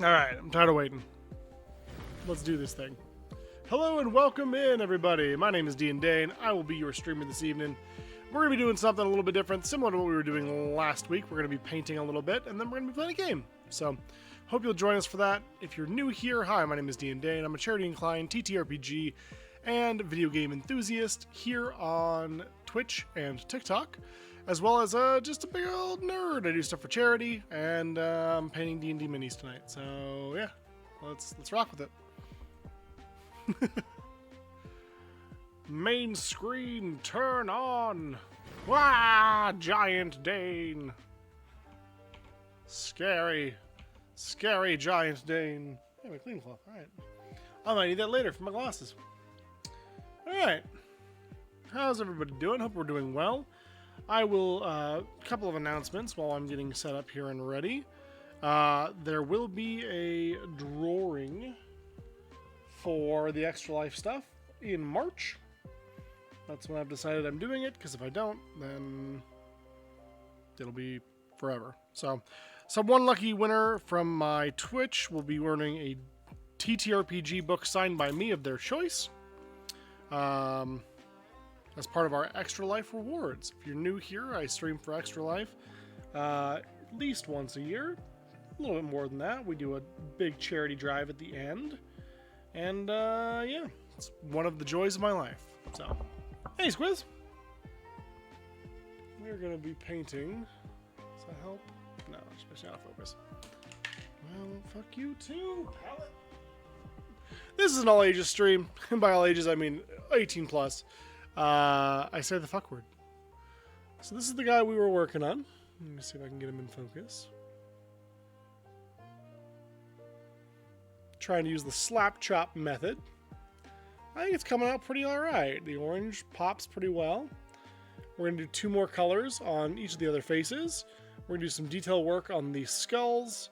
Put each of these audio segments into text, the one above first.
Alright, I'm tired of waiting. Let's do this thing. Hello and welcome in, everybody. My name is Dean Dane. I will be your streamer this evening. We're going to be doing something a little bit different, similar to what we were doing last week. We're going to be painting a little bit, and then we're going to be playing a game. So, hope you'll join us for that. If you're new here, hi, my name is Dean Dane. I'm a charity-inclined TTRPG and video game enthusiast here on Twitch and TikTok, as well as just a big old nerd. I do stuff for charity, and I'm painting D&D minis tonight. So, yeah, let's rock with it. Main screen, turn on. Wah! Giant Dane. Scary Giant Dane. I have a clean cloth. Alright. I might need that later for my glasses. Alright. How's everybody doing? Hope we're doing well. I will, a couple of announcements while I'm getting set up here and ready. There will be a drawing for the Extra Life stuff in March. That's when I've decided I'm doing it, because if I don't, then it'll be forever. So one lucky winner from my Twitch will be earning a TTRPG book signed by me of their choice, as part of our Extra Life rewards. If you're new here, I stream for Extra Life at least once a year. A little bit more than that. We do a big charity drive at the end. And, yeah, it's one of the joys of my life. So, hey, Squiz! We're going to be painting. Does that help? No, it's just out of focus. Well, fuck you too, palette! This is an all-ages stream. And by all ages, I mean 18 plus. I say the fuck word. So this is the guy we were working on. Let me see if I can get him in focus. Trying to use the slap chop method. I think it's coming out pretty alright. The orange pops pretty well. We're going to do 2 more colors on each of the other faces. We're going to do some detail work on the skulls.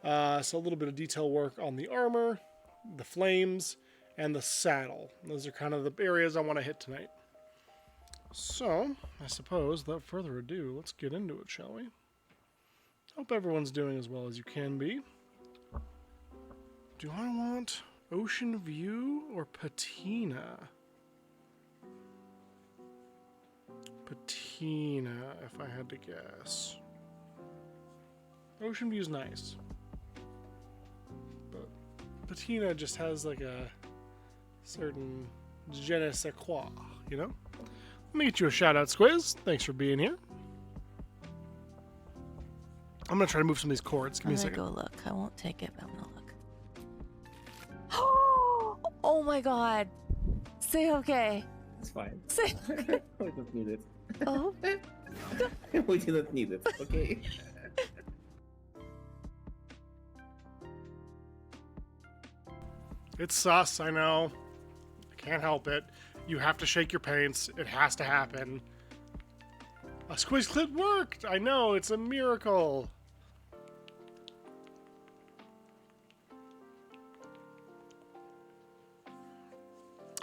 So a little bit of detail work on the armor, the flames, and the saddle. Those are kind of the areas I want to hit tonight. So, I suppose, without further ado, let's get into it, shall we? Hope everyone's doing as well as you can be. Do I want Ocean View or Patina? Patina, if I had to guess. Ocean View's nice. But Patina just has like a certain je ne sais quoi, you know? Let me get you a shout out, Squiz. Thanks for being here. I'm going to try to move some of these chords. Give me a second. Go look. I won't take it, but I'm going to look. Oh my god. Say okay. It's fine. Say okay. We don't need it. Oh. We didn't need it, okay? It's sus, I know. I can't help it. You have to shake your paints. It has to happen. A squiz clip worked! I know, it's a miracle.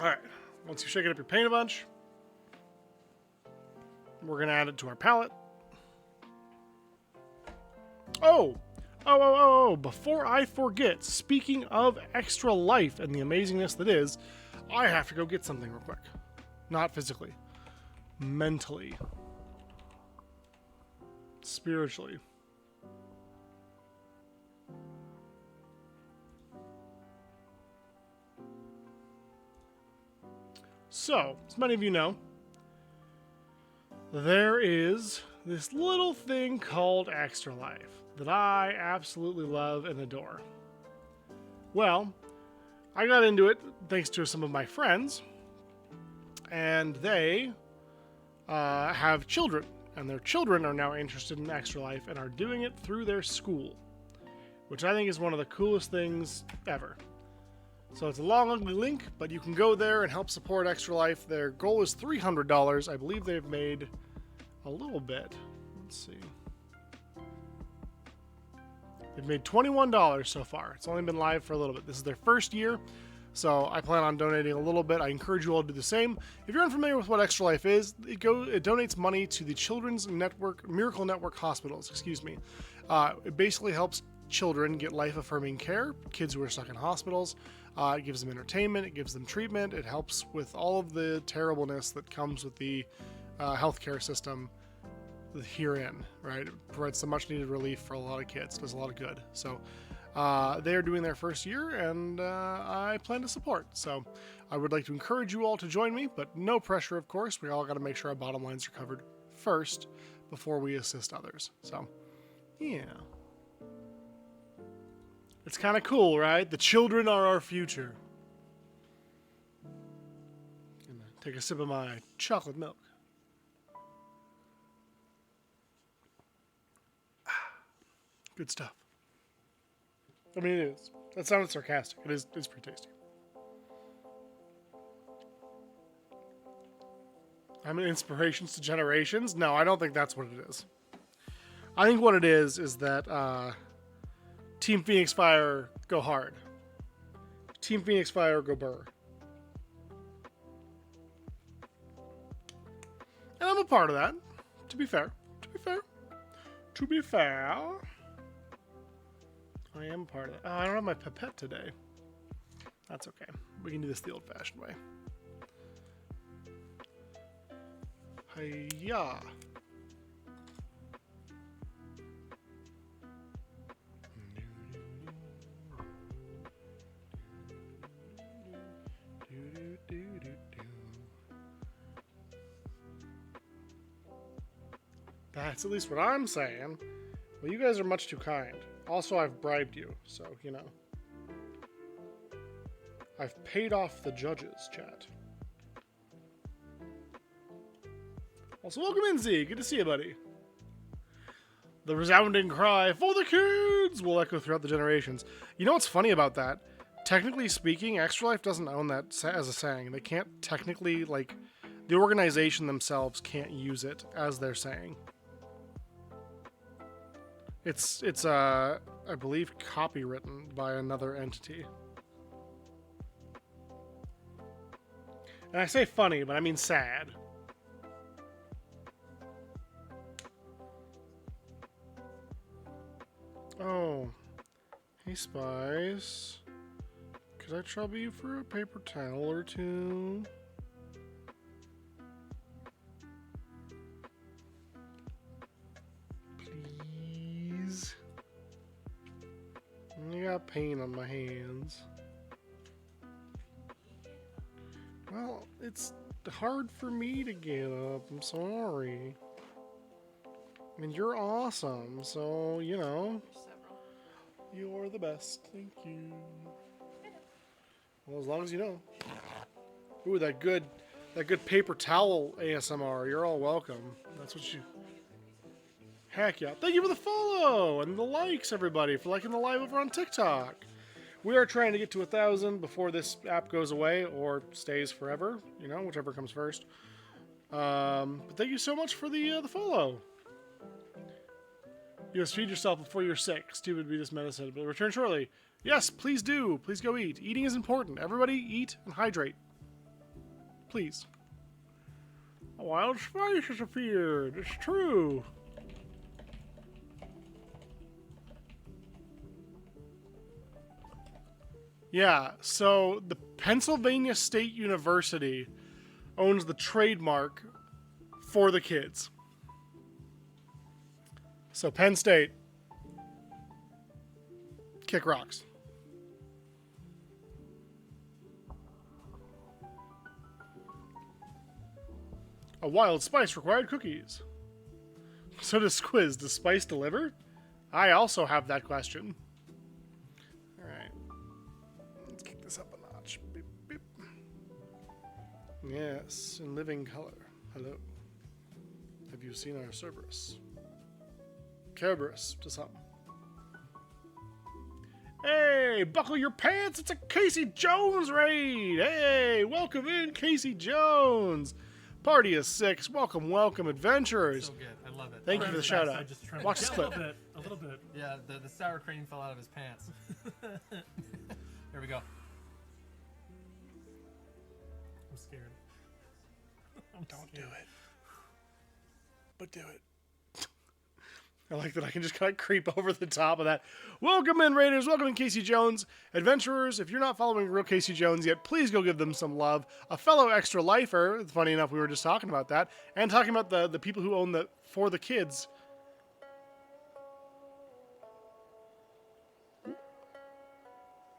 Alright, once you shake it up your paint a bunch, we're going to add it to our palette. Oh, before I forget, speaking of Extra Life and the amazingness that is, I have to go get something real quick. Not physically. Mentally. Spiritually. So, as many of you know, there is this little thing called Extra Life that I absolutely love and adore. Well, I got into it thanks to some of my friends, and they have children, and their children are now interested in Extra Life and are doing it through their school, which I think is one of the coolest things ever. So it's a long, ugly link, but you can go there and help support Extra Life. Their goal is $300. I believe they've made a little bit. Let's see. They've made $21 so far. It's only been live for a little bit. This is their first year, so I plan on donating a little bit. I encourage you all to do the same. If you're unfamiliar with what Extra Life is, it donates money to the Children's Network, Miracle Network Hospitals, It basically helps children get life-affirming care, kids who are stuck in hospitals. It gives them entertainment, it gives them treatment, it helps with all of the terribleness that comes with the healthcare system herein, right? It provides some much-needed relief for a lot of kids, does a lot of good. So they are doing their first year, and I plan to support. So I would like to encourage you all to join me, but no pressure, of course. We all got to make sure our bottom lines are covered first before we assist others. So, yeah. It's kind of cool, right? The children are our future. And take a sip of my chocolate milk. Good stuff. I mean, it is. That sounded sarcastic. It's pretty tasty. I'm an inspirations to generations? No, I don't think that's what it is. I think what it is that Team Phoenix Fire go hard. Team Phoenix Fire go burr. And I'm a part of that, to be fair. To be fair. I am part of that. Oh, I don't have my pipette today. That's okay. We can do this the old-fashioned way. Hiya. That's at least what I'm saying. Well, you guys are much too kind. Also, I've bribed you, so, you know. I've paid off the judges, chat. Also, welcome in, Z. Good to see you, buddy. The resounding cry for the kids will echo throughout the generations. You know what's funny about that? Technically speaking, Extra Life doesn't own that as a saying. They can't technically, like, the organization themselves can't use it as their saying. It's I believe, copywritten by another entity. And I say funny, but I mean sad. Oh. Hey, Spice. Could I trouble you for a paper towel or two? Please? I got pain on my hands. Well, it's hard for me to get up. I'm sorry. I mean, you're awesome, so, you know. You're the best. Thank you. Well, as long as you know. Ooh, that good paper towel ASMR. You're all welcome. That's what you... Heck yeah. Thank you for the follow and the likes, everybody, for liking the live over on TikTok. We are trying to get to 1,000 before this app goes away or stays forever. You know, whichever comes first. But thank you so much for the follow. You must feed yourself before you're sick. Stupid be this medicine, but return shortly. Yes, please do. Please go eat. Eating is important. Everybody eat and hydrate. Please. A wild spice has appeared. It's true. Yeah, so the Pennsylvania State University owns the trademark for the kids. So Penn State, kick rocks. A wild spice required cookies. So does Squiz. Does spice deliver? I also have that question. Alright. Let's kick this up a notch. Beep, beep. Yes, in living color. Hello. Have you seen our Cerberus? Cerberus to some. Hey, buckle your pants. It's a Casey Jones raid. Hey, welcome in, Casey Jones. Party of 6. Welcome, welcome, adventurers. So good. I love it. Thank you for the shout out. Watch this clip. A little bit. Yeah, the sour cream fell out of his pants. Here we go. I'm scared. Don't do it. But do it. I like that I can just kind of creep over the top of that. Welcome in, Raiders. Welcome in, Casey Jones. Adventurers, if you're not following real Casey Jones yet, please go give them some love. A fellow extra lifer. Funny enough, we were just talking about that. And talking about the people who own the For the Kids.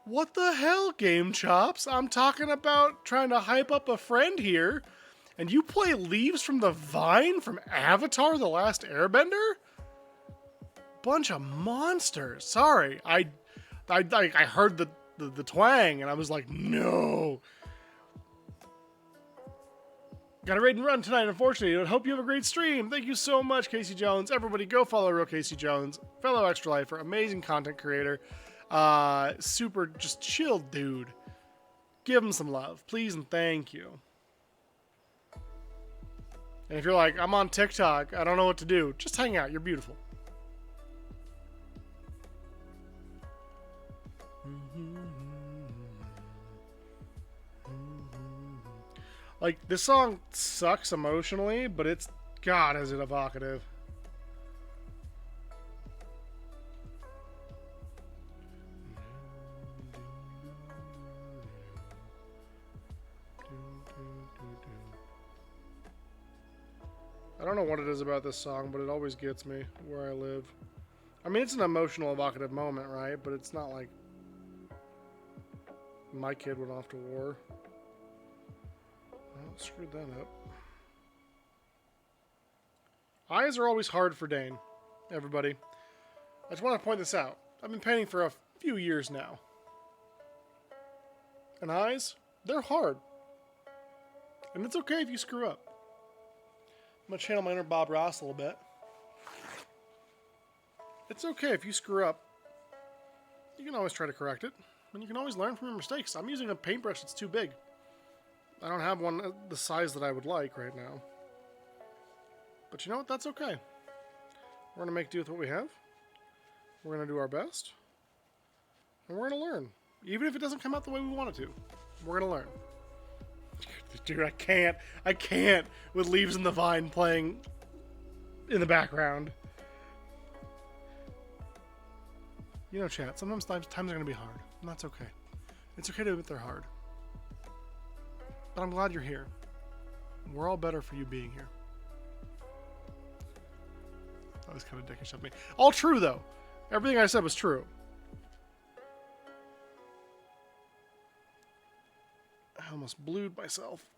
What the hell, Game Chops? I'm talking about trying to hype up a friend here. And you play Leaves from the Vine from Avatar: The Last Airbender? Bunch of monsters. Sorry, I heard the twang and I was like, no. Got a raid and run tonight, unfortunately. I hope you have a great stream. Thank you so much, Casey Jones. Everybody, go follow real Casey Jones, fellow extra lifer, amazing content creator, super just chill dude. Give him some love, please and thank you. And if you're like, I'm on TikTok, I don't know what to do, just hang out. You're beautiful. Like, this song sucks emotionally, but it's, God, is it evocative. I don't know what it is about this song, but it always gets me where I live. I mean, it's an emotional, evocative moment, right? But it's not like my kid went off to war. Oh, screwed that up. Eyes are always hard for Dane, everybody. I just want to point this out. I've been painting for a few years now. And eyes, they're hard. And it's okay if you screw up. I'm going to channel my inner Bob Ross a little bit. It's okay if you screw up. You can always try to correct it. And you can always learn from your mistakes. I'm using a paintbrush that's too big. I don't have one the size that I would like right now. But you know what? That's okay. We're going to make do with what we have. We're going to do our best. And we're going to learn. Even if it doesn't come out the way we want it to. We're going to learn. Dude, I can't with Leaves in the Vine playing in the background. You know, chat, sometimes times are going to be hard. And that's okay. It's okay to admit they're hard. But I'm glad you're here. We're all better for you being here. That was kind of dickish of me. All true, though. Everything I said was true. I almost blued myself.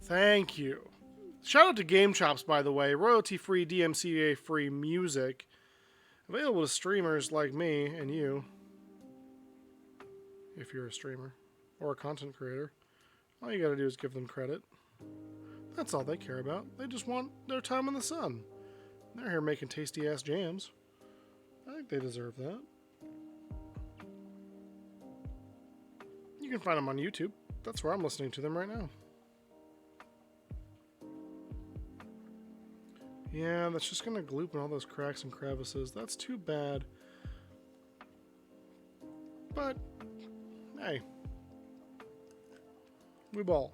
Thank you. Shout out to Game Chops, by the way. Royalty-free, DMCA-free music. Available to streamers like me and you. If you're a streamer. Or a content creator. All you gotta do is give them credit. That's all they care about. They just want their time in the sun. They're here making tasty-ass jams. I think they deserve that. You can find them on YouTube. That's where I'm listening to them right now. Yeah, that's just going to gloop in all those cracks and crevices. That's too bad. But, hey. We ball.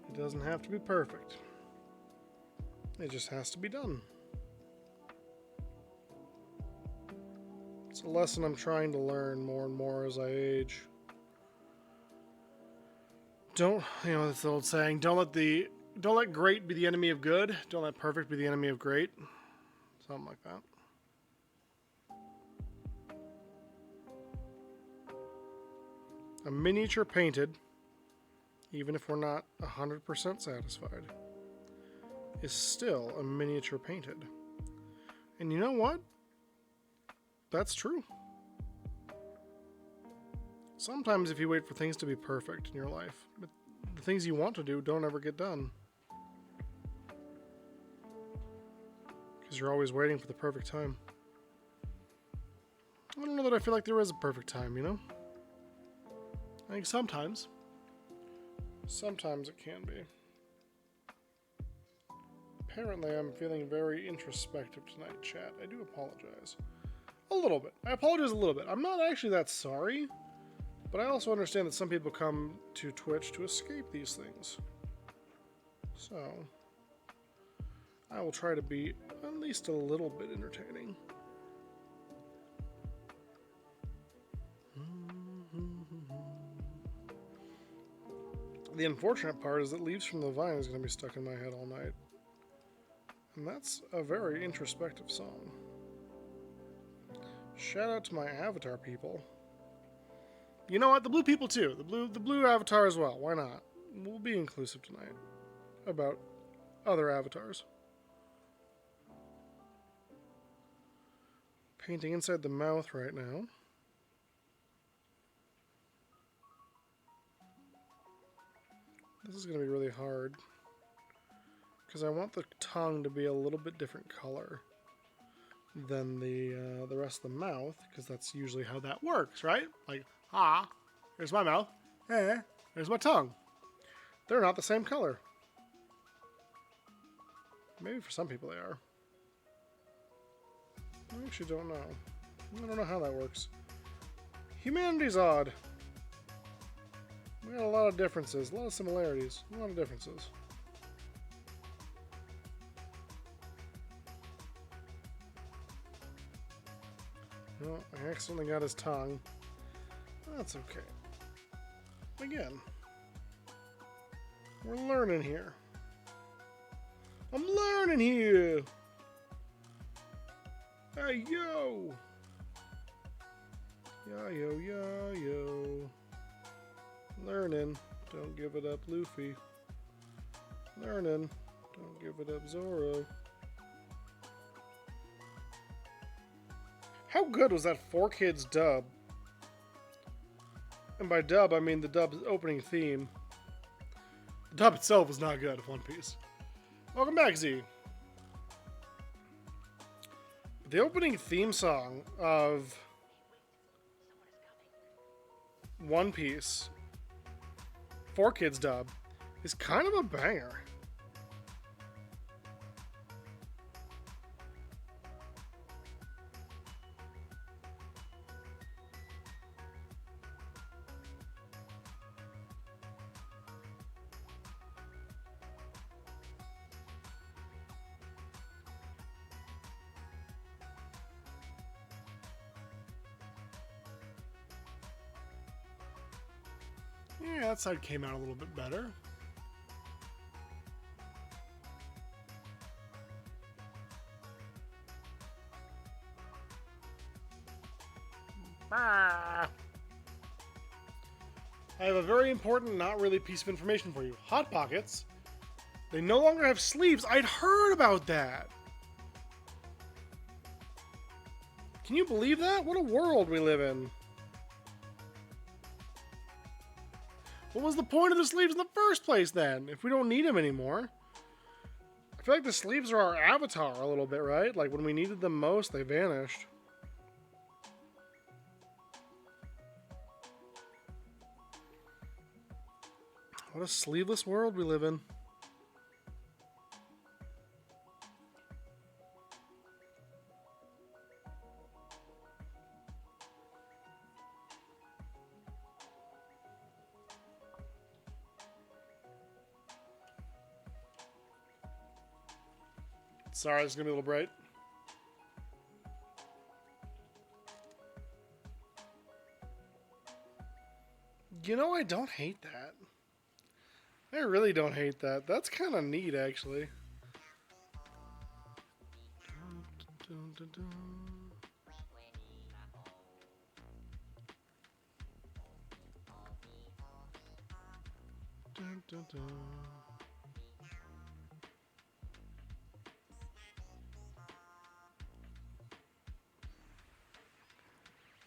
It doesn't have to be perfect. It just has to be done. It's a lesson I'm trying to learn more and more as I age. Don't, you know, that's the old saying, don't let great be the enemy of good. Don't let perfect be the enemy of great. Something like that. A miniature painted, even if we're not 100% satisfied, is still a miniature painted. And you know what? That's true. Sometimes if you wait for things to be perfect in your life, but the things you want to do don't ever get done. Because you're always waiting for the perfect time. I don't know that I feel like there is a perfect time, you know? I think sometimes. Sometimes it can be. Apparently, I'm feeling very introspective tonight, chat. I do apologize. A little bit. I apologize a little bit. I'm not actually that sorry, but I also understand that some people come to Twitch to escape these things. So, I will try to be at least a little bit entertaining. The unfortunate part is that Leaves from the Vine is going to be stuck in my head all night. And that's a very introspective song. Shout out to my Avatar people. You know what? The blue people too. The blue Avatar as well. Why not? We'll be inclusive tonight about other avatars. Painting inside the mouth right now. This is going to be really hard because I want the tongue to be a little bit different color than the rest of the mouth, because that's usually how that works, right? Like, here's my mouth, here's my tongue. They're not the same color. Maybe for some people they are. I actually don't know. I don't know how that works. Humanity's odd. We got a lot of differences, a lot of similarities, a lot of differences. Well, I accidentally got his tongue. That's okay. Again, we're learning here. I'm learning here! Hey, yo! Yo. Learning, don't give it up, Luffy. Learning, don't give it up, Zoro. How good was that 4Kids dub? And by dub, I mean the dub's opening theme. The dub itself was not good of One Piece. Welcome back, Z. The opening theme song of One Piece 4Kids dub is kind of a banger. Yeah, that side came out a little bit better. I have a very important, not really piece of information for you. Hot Pockets, they no longer have sleeves. I'd heard about that. Can you believe that? What a world we live in. What was the point of the sleeves in the first place then, if we don't need them anymore? I feel like the sleeves are our avatar a little bit, right? Like when we needed them most, they vanished. What a sleeveless world we live in. Sorry, it's gonna be a little bright. You know, I don't hate that. I really don't hate that. That's kind of neat, actually.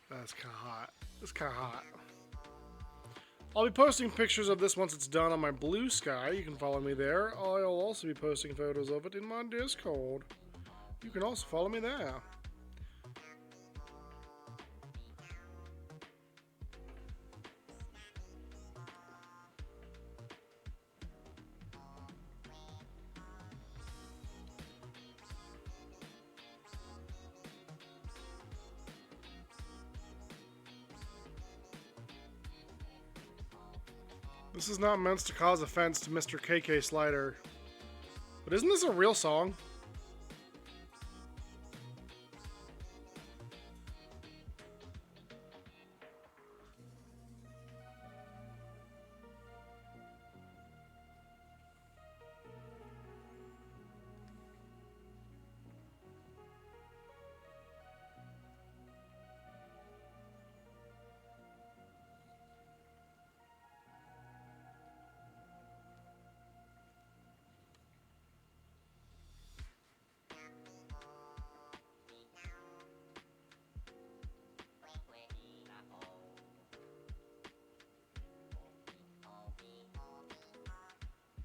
That's kind of hot. It's kind of hot. I'll be posting pictures of this once it's done on my Blue Sky. You can follow me there. I'll also be posting photos of it in my Discord. You can also follow me there. This is not meant to cause offense to Mr. KK Slider. But isn't this a real song?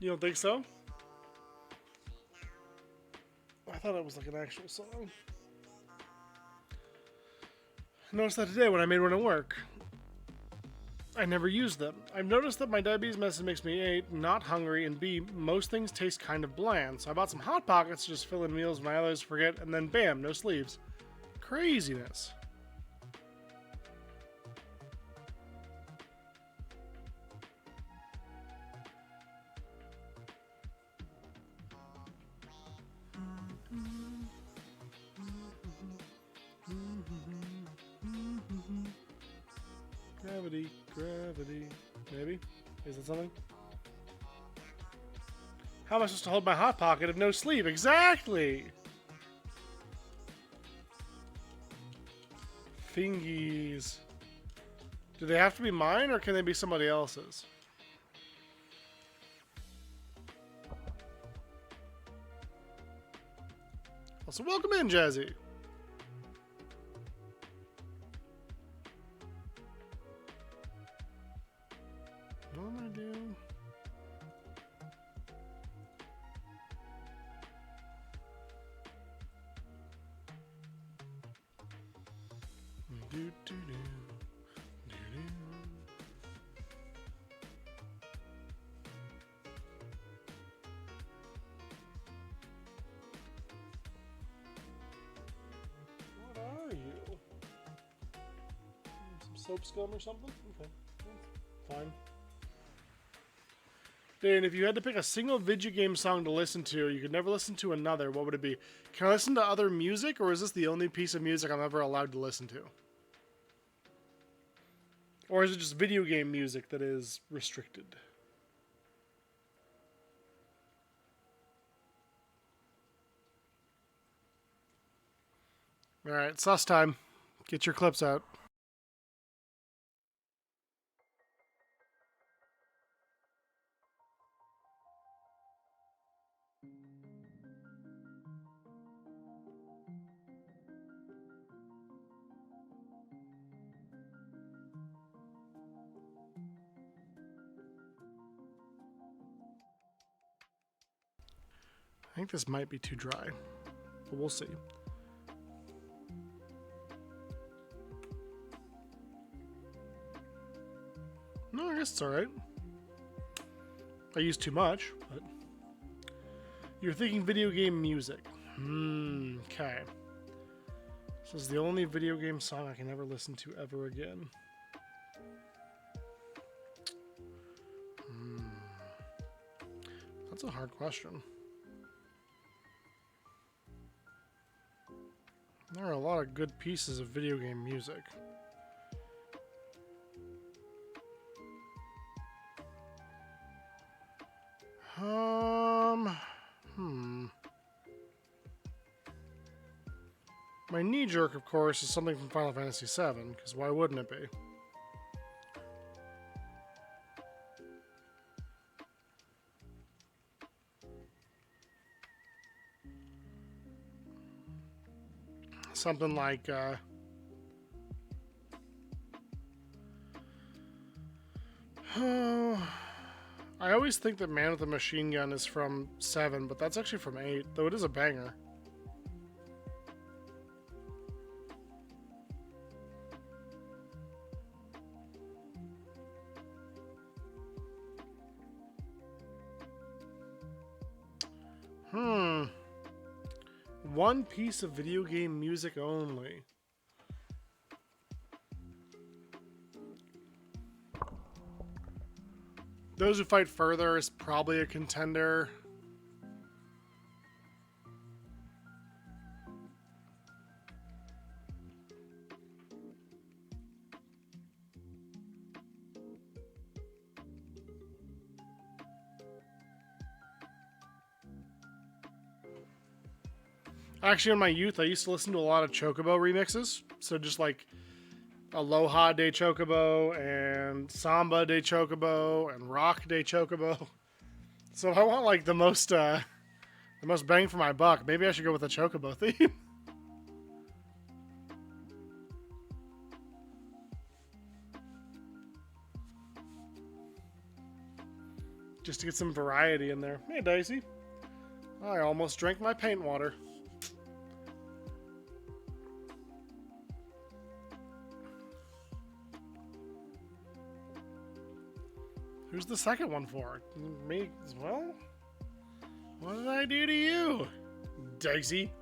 You don't think so? I thought it was like an actual song. I noticed that today when I made one at work. I never used them. I've noticed that my diabetes medicine makes me A, not hungry, and B, most things taste kind of bland. So I bought some Hot Pockets to just fill in meals when I always forget, and then bam, no sleeves. Craziness. Gravity, gravity. Maybe? Is that something? How am I supposed to hold my Hot Pocket if no sleeve? Exactly! Fingies. Do they have to be mine or can they be somebody else's? Also, welcome in, Jazzy. What am I doing? What are you? Some soap scum or something? Okay. Fine. Dan, if you had to pick a single video game song to listen to, you could never listen to another, what would it be? Can I listen to other music, or is this the only piece of music I'm ever allowed to listen to? Or is it just video game music that is restricted? Alright, sus time. Get your clips out. I think this might be too dry, but we'll see. No, I guess it's alright. I use too much, but... You're thinking video game music. Okay. This is the only video game song I can ever listen to ever again. That's a hard question. There are a lot of good pieces of video game music. My knee jerk, of course, is something from Final Fantasy VII, because why wouldn't it be? Something like, I always think that Man with a Machine Gun is from 7, but that's actually from 8, though it is a banger. One piece of video game music only. Those Who Fight Further is probably a contender. Actually, in my youth, I used to listen to a lot of Chocobo remixes. So just like Aloha de Chocobo and Samba de Chocobo and Rock de Chocobo. So if I want like the most bang for my buck, maybe I should go with the Chocobo theme. Just to get some variety in there. Hey, Dicey. I almost drank my paint water. Who's the second one for? Me as well? What did I do to you, Dicey?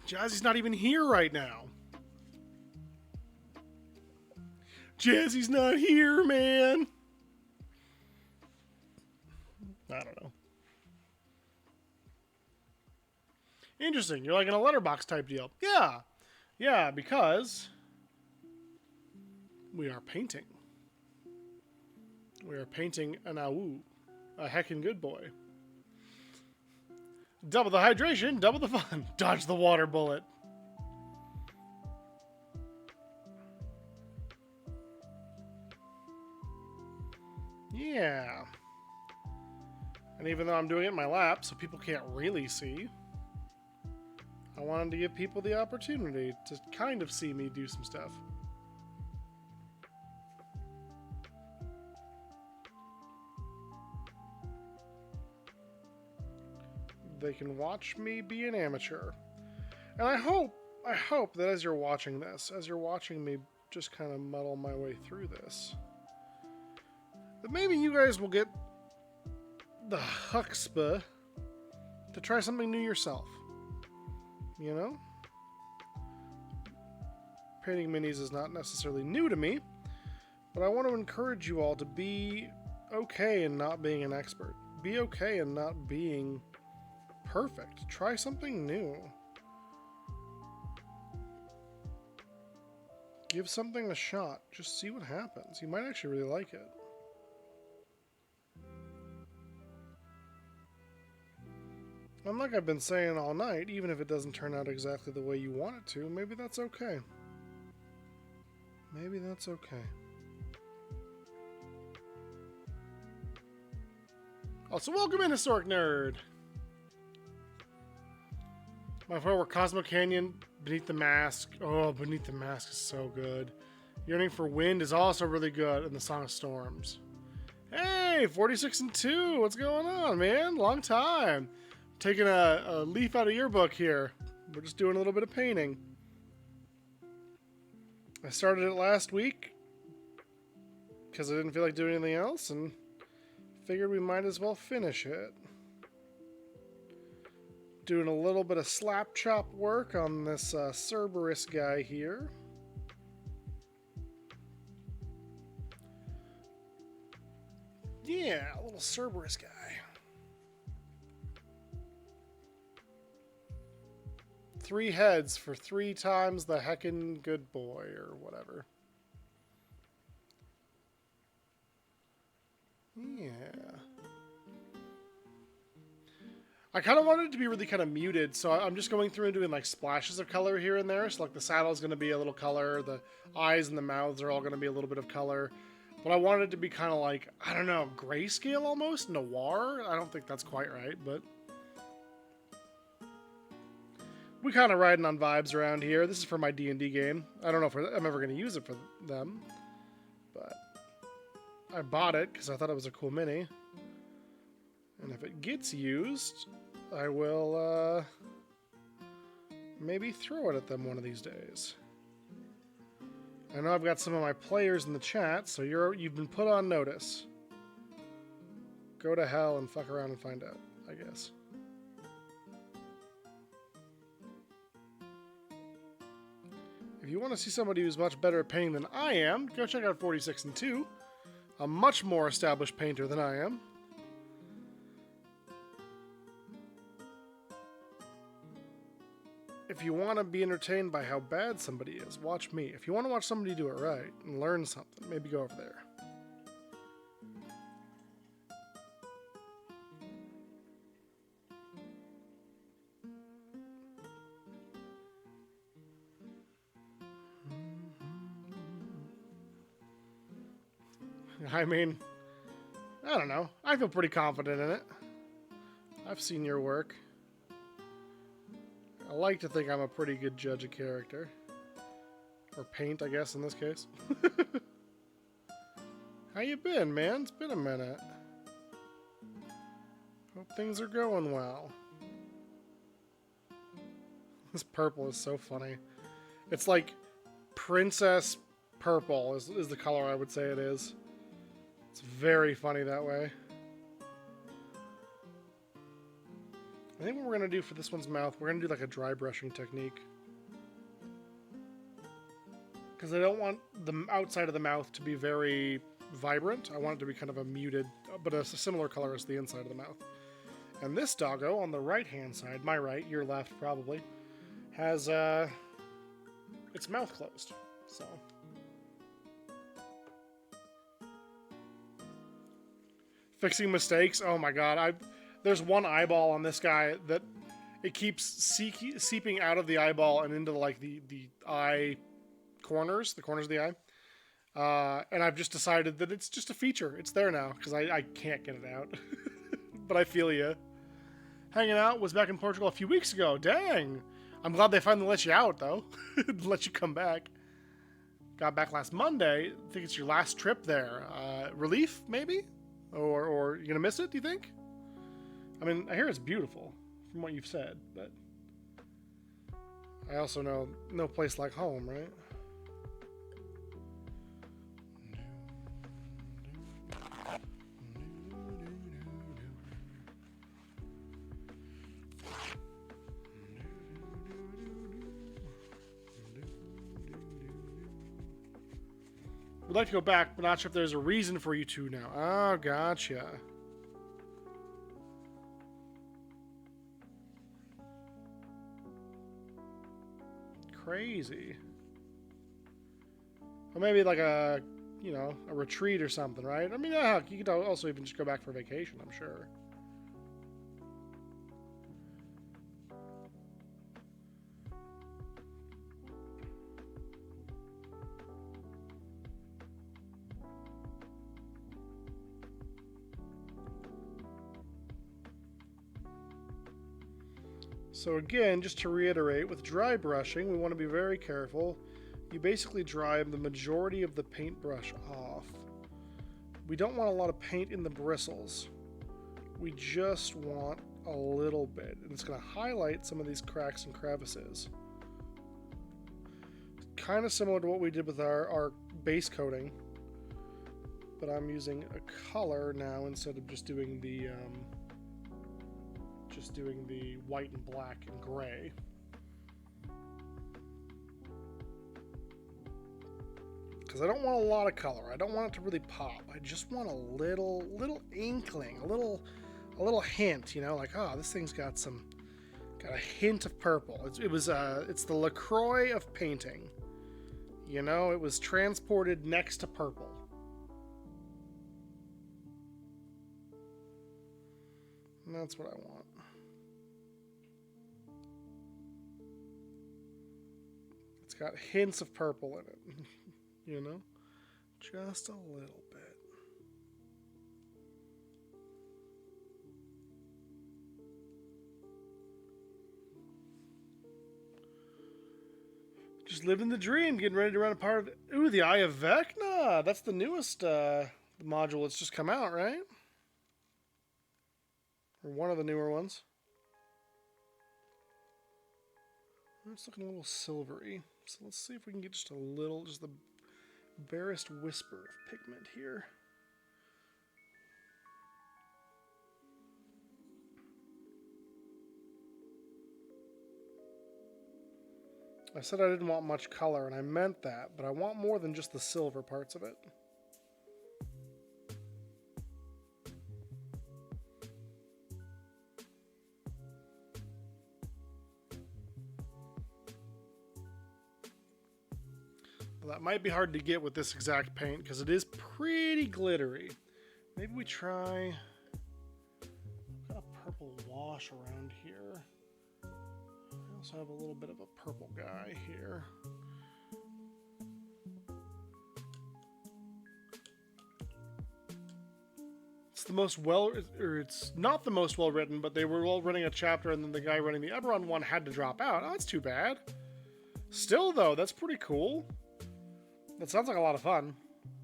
Jazzy's not even here right now. Jazzy's not here, man. I don't know. Interesting. You're like in a letterbox type deal. Yeah. Yeah, because we are painting. We are painting an Awu, a heckin' good boy. Double the hydration, double the fun. Dodge the water bullet. Yeah. And even though I'm doing it in my lap, so people can't really see, I wanted to give people the opportunity to kind of see me do some stuff. They can watch me be an amateur. And I hope that as you're watching this, as you're watching me just kind of muddle my way through this, that maybe you guys will get the chutzpah to try something new yourself. You know? Painting minis is not necessarily new to me, but I want to encourage you all to be okay in not being an expert. Be okay in not being perfect. Try something new. Give something a shot. Just see what happens. You might actually really like it. And like I've been saying all night, even if it doesn't turn out exactly the way you want it to, maybe that's okay. Maybe that's okay. Also, welcome in, Historic Nerd! My favorite Cosmo Canyon, Beneath the Mask. Oh, Beneath the Mask is so good. Yearning for Wind is also really good, and the Song of Storms. Hey, 46 and 2, what's going on, man? Long time. Taking a leaf out of your book here. We're just doing a little bit of painting. I started it last week because I didn't feel like doing anything else and figured we might as well finish it. Doing a little bit of slap chop work on this Cerberus guy here. Yeah, a little Cerberus guy. 3 heads for 3 times the heckin' good boy, or whatever. Yeah. I kind of wanted it to be really kind of muted, so I'm just going through and doing like splashes of color here and there. So like the saddle is going to be a little color, the eyes and the mouths are all going to be a little bit of color. But I wanted it to be kind of like, I don't know, grayscale almost, noir. I don't think that's quite right, but we kind of riding on vibes around here. This is for my D&D game. I don't know if I'm ever going to use it for them, but I bought it because I thought it was a cool mini. And if it gets used, I will maybe throw it at them one of these days. I know I've got some of my players in the chat, so you've been put on notice. Go to hell and fuck around and find out, I guess. If you want to see somebody who's much better at painting than I am, go check out 46 and 2. A much more established painter than I am. If you want to be entertained by how bad somebody is, watch me. If you want to watch somebody do it right and learn something, maybe go over there. I mean, I don't know. I feel pretty confident in it. I've seen your work. I like to think I'm a pretty good judge of character. Or paint, I guess, in this case. How you been, man? It's been a minute. Hope things are going well. This purple is so funny. It's like princess purple is the color I would say it is. It's very funny that way. I think what we're going to do for this one's mouth, we're going to do like a dry brushing technique. Because I don't want the outside of the mouth to be very vibrant. I want it to be kind of a muted, but a similar color as the inside of the mouth. And this doggo on the right-hand side, my right, your left probably, has its mouth closed. So... Fixing mistakes. Oh my god. There's one eyeball on this guy that it keeps seeping out of the eyeball and into like the eye corners, the corners of the eye. And I've just decided that it's just a feature. It's there now because I can't get it out. But I feel you. Hanging out was back in Portugal a few weeks ago. Dang. I'm glad they finally let you out though. Let you come back. Got back last Monday. I think it's your last trip there. Relief, maybe? Or you're gonna miss it, do you think? I mean, I hear it's beautiful from what you've said, but I also know no place like home, right? Would like to go back, but not sure if there's a reason for you to now. Oh, gotcha. Crazy. Or maybe like a, you know, a retreat or something, right? I mean, you could also even just go back for vacation, I'm sure. So again, just to reiterate, with dry brushing, we want to be very careful. You basically dry the majority of the paintbrush off. We don't want a lot of paint in the bristles. We just want a little bit. And it's going to highlight some of these cracks and crevices. Kind of similar to what we did with our base coating. But I'm using a color now instead of just doing the white and black and gray. Because I don't want a lot of color. I don't want it to really pop. I just want a little inkling, a little hint, you know, like, oh, this thing's got a hint of purple. It's the LaCroix of painting. You know, it was transported next to purple. And that's what I want. It's got hints of purple in it, you know? Just a little bit. Just living the dream, getting ready to run a part of ooh, the Eye of Vecna! That's the newest module that's just come out, right? Or one of the newer ones. It's looking a little silvery. So let's see if we can get just the barest whisper of pigment here. I said I didn't want much color, and I meant that, but I want more than just the silver parts of it. Well, that might be hard to get with this exact paint, because it is pretty glittery. Maybe we try... I've got a purple wash around here. I also have a little bit of a purple guy here. It's the most or it's not the most well written, but they were all running a chapter, and then the guy running the Eberron one had to drop out. Oh, that's too bad. Still, though, that's pretty cool. That sounds like a lot of fun.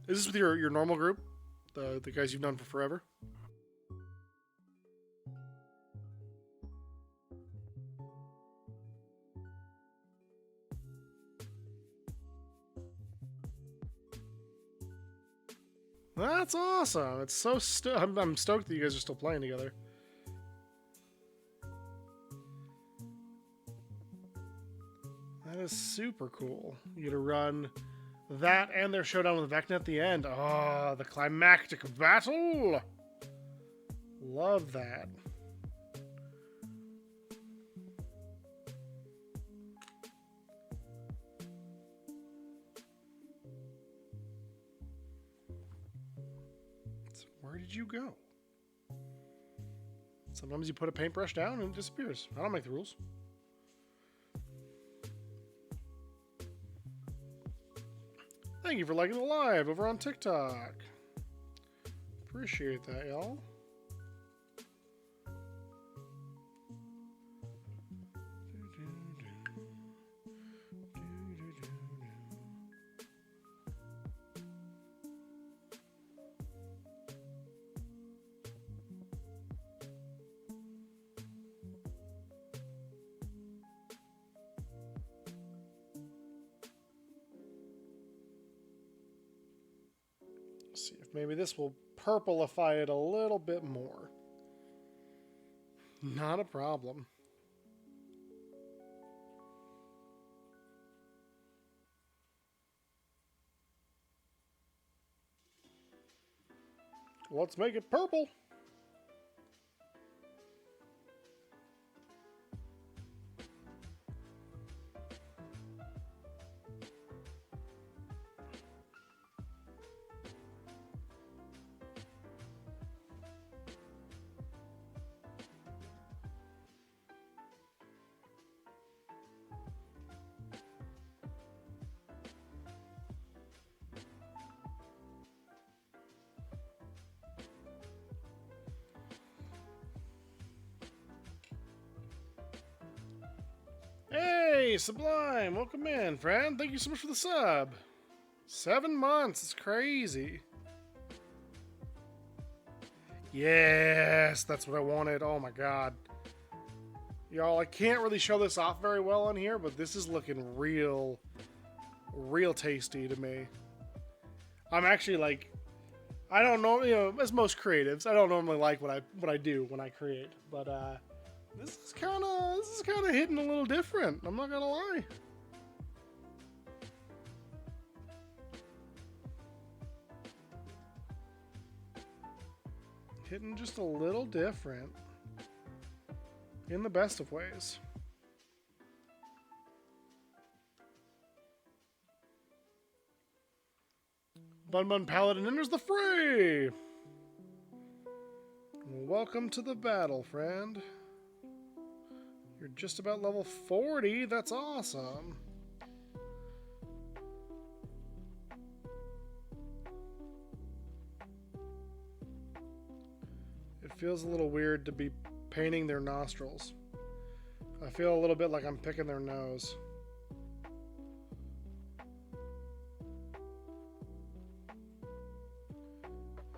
Is this with your normal group? The guys you've known for forever? That's awesome. It's so I'm stoked that you guys are still playing together. That is super cool. You get to run that and their showdown with Vecna at the end. Oh, the climactic battle! Love that. So where did you go? Sometimes you put a paintbrush down and it disappears. I don't make the rules. Thank you for liking the live over on TikTok. Appreciate that, y'all. See if maybe this will purplify it a little bit more. Not a problem. Let's make it purple. Hey, Sublime, welcome in, friend. Thank you so much for the sub. 7 months, it's crazy. Yes, that's what I wanted. Oh my god. Y'all, I can't really show this off very well on here, but this is looking real tasty to me. I'm actually like, I don't know, you know, as most creatives, I don't normally like what I do when I create, but this is kind of hitting a little different. I'm not gonna lie. Hitting just a little different. In the best of ways. Bun Bun Paladin enters the fray! Welcome to the battle, friend. You're just about level 40. That's awesome. It feels a little weird to be painting their nostrils. I feel a little bit like I'm picking their nose.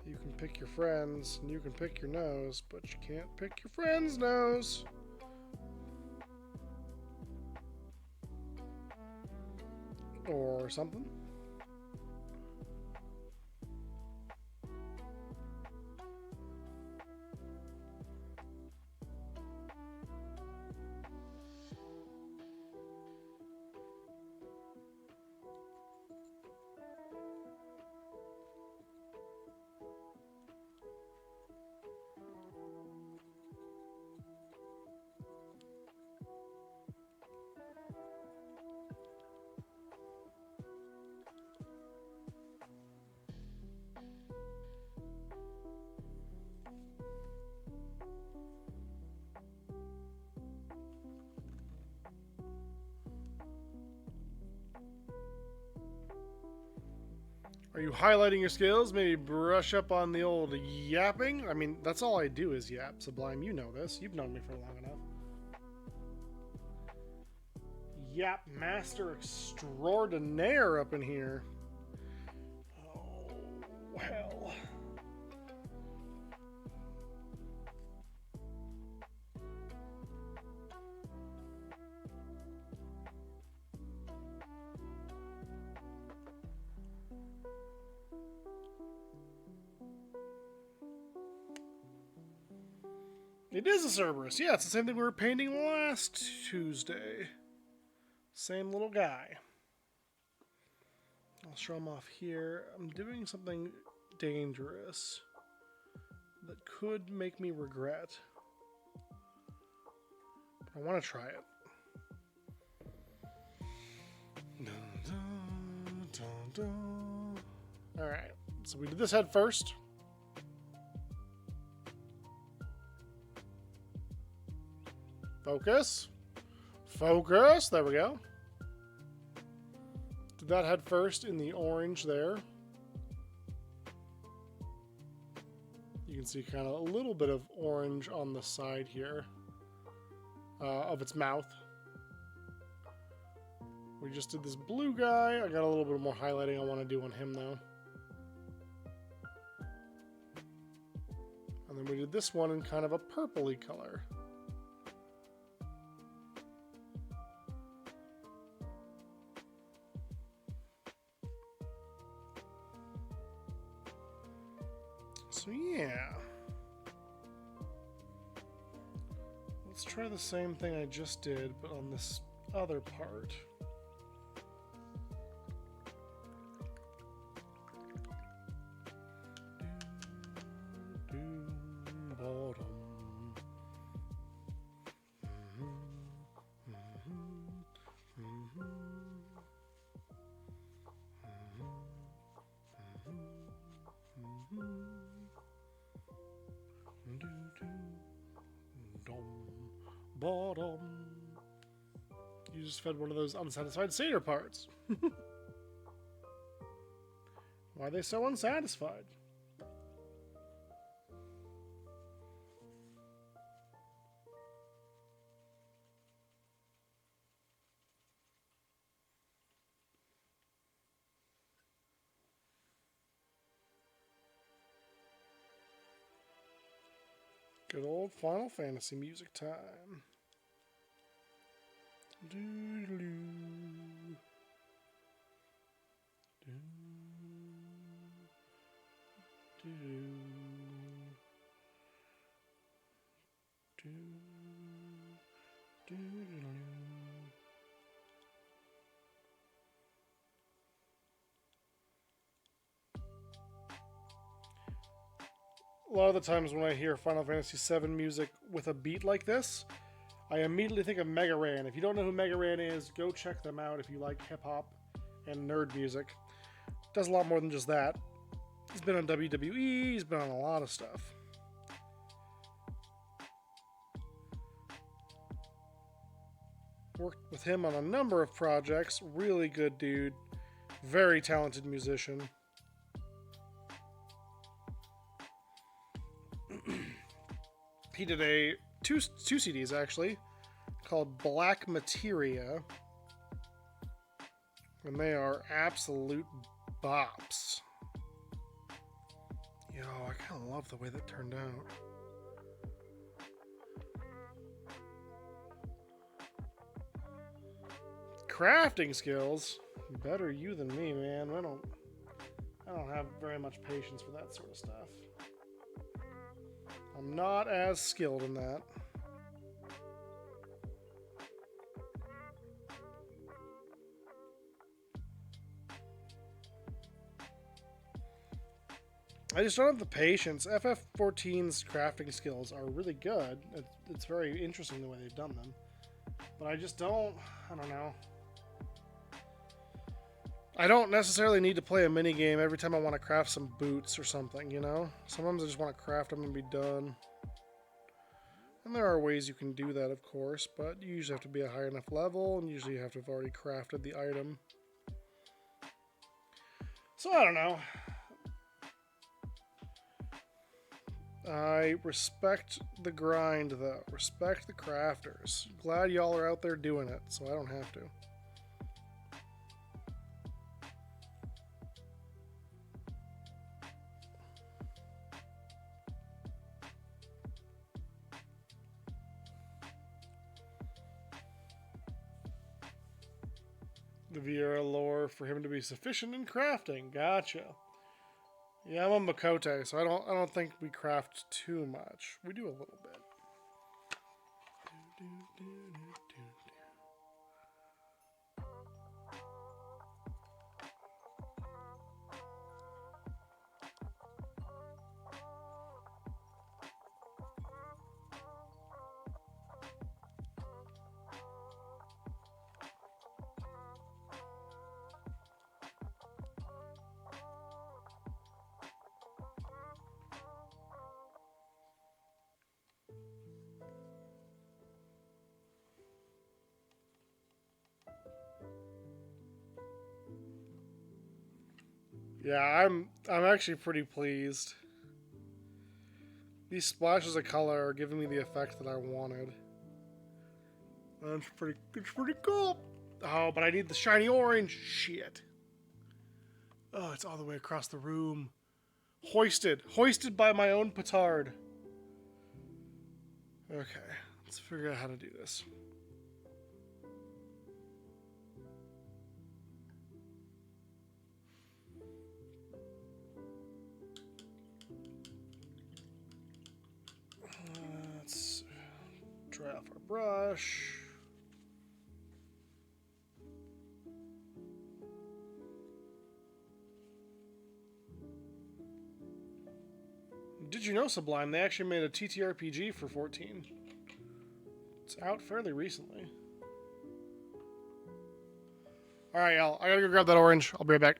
You can pick your friends, and you can pick your nose, but you can't pick your friend's nose. Or something. Are you highlighting your skills? Maybe brush up on the old yapping? I mean, that's all I do is yap, Sublime. You know this. You've known me for long enough. Yap master extraordinaire up in here. Oh, hell. It is a Cerberus. Yeah, it's the same thing we were painting last Tuesday. Same little guy. I'll show him off here. I'm doing something dangerous that could make me regret. But I want to try it. Alright, so we did this head first. Focus. Focus. There we go. Did that head first in the orange there. You can see kind of a little bit of orange on the side here of its mouth. We just did this blue guy. I got a little bit more highlighting I want to do on him though. And then we did this one in kind of a purpley color. So yeah, let's try the same thing I just did, but on this other part. Bottom. You just fed one of those unsatisfied satyr parts. Why are they so unsatisfied? Good old Final Fantasy music time. Doo-doo-doo. Doo-doo. Doo-doo-doo. A lot of the times when I hear Final Fantasy VII music with a beat like this, I immediately think of Mega Ran. If you don't know who Mega Ran is, go check them out if you like hip-hop and nerd music. Does a lot more than just that. He's been on WWE, he's been on a lot of stuff. Worked with him on a number of projects. Really good dude. Very talented musician. He did two CDs actually, called Black Materia, and they are absolute bops. Yo, I kind of love the way that turned out. Crafting skills, better you than me, man. I don't have very much patience for that sort of stuff. I'm not as skilled in that. I just don't have the patience. FF14's crafting skills are really good. It's very interesting the way they've done them. But I just don't know. I don't necessarily need to play a mini game every time I want to craft some boots or something, you know? Sometimes I just want to craft them and be done. And there are ways you can do that, of course, but you usually have to be a high enough level, and usually you have to have already crafted the item. So I don't know. I respect the grind, though. Respect the crafters. Glad y'all are out there doing it, so I don't have to. The Vieira lore for him to be sufficient in crafting. Gotcha. Yeah, I'm on Makote, so I don't think we craft too much. We do a little bit. Yeah, I'm actually pretty pleased. These splashes of color are giving me the effect that I wanted. It's pretty cool. Oh, but I need the shiny orange. Shit. Oh, it's all the way across the room. Hoisted by my own petard. Okay, let's figure out how to do this. Let's dry off our brush. Did you know, Sublime, they actually made a TTRPG for 14. It's out fairly recently. Alright, y'all. I gotta go grab that orange. I'll be right back.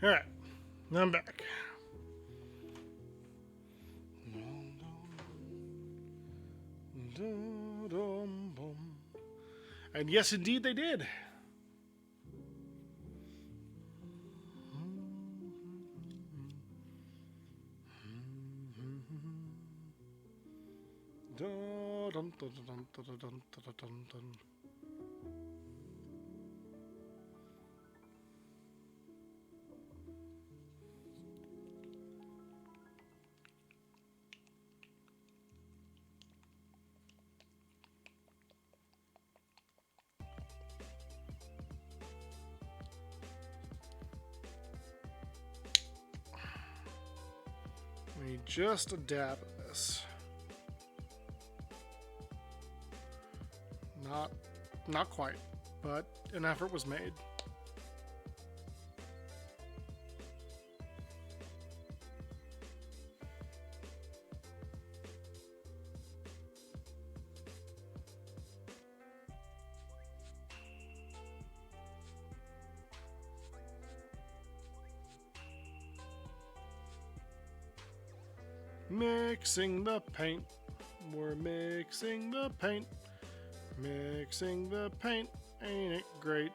Alright, now I'm back. And yes, indeed, they did. We just a dab of this. Not quite, but an effort was made. Mixing the paint. We're mixing the paint. Mixing the paint. Ain't it great?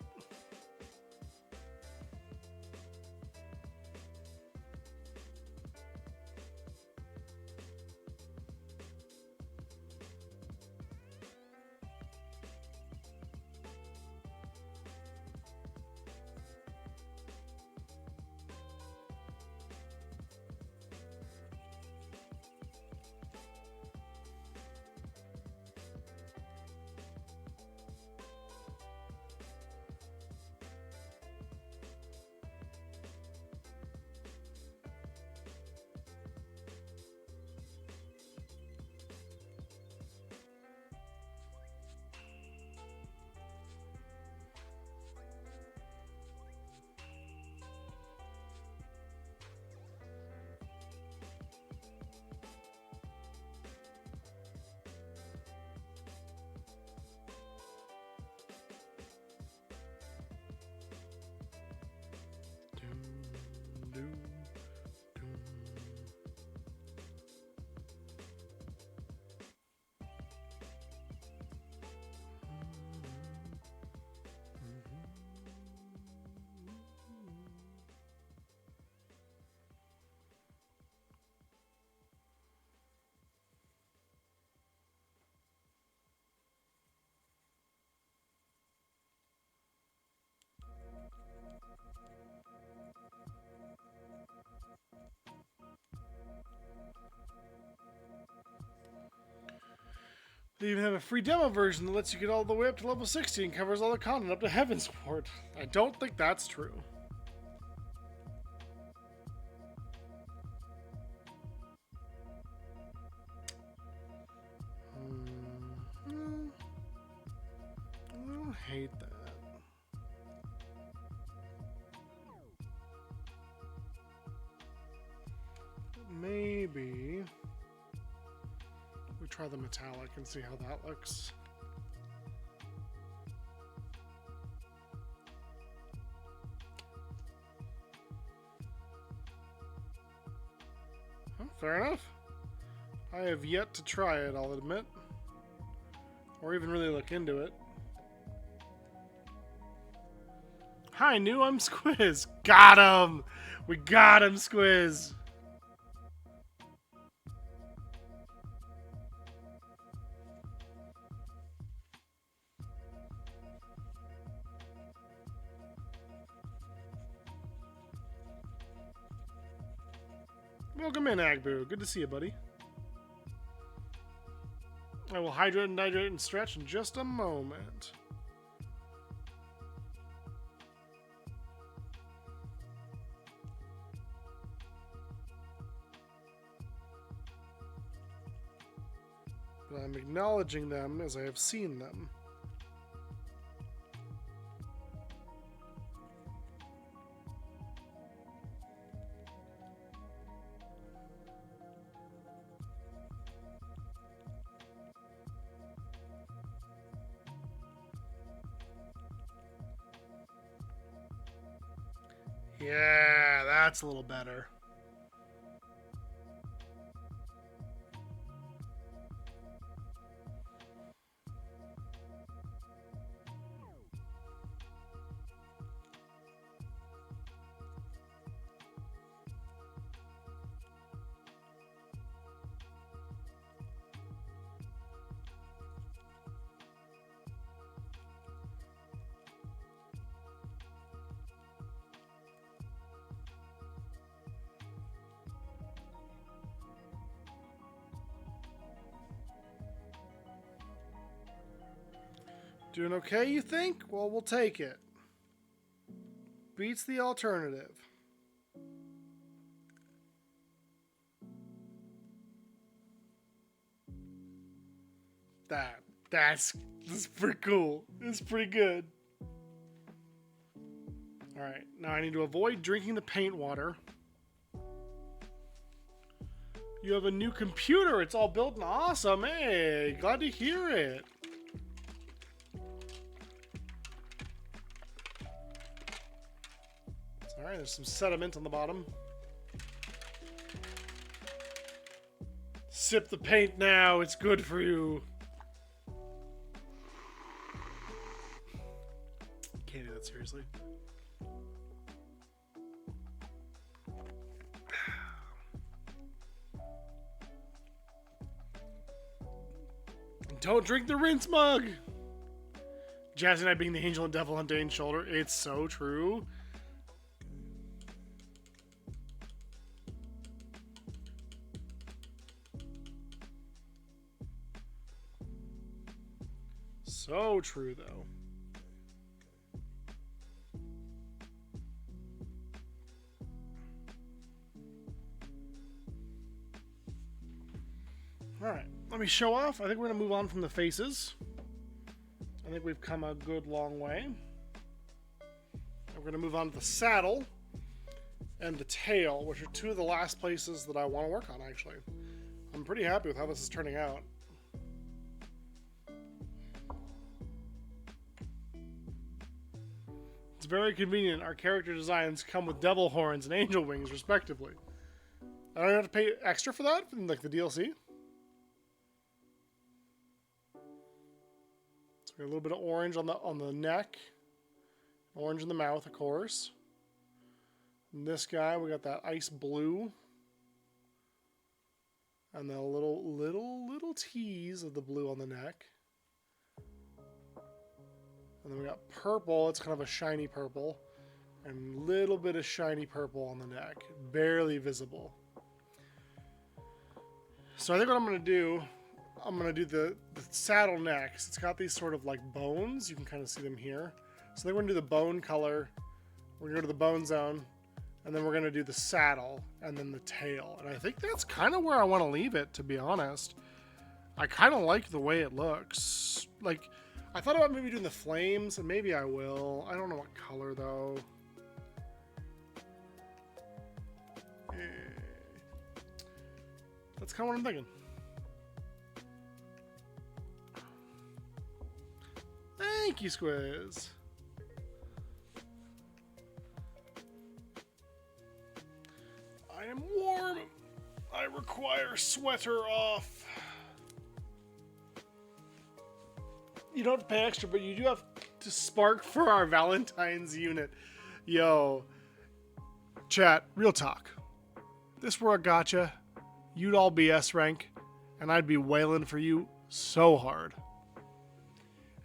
They even have a free demo version that lets you get all the way up to level 60 and covers all the content up to Heavensport. I don't think that's true. I don't hate that. Maybe we try the metallic and see how that looks. Oh, fair enough. I have yet to try it, I'll admit. Or even really look into it. Hi, new, I'm Squiz. Got him! We got him, Squiz! Welcome in, Agbu. Good to see you, buddy. I will hydrate and hydrate and stretch in just a moment. But I'm acknowledging them as I have seen them. Yeah, that's a little better. Doing okay, you think? Well, we'll take it. Beats the alternative. That's pretty cool. It's pretty good. Alright, now I need to avoid drinking the paint water. You have a new computer. It's all built and awesome. Hey, glad to hear it. Alright, there's some sediment on the bottom. Sip the paint now. It's good for you. Can't do that seriously. Don't drink the rinse mug! Jazzy and I being the angel and devil on Dane's shoulder. It's so true. So true, though. Alright, let me show off. I think we're going to move on from the faces. I think we've come a good long way. We're going to move on to the saddle and the tail, which are two of the last places that I want to work on, actually. I'm pretty happy with how this is turning out. It's very convenient. Our character designs come with devil horns and angel wings, respectively. I don't have to pay extra for that in like the DLC. So we got a little bit of orange on the neck, orange in the mouth, of course. And this guy, we got that ice blue, and the little tease of the blue on the neck. And then we got purple. It's kind of a shiny purple. and a little bit of shiny purple on the neck, barely visible. So I think what I'm going to do the saddle next. It's got these sort of like bones. You can kind of see them here. So then we're going to do the bone color. We're going to go to the bone zone. And then we're going to do the saddle and then the tail. And I think that's kind of where I want to leave it, to be honest. I kind of like the way it looks. Like, I thought about maybe doing the flames, and maybe I will. I don't know what color, though. That's kind of what I'm thinking. Thank you, Squiz. I am warm. I require sweater off. You don't have to pay extra, but you do have to spark for our Valentine's unit. Yo. Chat, real talk. This were a gacha. You'd all be S rank, and I'd be wailing for you so hard.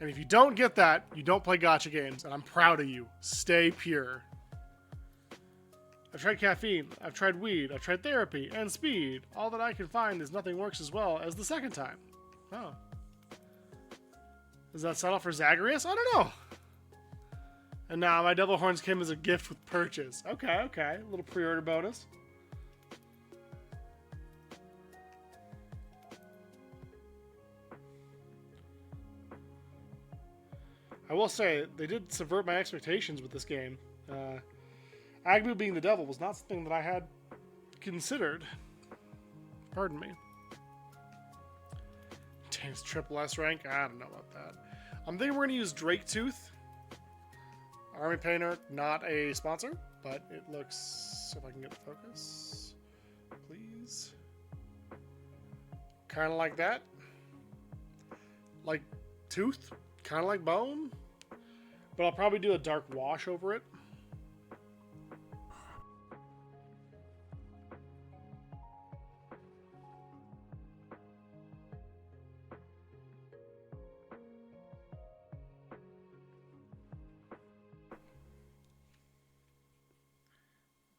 And if you don't get that, you don't play gacha games, and I'm proud of you. Stay pure. I've tried caffeine, I've tried weed, I've tried therapy, and speed. All that I can find is nothing works as well as the second time. Oh. Is that set off for Zagreus? I don't know. And now my devil horns came as a gift with purchase. Okay, okay. A little pre-order bonus. I will say, they did subvert my expectations with this game. Agbu being the devil was not something that I had considered. Pardon me. Taints triple S rank? I don't know about that. I'm thinking we're going to use Drake Tooth. Army Painter, not a sponsor, but it looks... If I can get the focus, please. Kind of like that. Like Tooth. Kind of like Bone. But I'll probably do a dark wash over it.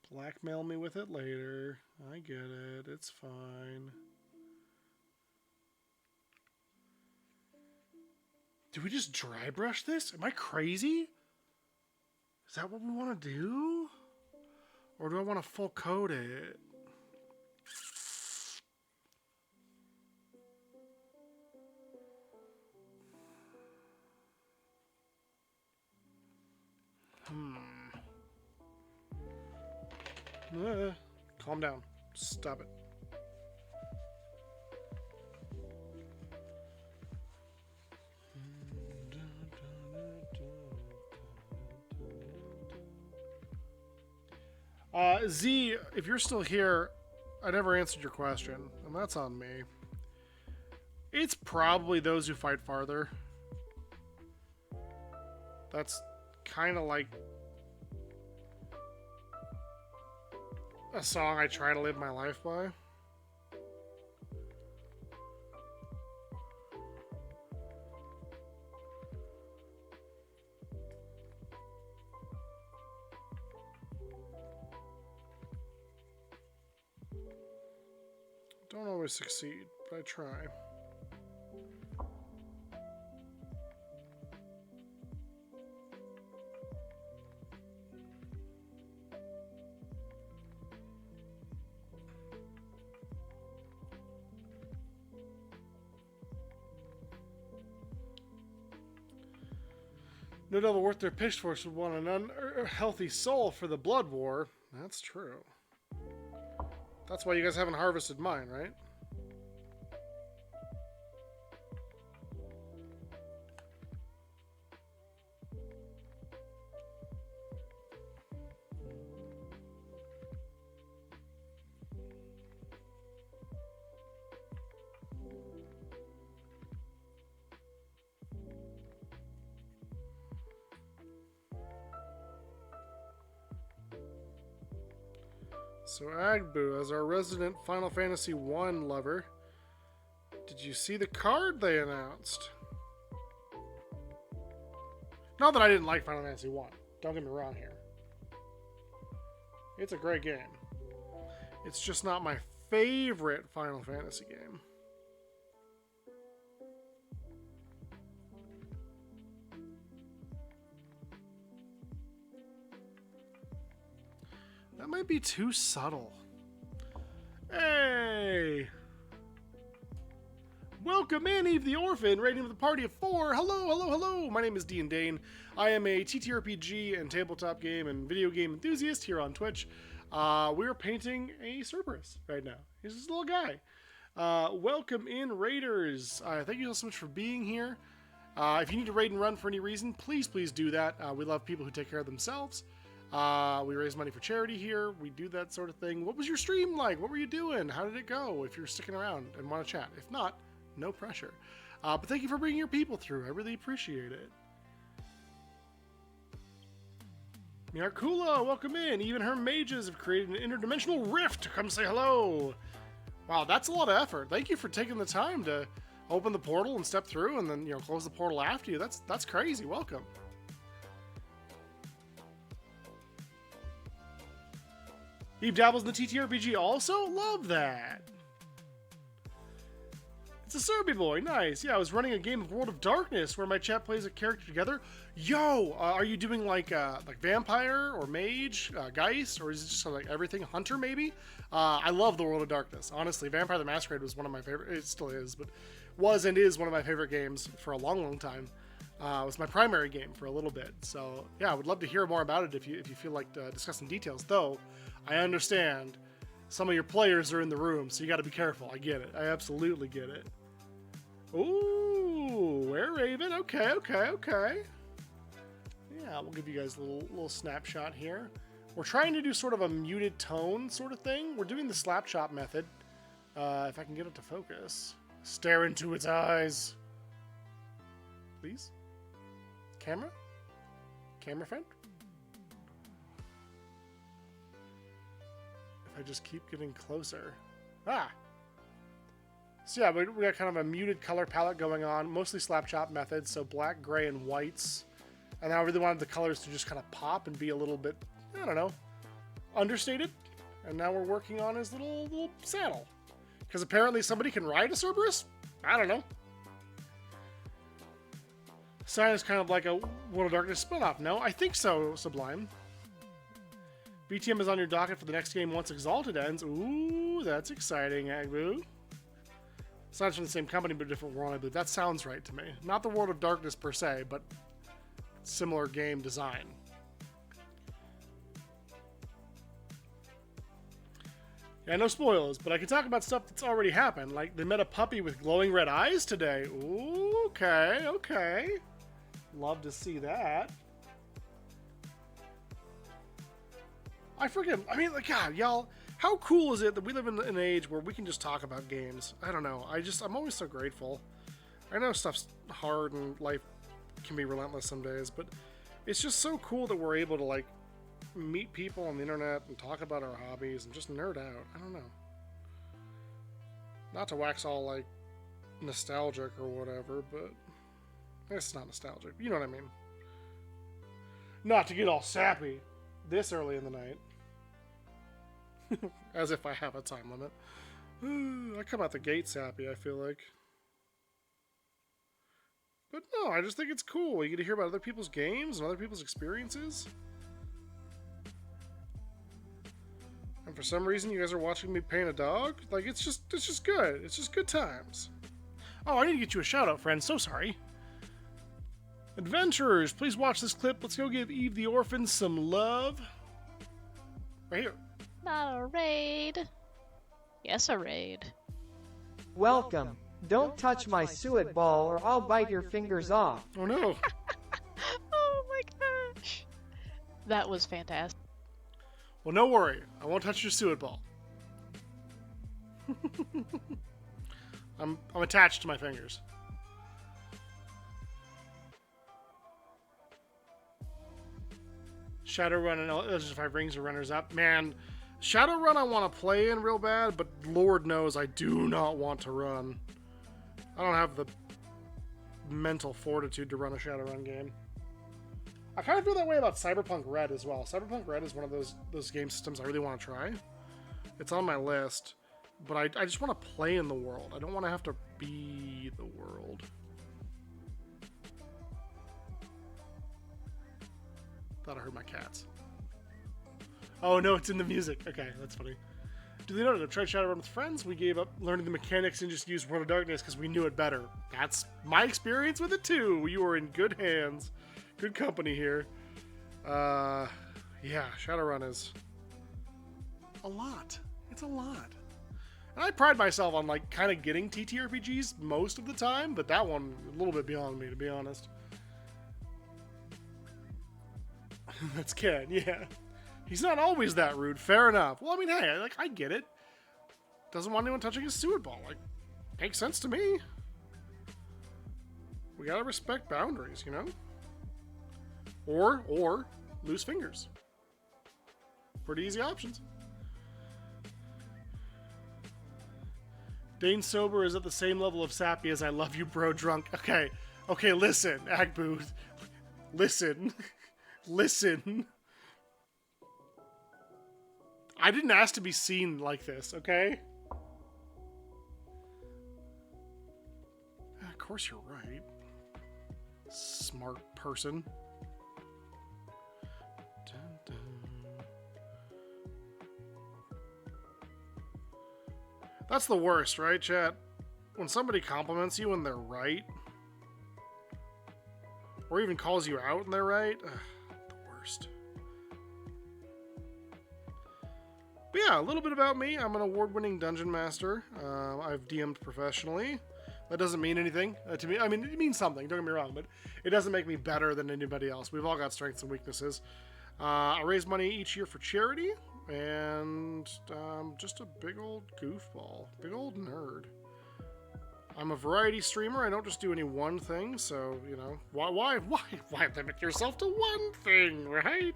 Blackmail me with it later. I get it. It's fine. Do we just dry brush this? Am I crazy? Is that what we want to do? Or do I want to full coat it? Calm down. Stop it. Z, if you're still here, I never answered your question, and that's on me. It's probably those who fight farther. That's kind of like a song I try to live my life by. Don't always succeed, but I try. No devil worth their pitchforks would want an unhealthy soul for the blood war. That's true. That's why you guys haven't harvested mine, right? So Agbu, as our resident Final Fantasy I lover, did you see the card they announced? Not that I didn't like Final Fantasy I. Don't get me wrong here. It's a great game. It's just not my favorite Final Fantasy game. That might be too subtle. Hey! Welcome in, Eve the Orphan, rating with a party of 4. Hello, hello, hello! My name is Dean Dane. I am a TTRPG and tabletop game and video game enthusiast here on Twitch. We're painting a Cerberus right now. He's this little guy. Welcome in, Raiders. Thank you so much for being here. If you need to raid and run for any reason, please do that. We love people who take care of themselves. We raise money for charity here. We do that sort of thing. What was your stream like? What were you doing? How did it go? If you're sticking around and want to chat. If not, no pressure. But thank you for bringing your people through. I really appreciate it. Miarkula, welcome in. Even her mages have created an interdimensional rift to come say hello. Wow, that's a lot of effort. Thank you for taking the time to open the portal and step through and then, close the portal after you. That's crazy. Welcome. Eve dabbles in the TTRPG also? Love that. It's a Serby boy. Nice. Yeah, I was running a game of World of Darkness where my chat plays a character together. Yo, are you doing like vampire or mage, geist, or is it just like everything? Hunter, maybe? I love the World of Darkness. Honestly, Vampire the Masquerade was one of my favorite. It still is, but was and is one of my favorite games for a long, long time. It was my primary game for a little bit. So yeah, I would love to hear more about it if you feel like discussing details. Though I understand some of your players are in the room, so you got to be careful. I get it. I absolutely get it. Ooh, Were Raven. Okay. Yeah, we'll give you guys a little snapshot here. We're trying to do sort of a muted tone sort of thing. We're doing the slap chop method. If I can get it to focus. Stare into its eyes. Please? Camera? Camera friend? If I just keep getting closer. Ah! So yeah, we got kind of a muted color palette going on. Mostly slap chop methods, so black, gray, and whites. And I really wanted the colors to just kind of pop and be a little bit, I don't know, understated. And now we're working on his little saddle. Because apparently somebody can ride a Cerberus? I don't know. Sign is kind of like a World of Darkness spin-off. No, I think so, Sublime. BTM is on your docket for the next game once Exalted ends. Ooh, that's exciting, Agbu. Sounds from the same company, but a different world, I believe. That sounds right to me. Not the World of Darkness per se, but similar game design. Yeah, no spoilers, but I can talk about stuff that's already happened. Like, they met a puppy with glowing red eyes today. Ooh, okay. Love to see that. I mean, like, God, y'all, how cool is it that we live in an age where we can just talk about games? I don't know. I'm always so grateful. I know stuff's hard and life can be relentless some days, but it's just so cool that we're able to, like, meet people on the internet and talk about our hobbies and just nerd out. I don't know. Not to wax all, like, nostalgic or whatever, but it's not nostalgic. You know what I mean? Not to get all sappy this early in the night. As if I have a time limit. I come out the gate sappy, I feel like. But no, I just think it's cool. You get to hear about other people's games and other people's experiences. And for some reason, you guys are watching me paint a dog? Like, it's just good. It's just good times. Oh, I need to get you a shout out, friend. So sorry. Adventurers, please watch this clip. Let's go give Eve the Orphan some love. Right here. Not a raid. Yes, a raid. Welcome. Don't touch my suet ball or I'll bite your fingers off. Oh no. Oh my gosh. That was fantastic. Well, no worry. I won't touch your suet ball. I'm attached to my fingers. Shadowrun and Legends of Five Rings are runners up. Man, Shadowrun I want to play in real bad, but Lord knows I do not want to run. I don't have the mental fortitude to run a Shadowrun game. I kind of feel that way about Cyberpunk Red as well. Cyberpunk Red is one of those game systems I really want to try. It's on my list, but I just want to play in the world. I don't want to have to be the world. Thought I heard my cats. Oh no, it's in the music. Okay, that's funny. Do they know that I've tried Shadowrun with friends? We gave up learning the mechanics and just used World of Darkness because we knew it better. That's my experience with it too. You are in good hands. Good company here. Yeah, Shadowrun is a lot. It's a lot. And I pride myself on like kind of getting TTRPGs most of the time, but that one a little bit beyond me, to be honest. That's Ken, yeah. He's not always that rude. Fair enough. Well, I mean, hey, like I get it. Doesn't want anyone touching his suet ball. Like, makes sense to me. We gotta respect boundaries, you know? Or loose fingers. Pretty easy options. Dane Sober is at the same level of sappy as I love you, bro, drunk. Okay, listen, Agbu. Listen. Listen. I didn't ask to be seen like this, okay? Of course you're right. Smart person. Dun, dun. That's the worst, right, chat? When somebody compliments you and they're right, or even calls you out and they're right, the worst. But yeah, a little bit about me. I'm an award-winning dungeon master. I've DM'd professionally. That doesn't mean anything to me. I mean, it means something, don't get me wrong, but it doesn't make me better than anybody else. We've all got strengths and weaknesses. I raise money each year for charity, and just a big old goofball. Big old nerd. I'm a variety streamer. I don't just do any one thing, so, you know, why limit yourself to one thing, right?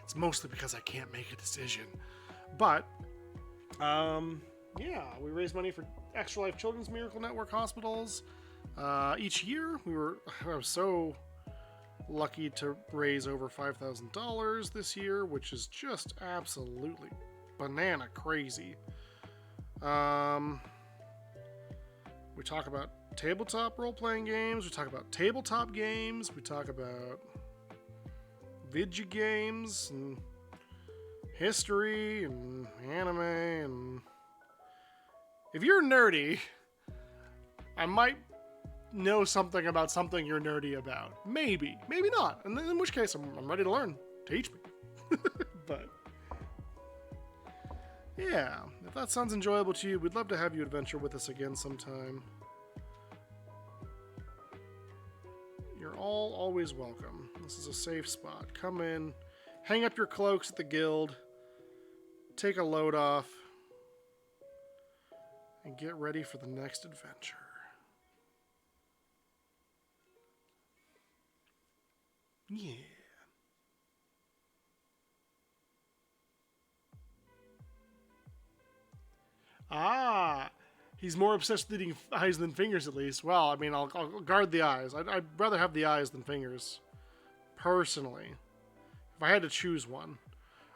It's mostly because I can't make a decision. But, yeah, we raise money for Extra Life Children's Miracle Network hospitals. Each year, I was so lucky to raise over $5,000 this year, which is just absolutely banana crazy. We talk about tabletop role-playing games, we talk about tabletop games, we talk about video games, and history, and anime, and if you're nerdy, I might know something about something you're nerdy about. Maybe. Maybe not. And in which case, I'm ready to learn. Teach me. But, yeah. If that sounds enjoyable to you, we'd love to have you adventure with us again sometime. You're all always welcome. This is a safe spot. Come in, hang up your cloaks at the guild, take a load off, and get ready for the next adventure. Yeah. Ah, he's more obsessed with eating eyes than fingers, at least. Well, I mean, I'll guard the eyes. I'd rather have the eyes than fingers, personally, if I had to choose one.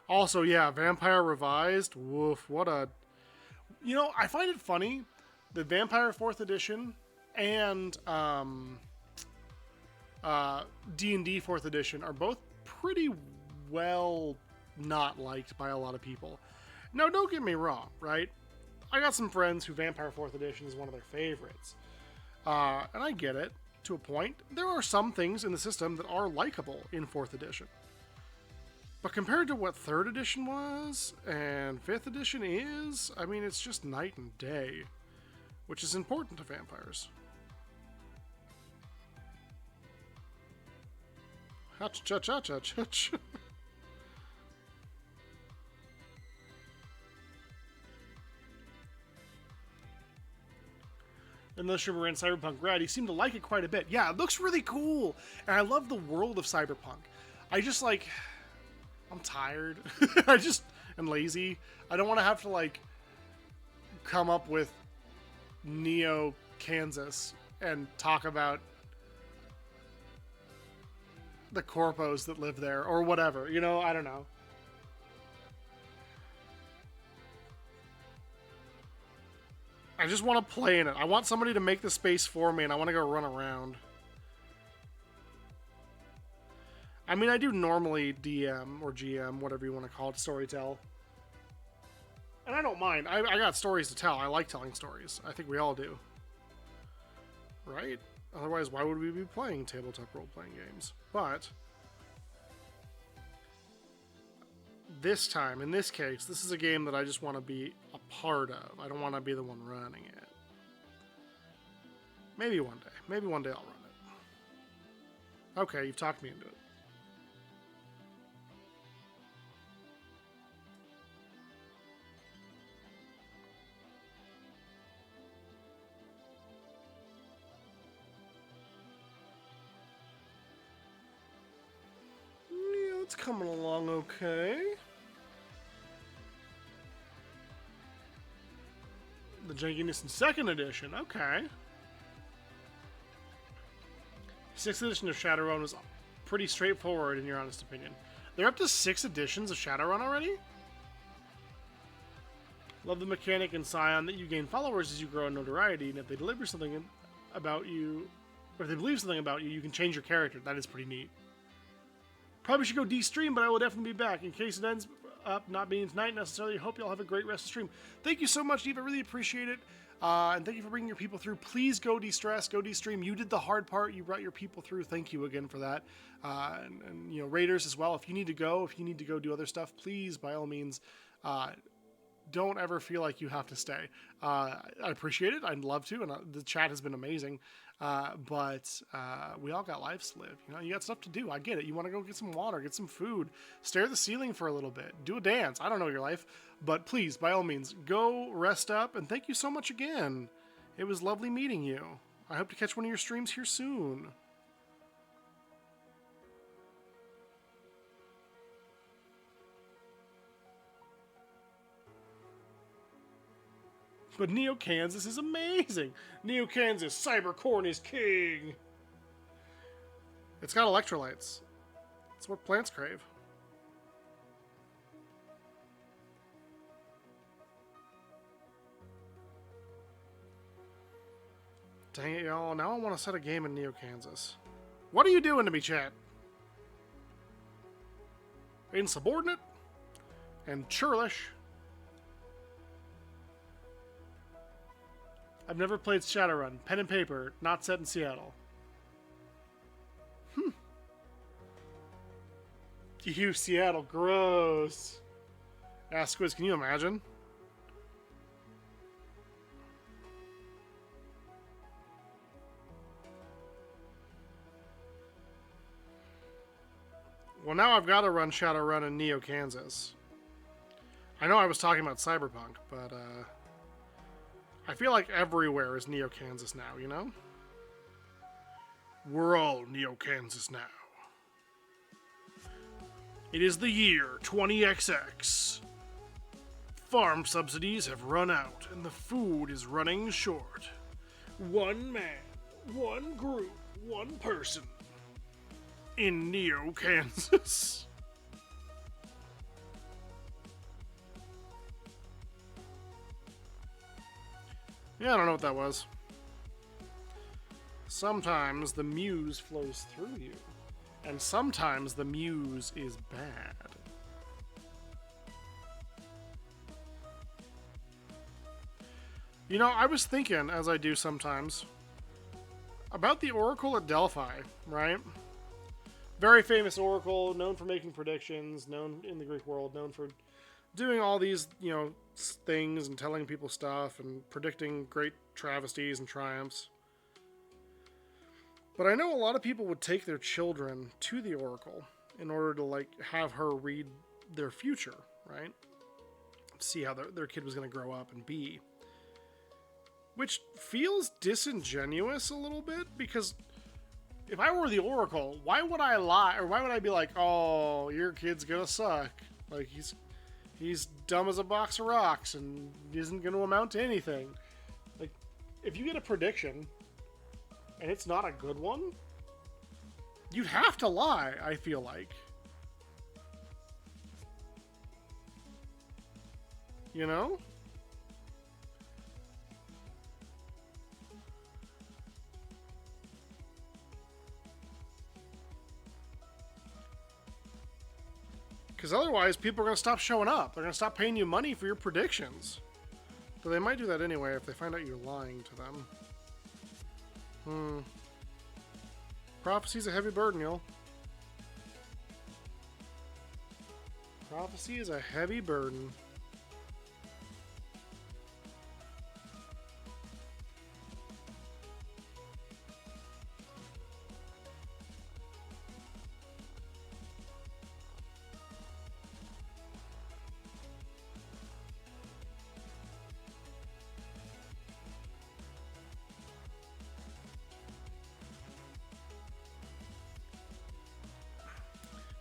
Also, yeah, Vampire Revised. Woof, what a... You know, I find it funny that Vampire 4th Edition and D&D 4th Edition are both pretty well not liked by a lot of people. Now, don't get me wrong, right? I got some friends who Vampire 4th Edition is one of their favorites. And I get it, to a point. There are some things in the system that are likable in 4th Edition. But compared to what 3rd Edition was, and 5th Edition is, I mean, it's just night and day. Which is important to vampires. Hutch. Unless you were in Cyberpunk Red, he seemed to like it quite a bit. Yeah, it looks really cool. And I love the world of Cyberpunk. I just, like... I'm tired. I just am lazy. I don't want to have to, like, come up with Neo, Kansas and talk about the corpos that live there or whatever. You know, I don't know. I just want to play in it. I want somebody to make the space for me, and I want to go run around. I mean, I do normally DM or GM, whatever you want to call it, storytell. And I don't mind. I got stories to tell. I like telling stories. I think we all do. Right? Otherwise, why would we be playing tabletop role-playing games? But this time, in this case, this is a game that I just want to be a part of. I don't want to be the one running it. Maybe one day. Maybe one day I'll run it. Okay, you've talked me into it. Yeah, it's coming along okay. The Jankiness in 2nd edition, okay. 6th edition of Shadowrun was pretty straightforward, in your honest opinion. They're up to 6 editions of Shadowrun already? Love the mechanic in Scion that you gain followers as you grow in notoriety, and if they deliver something about you, or if they believe something about you, you can change your character. That is pretty neat. Probably should go de-stream, but I will definitely be back. In case it ends up not being tonight necessarily, hope you all have a great rest of the stream. Thank you so much, Eve. I really appreciate it. And thank you for bringing your people through. Please go de-stress, go de-stream. You did the hard part. You brought your people through. Thank you again for that. And you know, raiders as well. If you need to go do other stuff, please, by all means, don't ever feel like you have to stay. I appreciate it. I'd love to, and the chat has been amazing. But we all got lives to live. You know, you got stuff to do. I get it. You want to go get some water, get some food, stare at the ceiling for a little bit, do a dance. I don't know your life, but please, by all means, go rest up. And thank you so much again. It was lovely meeting you. I hope to catch one of your streams here soon. But Neo Kansas is amazing. Neo Kansas, Cybercorn is king. It's got electrolytes. It's what plants crave. Dang it, y'all. Now I want to set a game in Neo Kansas. What are you doing to me, chat? Insubordinate and churlish. I've never played Shadowrun. Pen and paper, not set in Seattle. You, Seattle, gross. Ask Squiz, can you imagine? Well, now I've got to run Shadowrun in Neo Kansas. I know I was talking about Cyberpunk, but I feel like everywhere is Neo Kansas now, you know? We're all Neo Kansas now. It is the year 20XX. Farm subsidies have run out, and the food is running short. One man, one group, one person. In Neo Kansas. Yeah, I don't know what that was. Sometimes the muse flows through you, and sometimes the muse is bad. You know, I was thinking, as I do sometimes, about the Oracle at Delphi, right? Very famous oracle, known for making predictions, known in the Greek world, known for doing all these, you know, things and telling people stuff and predicting great travesties and triumphs. But I know a lot of people would take their children to the oracle in order to, like, have her read their future, right? See how their kid was going to grow up and be. Which feels disingenuous a little bit, because if I were the Oracle, why would I lie? Or why would I be like, oh, your kid's gonna suck. Like, he's dumb as a box of rocks and isn't gonna amount to anything. Like, if you get a prediction and it's not a good one, You'd have to lie, I feel like. You know? Because otherwise, people are going to stop showing up. They're going to stop paying you money for your predictions. But they might do that anyway if they find out you're lying to them. Prophecy's a heavy burden, y'all. Prophecy is a heavy burden.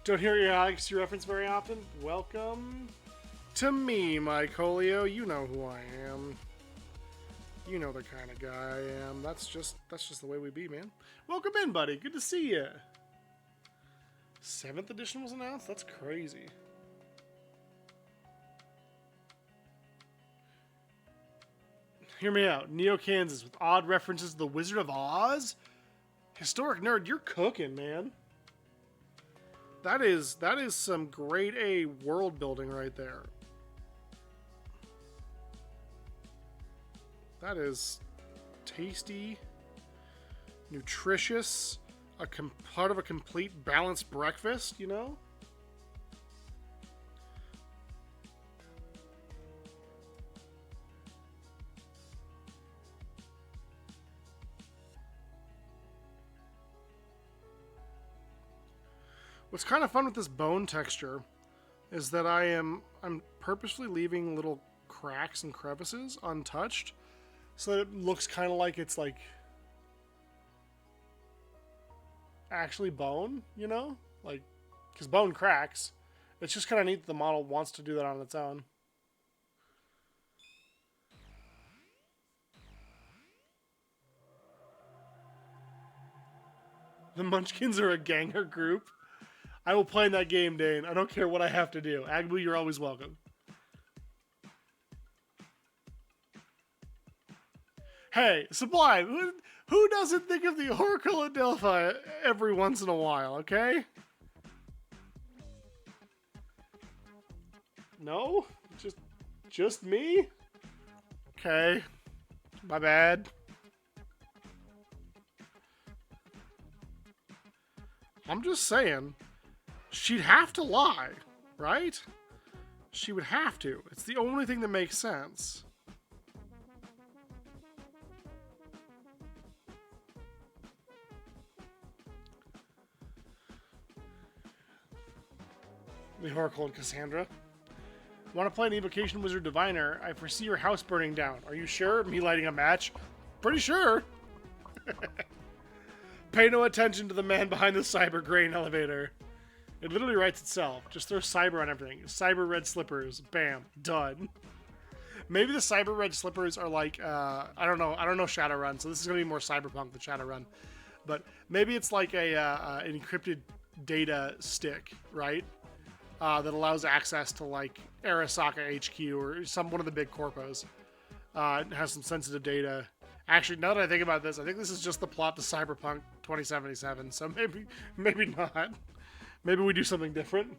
Don't hear your Alex reference very often? Welcome to me, Mycolio. You know who I am. You know the kind of guy I am. That's just the way we be, man. Welcome in, buddy. Good to see you. 7th edition was announced? That's crazy. Hear me out. Neo Kansas with odd references to the Wizard of Oz? Historic nerd, you're cooking, man. That is some grade A world building right there. That is tasty, nutritious, part of a complete balanced breakfast, you know? What's kind of fun with this bone texture is that I'm purposely leaving little cracks and crevices untouched so that it looks kind of like it's like actually bone, you know? Like, because bone cracks. It's just kind of neat that the model wants to do that on its own. The Munchkins are a ganger group. I will play in that game, Dane. I don't care what I have to do. Agbu, you're always welcome. Hey, Sublime, who doesn't think of the Oracle of Delphi every once in a while, okay? No? Just me? Okay. My bad. I'm just saying. She'd have to lie, right? She would have to. It's the only thing that makes sense. The Oracle and Cassandra. Want to play an Evocation Wizard Diviner? I foresee your house burning down. Are you sure? Me lighting a match? Pretty sure. Pay no attention to the man behind the cyber grain elevator. It literally writes itself. Just throw cyber on everything. Cyber red slippers. Bam. Done. Maybe the cyber red slippers are like, I don't know Shadowrun, so this is going to be more cyberpunk than Shadowrun. But maybe it's like an encrypted data stick, right? That allows access to like Arasaka HQ or one of the big corpos. It has some sensitive data. Actually, now that I think about this, I think this is just the plot to Cyberpunk 2077, so maybe not. Maybe we do something different.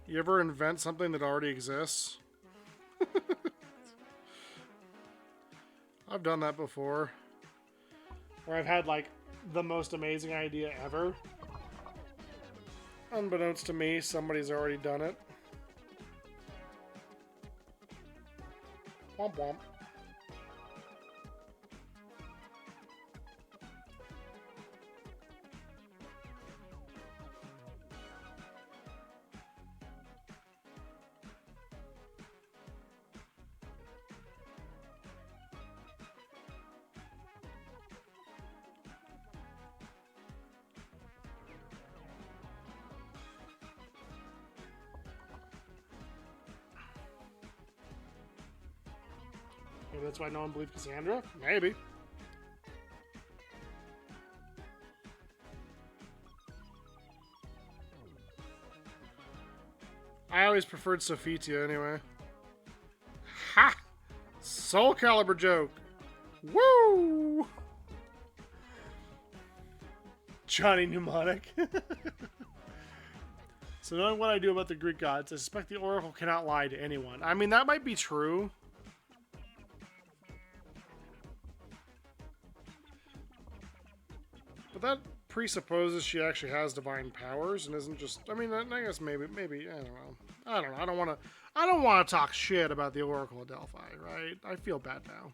You ever invent something that already exists? I've done that before. Where I've had, like, the most amazing idea ever. Unbeknownst to me, somebody's already done it. Womp womp. Maybe that's why no one believed Cassandra? Maybe. I always preferred Sophitia anyway. Ha! Soul Calibur joke! Woo! Johnny Mnemonic. So knowing what I do about the Greek gods, I suspect the Oracle cannot lie to anyone. I mean, that might be true. But that presupposes she actually has divine powers and isn't just... I mean, I guess maybe, I don't know. I don't know. I don't want to talk shit about the Oracle of Delphi, right? I feel bad now.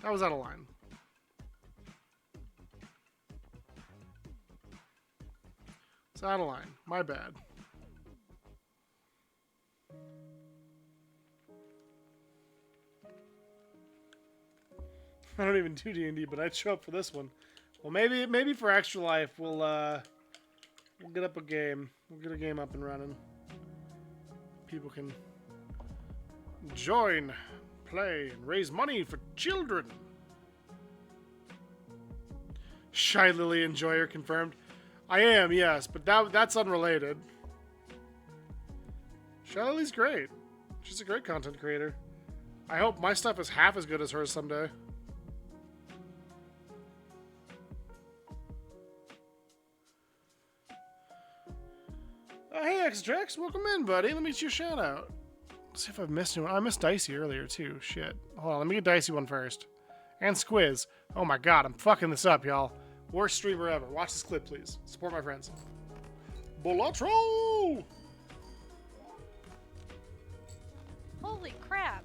That was out of line. It's out of line. My bad. I don't even do D&D, but I'd show up for this one. Well, maybe for Extra Life, we'll get up a game. We'll get a game up and running. People can join, play, and raise money for children. Shy Lily Enjoyer confirmed. I am, yes, but that's unrelated. Shy Lily's great. She's a great content creator. I hope my stuff is half as good as hers someday. Hey, X-Drex, welcome in, buddy. Let me get you a shout out. Let's see if I've missed anyone. I missed Dicey earlier, too. Shit. Hold on, let me get Dicey one first. And Squiz. Oh my god, I'm fucking this up, y'all. Worst streamer ever. Watch this clip, please. Support my friends. Bolatro! Holy crap!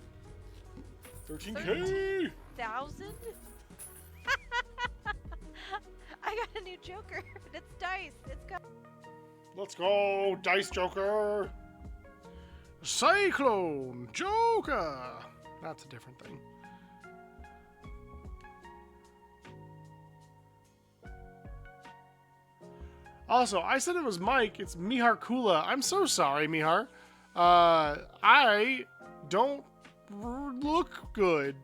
13K! 1,000? I got a new Joker. It's Dice. It's go. Let's go, Dice Joker! Cyclone Joker! That's a different thing. Also, I said it was Mike. It's Mihar Kula. I'm so sorry, Mihar. I don't look good.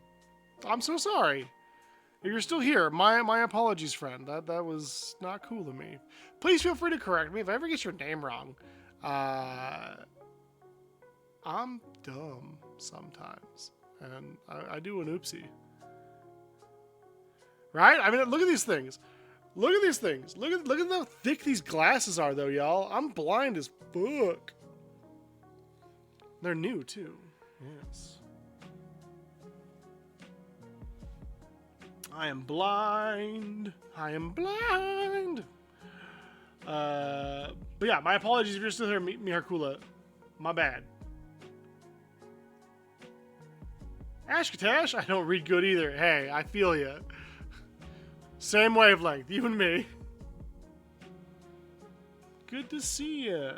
I'm so sorry. If you're still here, my apologies, friend. That was not cool of me. Please feel free to correct me if I ever get your name wrong. I'm dumb sometimes, and I do an oopsie. Right? I mean, look at these things. Look at these things. Look at how thick these glasses are, though, y'all. I'm blind as fuck. They're new too. Yes. I am blind. I am blind. But yeah, my apologies if you're still here, Miharkula. My bad. Ashkatash, I don't read good either. Hey, I feel ya. Same wavelength, you and me. Good to see ya.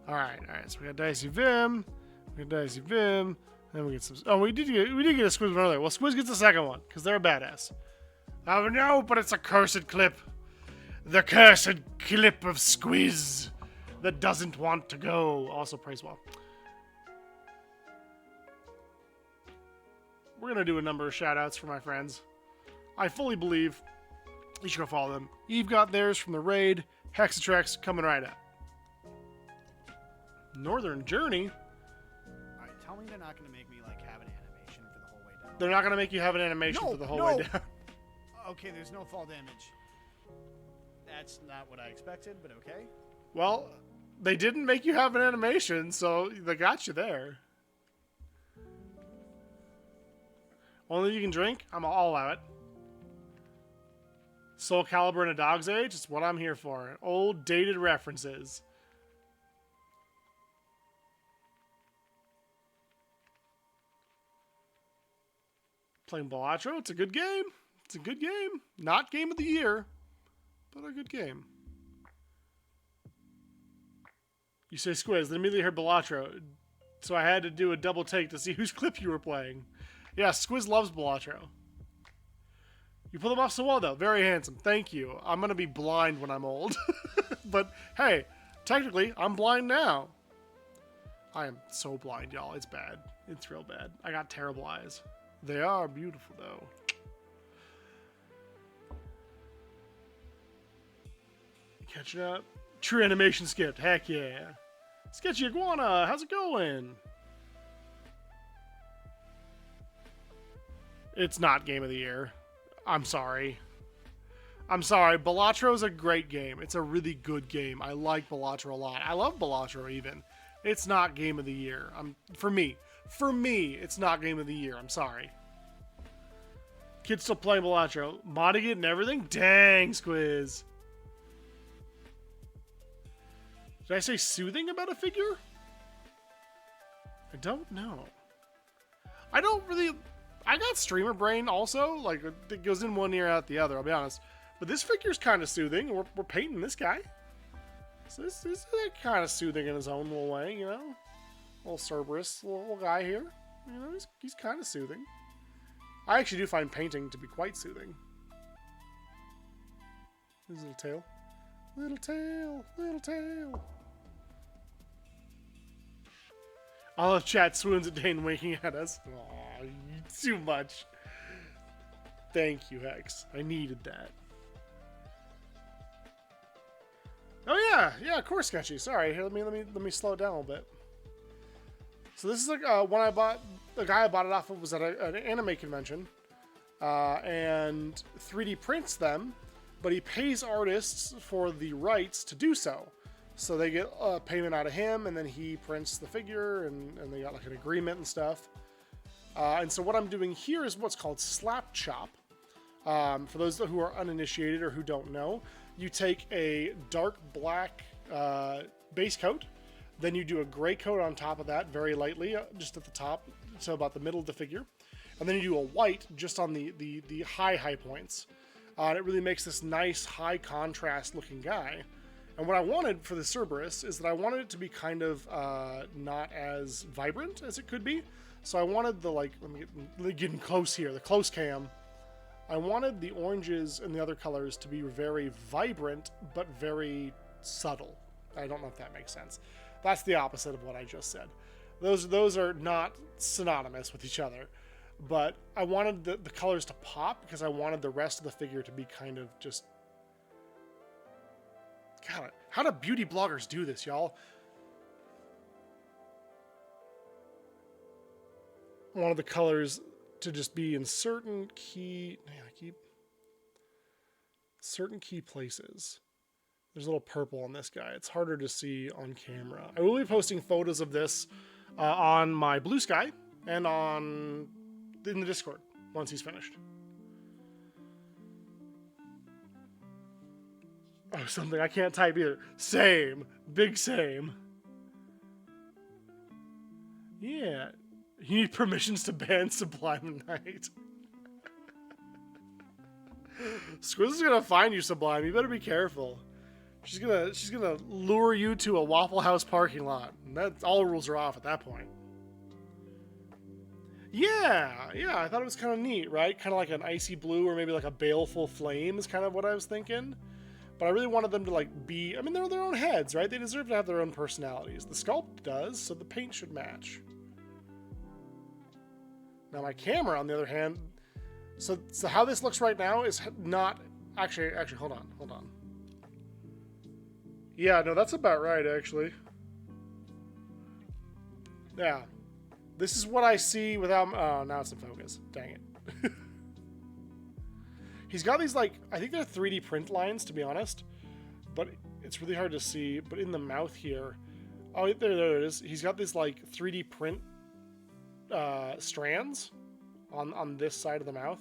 Alright, so we got Dicey Vim. Then we get some... Oh, we did get a Squiz one earlier. Well, Squiz gets the second one, because they're a badass. Oh no, but it's a cursed clip. The cursed clip of Squiz that doesn't want to go. Also, praise well. We're going to do a number of shout-outs for my friends. I fully believe you should go follow them. Eve got theirs from the raid. Hexatrex coming right up. Northern Journey. Alright, tell me they're not going to make me, like, have an animation for the whole way down. They're not going to make you have an animation for the whole way down. Okay, there's no fall damage. That's not what I expected, but okay. Well, they didn't make you have an animation, so they got you there. Only you can drink? I'll allow it. Soul Calibur in a Dog's Age? It's what I'm here for. Old, dated references. Playing Balatro, it's a good game. It's a good game. Not game of the year, but a good game. You say Squiz, then immediately heard Balatro, so I had to do a double take to see whose clip you were playing. Yeah, Squiz loves Balatro. You pull them off so well, though. Very handsome. Thank you. I'm going to be blind when I'm old. But, hey, technically, I'm blind now. I am so blind, y'all. It's bad. It's real bad. I got terrible eyes. They are beautiful, though. Catching up. True animation skipped. Heck yeah. Sketchy Iguana, how's it going? It's not Game of the Year. I'm sorry. I'm sorry. Balatro is a great game. It's a really good game. I like Balatro a lot. I love Balatro even. It's not Game of the Year. For me, it's not Game of the Year. I'm sorry. Kids still playing Balatro. Modding it and everything? Dang, Squiz. Did I say soothing about a figure? I don't know. I don't really... I got streamer brain also. Like, it goes in one ear, out the other, I'll be honest. But this figure's kind of soothing. We're painting this guy. So this is kind of soothing in his own little way, you know? Little Cerberus, little guy here. You know, he's kind of soothing. I actually do find painting to be quite soothing. His little tail. Little tail, little tail. All of chat swoons at Dane winking at us. Aw, too much. Thank you, Hex. I needed that. Oh yeah, of course, Sketchy. Sorry, here, let me slow it down a little bit. So this is like one I bought. The guy I bought it off of was at an anime convention, and 3D prints them, but he pays artists for the rights to do so. So they get a payment out of him, and then he prints the figure, and they got like an agreement and stuff. And so what I'm doing here is what's called slap chop. For those who are uninitiated or who don't know, you take a dark black base coat, then you do a gray coat on top of that very lightly, just at the top, so about the middle of the figure. And then you do a white just on the high points. And it really makes this nice high contrast looking guy. And what I wanted for the Cerberus is that I wanted it to be kind of not as vibrant as it could be. So I wanted the, like, let me get in close here, the close cam. I wanted the oranges and the other colors to be very vibrant, but very subtle. I don't know if that makes sense. That's the opposite of what I just said. Those are not synonymous with each other. But I wanted the colors to pop because I wanted the rest of the figure to be kind of just... God, how do beauty bloggers do this, y'all? I wanted the colors to just be in certain key... certain key places. There's a little purple on this guy. It's harder to see on camera. I will be posting photos of this on my Blue Sky and in the Discord once he's finished. Oh, something I can't type either. Same. Big same. Yeah. You need permissions to ban Sublime Knight. Squiz is gonna find you, Sublime. You better be careful. She's gonna lure you to a Waffle House parking lot. And that's all rules are off at that point. Yeah, I thought it was kind of neat, right? Kind of like an icy blue or maybe like a baleful flame is kind of what I was thinking. But I really wanted them to like be, I mean, they're their own heads, right? They deserve to have their own personalities. The sculpt does, so the paint should match. Now my camera, on the other hand, so how this looks right now is not, actually, hold on. Yeah, no, that's about right, actually. Yeah. This is what I see without... Oh, now it's in focus. Dang it. He's got these, like... I think they're 3D print lines, to be honest. But it's really hard to see. But in the mouth here... Oh, there it is. He's got these, like, 3D print strands on this side of the mouth.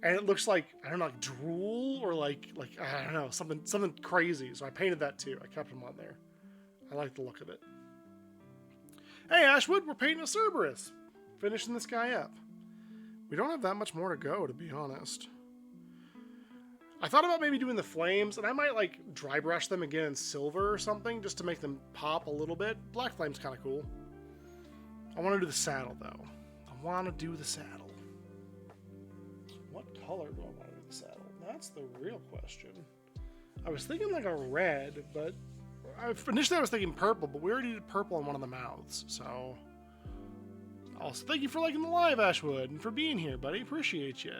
And it looks like, I don't know, like drool or like I don't know, something crazy. So I painted that too. I kept him on there. I like the look of it. Hey, Ashwood, we're painting a Cerberus. Finishing this guy up. We don't have that much more to go, to be honest. I thought about maybe doing the flames, and I might like dry brush them again in silver or something just to make them pop a little bit. Black flame's kind of cool. I want to do the saddle, though. I want to do the saddle. What color do I want to do the saddle? That's the real question. I was thinking like a red, but initially I was thinking purple, but we already did purple on one of the mouths, so... Also, thank you for liking the live, Ashwood, and for being here, buddy. Appreciate you.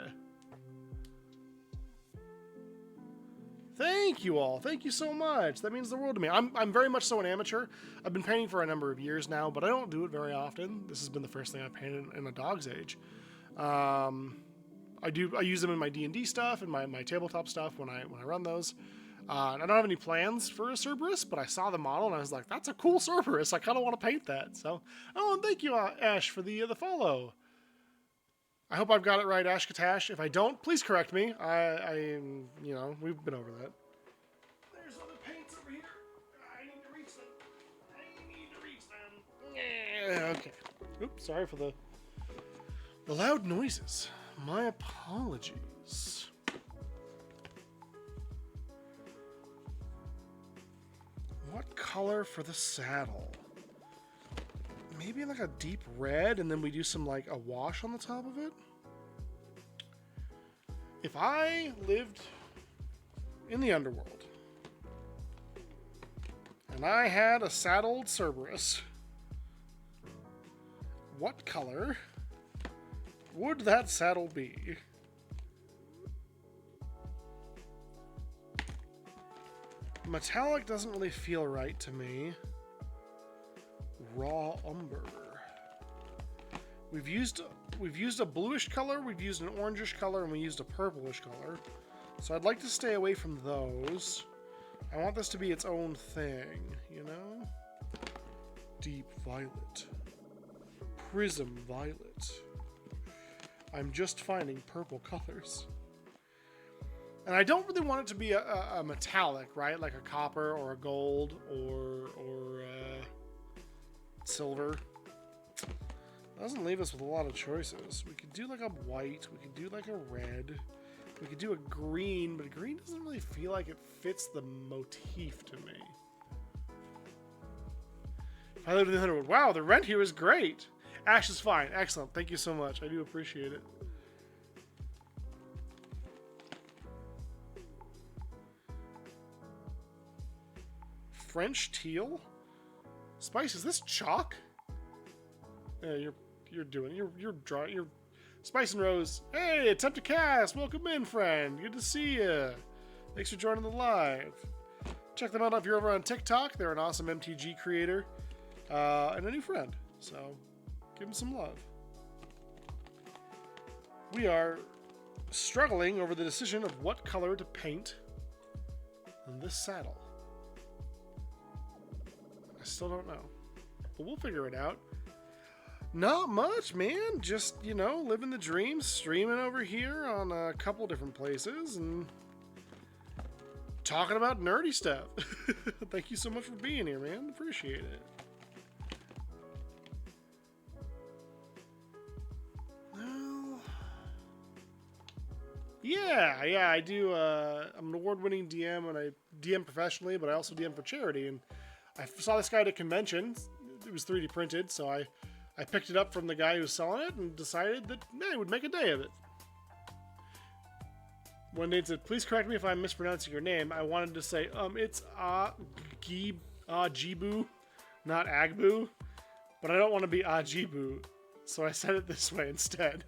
Thank you all. Thank you so much. That means the world to me. I'm very much so an amateur. I've been painting for a number of years now, but I don't do it very often. This has been the first thing I've painted in a dog's age. I use them in my D&D stuff and my tabletop stuff when I run those. I don't have any plans for a Cerberus, but I saw the model and I was like, that's a cool Cerberus. I kind of want to paint that. So, and thank you, Ash, for the follow. I hope I've got it right, Ash Katash. If I don't, please correct me. You know, we've been over that. There's other paints over here. I need to reach them. Yeah, okay. Oops, sorry for the loud noises. My apologies. What color for the saddle? Maybe like a deep red, and then we do some like a wash on the top of it. If I lived in the underworld and I had a saddled Cerberus, what color would that saddle be? Metallic doesn't really feel right to me. Raw umber. We've used a bluish color, we've used an orangish color, and we used a purplish color. So I'd like to stay away from those. I want this to be its own thing, you know? Deep violet. Prism violet. I'm just finding purple colors. And I don't really want it to be a metallic, right? Like a copper or a gold or silver. Doesn't leave us with a lot of choices. We could do like a white, we could do like a red, we could do a green, but green doesn't really feel like it fits the motif to me. If I lived in the Underwood, wow, the rent here is great. Ash is fine. Excellent. Thank you so much. I do appreciate it. French teal? Spice, is this chalk? Yeah, you're drawing. You're Spice and Rose. Hey, attempt to cast. Welcome in, friend. Good to see you. Thanks for joining the live. Check them out if you're over on TikTok. They're an awesome MTG creator and a new friend. So give them some love. We are struggling over the decision of what color to paint on this saddle. I still don't know, but we'll figure it out. Not much, man. Just, you know, living the dream, streaming over here on a couple different places and talking about nerdy stuff. Thank you so much for being here, man. Appreciate it. Well, yeah, I do. I'm an award-winning DM, and I DM professionally, but I also DM for charity. And I saw this guy at a convention. It was 3D printed, so I picked it up from the guy who was selling it and decided that I would make a day of it. One day it said, please correct me if I'm mispronouncing your name. I wanted to say, it's Jibu, not Agbu, but I don't want to be Jibu, so I said it this way instead.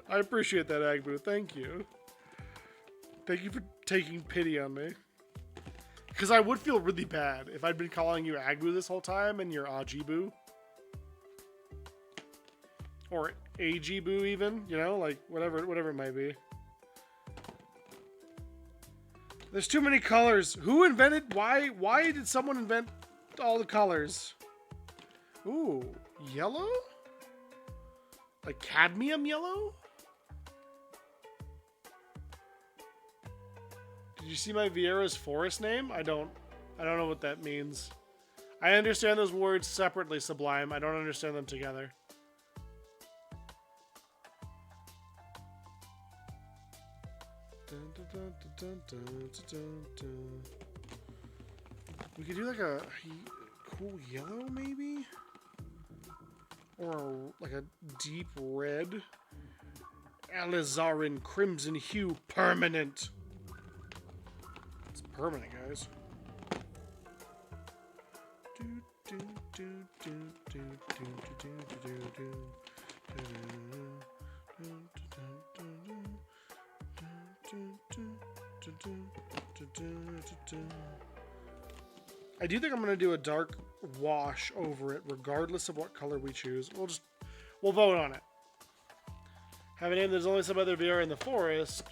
I appreciate that, Agbu. Thank you. Thank you for taking pity on me. Because I would feel really bad if I'd been calling you Agbu this whole time and you're Jibu. Or Ajibu even, you know, like whatever it might be. There's too many colors. Who invented, why did someone invent all the colors? Ooh, yellow? Like cadmium yellow? Did you see my Vieira's forest name? I don't know what that means. I understand those words separately, Sublime. I don't understand them together. We could do like a cool yellow, maybe? Or like a deep red. Alizarin crimson hue permanent. It's permanent, guys. I do think I'm going to do a dark wash over it, regardless of what color we choose. We'll vote on it. Have a name. There's only some other Viera in the forest.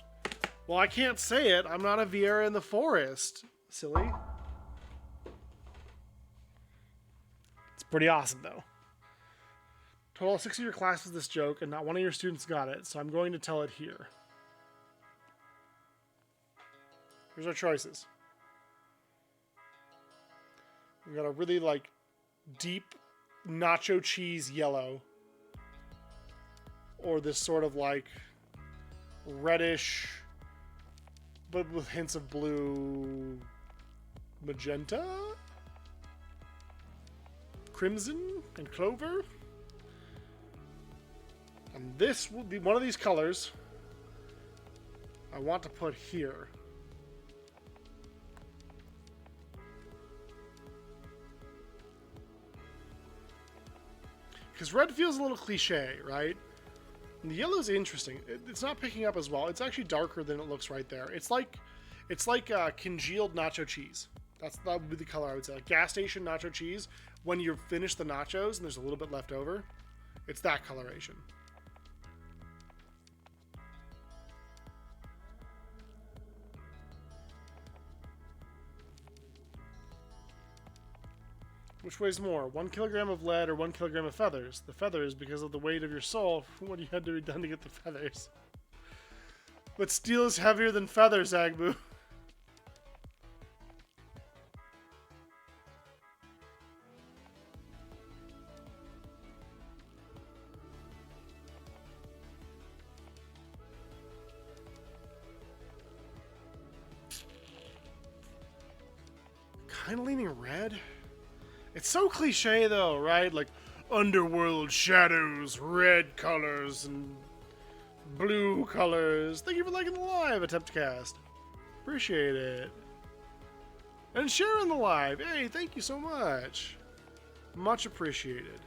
Well, I can't say it. I'm not a Viera in the forest. Silly. It's pretty awesome, though. Total 6 of your class is this joke, and not one of your students got it, so I'm going to tell it here. Here's our choices. We got a really, like, deep nacho cheese yellow. Or this sort of, like, reddish, but with hints of blue, magenta, crimson, and clover. And this will be one of these colors I want to put here. Because red feels a little cliche, right? And the yellow's interesting. It's not picking up as well. It's actually darker than it looks right there. It's like congealed nacho cheese. That would be the color I would say. Like gas station nacho cheese. When you finish the nachos and there's a little bit left over, it's that coloration. Which weighs more, 1 kilogram of lead or 1 kilogram of feathers? The feathers, because of the weight of your soul, what you had to be done to get the feathers. But steel is heavier than feathers, Agbu. Kind of leaning red. It's so cliche though, right? Like underworld shadows, red colors, and blue colors. Thank you for liking the live, Attempt Cast. Appreciate it. And sharing the live. Hey, thank you so much. Much appreciated.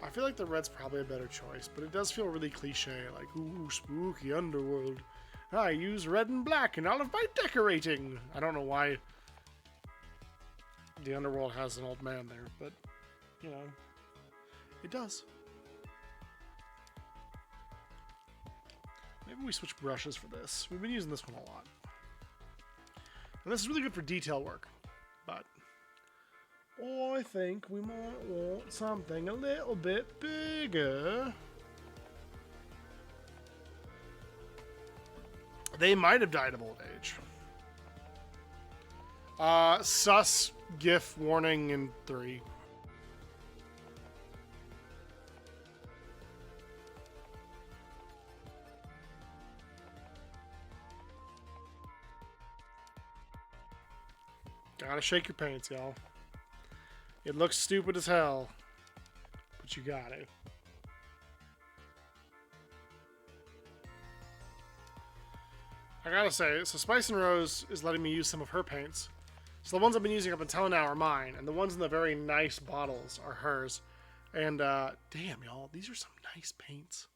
I feel like the red's probably a better choice, but it does feel really cliche. Like, ooh, spooky underworld. I use red and black in all of my decorating. I don't know why the underworld has an old man there, but, you know, it does. Maybe we switch brushes for this. We've been using this one a lot. And this is really good for detail work, but I think we might want something a little bit bigger. They might have died of old age. Sus GIF warning in 3. Gotta shake your pants, y'all. It looks stupid as hell, but you got it. I gotta say, so Spice and Rose is letting me use some of her paints. So the ones I've been using up until now are mine, and the ones in the very nice bottles are hers. And, damn, y'all, these are some nice paints.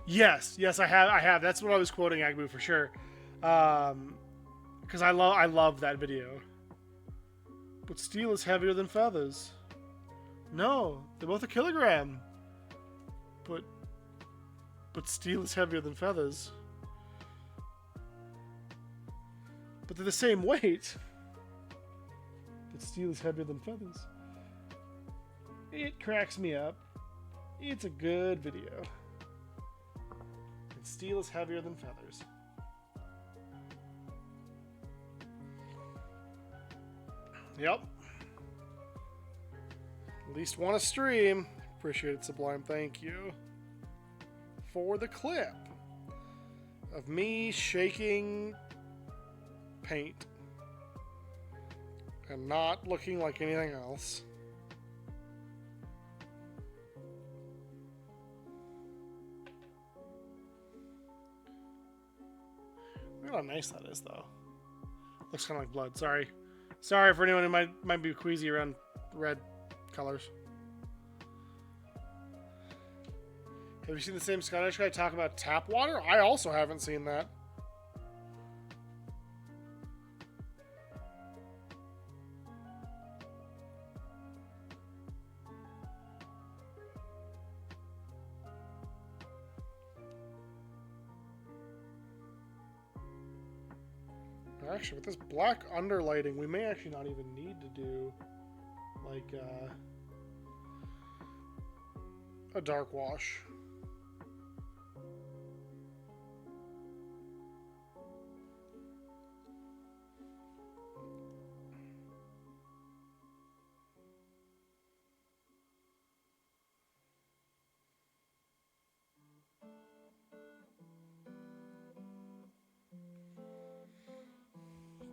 Yes, I have. That's what I was quoting Agbu for sure. Because I love that video. But steel is heavier than feathers. No, they're both a kilogram. But steel is heavier than feathers. But they're the same weight. But steel is heavier than feathers. It cracks me up. It's a good video. And steel is heavier than feathers. Yep. At least want to stream. Appreciate it, Sublime. Thank you for the clip of me shaking paint and not looking like anything else. Look how nice that is, though. Looks kind of like blood. Sorry. Sorry for anyone who might be queasy around red colors. Have you seen the same Scottish guy talk about tap water? I also haven't seen that. Actually, with this black underlighting, we may actually not even need to do like a dark wash.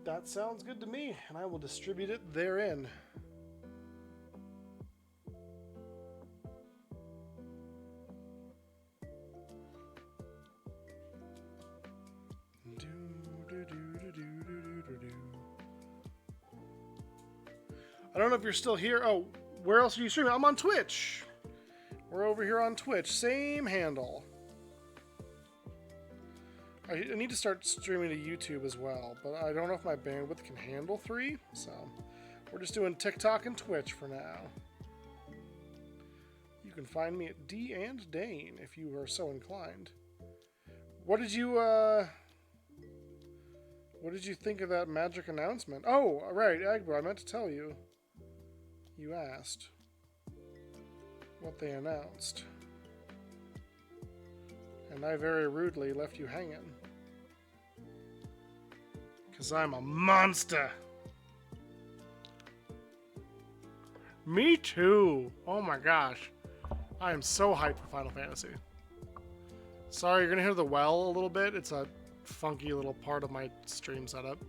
That sounds good to me, and I will distribute it therein. I don't know if you're still here. Oh, where else are you streaming? I'm on Twitch. We're over here on Twitch. Same handle. I need to start streaming to YouTube as well, but I don't know if my bandwidth can handle 3, so we're just doing TikTok and Twitch for now. You can find me at D and Dane if you are so inclined. What did you think of that magic announcement? Oh, right, Agbo, I meant to tell you. You asked what they announced. And I very rudely left you hanging. 'Cause I'm a monster. Me too. Oh my gosh. I am so hyped for Final Fantasy. Sorry, you're gonna hear the well a little bit. It's a funky little part of my stream setup.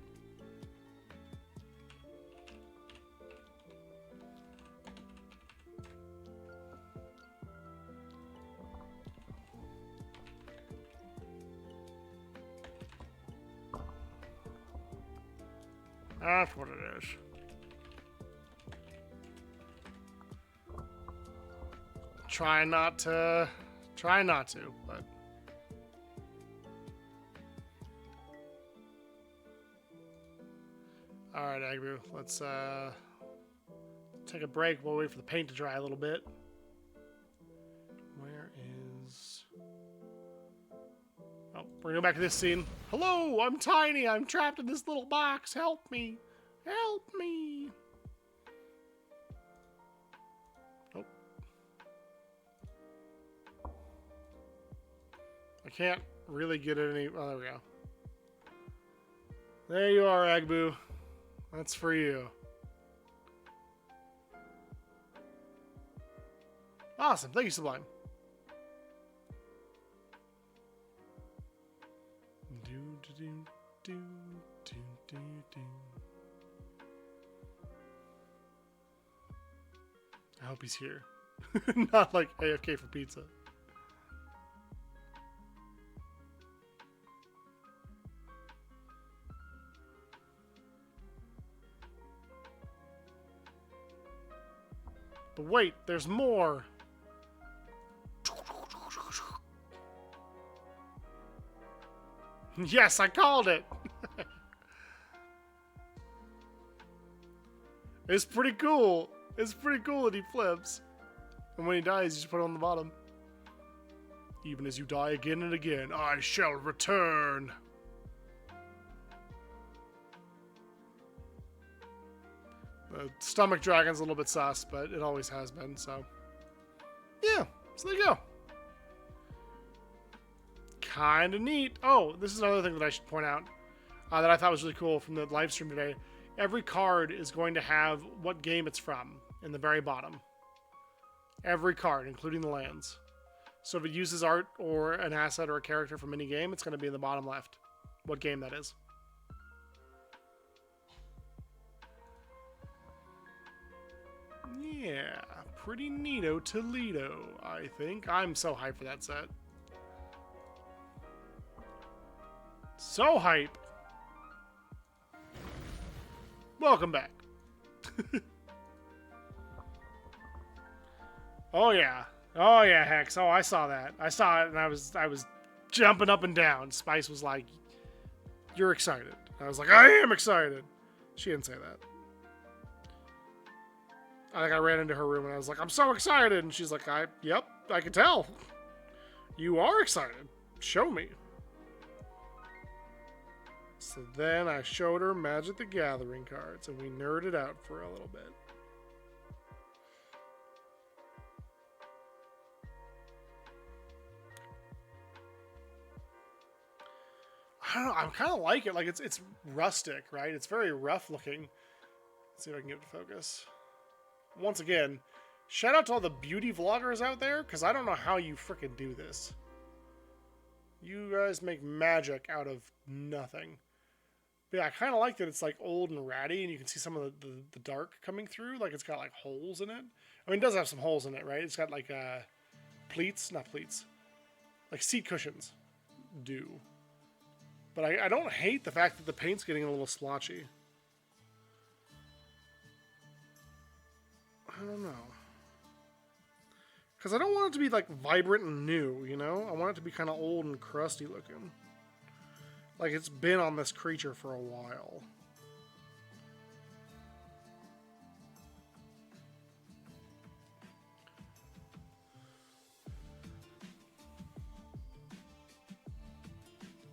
That's what it is. Try not to, but all right, Agbu, let's take a break. We'll wait for the paint to dry a little bit. Where is? Oh, we're going back to this scene. Hello, I'm tiny. I'm trapped in this little box. Help me. Help me. Nope. I can't really get it any... Oh, there we go. There you are, Agbu. That's for you. Awesome. Thank you, Sublime. I hope he's here. Not like AFK for pizza. But wait, there's more. Yes, I called it. It's pretty cool. It's pretty cool that he flips. And when he dies, you just put it on the bottom. Even as you die again and again, I shall return. The stomach dragon's a little bit sus, but it always has been, so. Yeah, so there you go. Kind of neat. Oh, this is another thing that I should point out that I thought was really cool from the live stream today. Every card is going to have what game it's from in the very bottom. Every card, including the lands. So if it uses art or an asset or a character from any game, it's going to be in the bottom left. What game that is. Yeah, pretty neato Toledo, I think. I'm so hyped for that set. So hype. Welcome back. Oh yeah. Oh yeah, Hex. Oh, I saw that. I saw it and I was jumping up and down. Spice was like, "You're excited." I was like, "I am excited." She didn't say that. I think I ran into her room and I was like, "I'm so excited." And she's like, yep, I can tell. You are excited. Show me. So then I showed her Magic the Gathering cards and we nerded out for a little bit. I don't know, I kind of like it. Like it's rustic, right? It's very rough looking. Let's see if I can get it to focus. Once again, shout out to all the beauty vloggers out there, because I don't know how you frickin' do this. You guys make magic out of nothing. But yeah, I kind of like that it's like old and ratty, and you can see some of the dark coming through. Like it's got like holes in it. I mean, it does have some holes in it, right? It's got like pleats, not pleats, like seat cushions do. But I don't hate the fact that the paint's getting a little splotchy. I don't know. Because I don't want it to be like vibrant and new, you know? I want it to be kind of old and crusty looking. Like it's been on this creature for a while.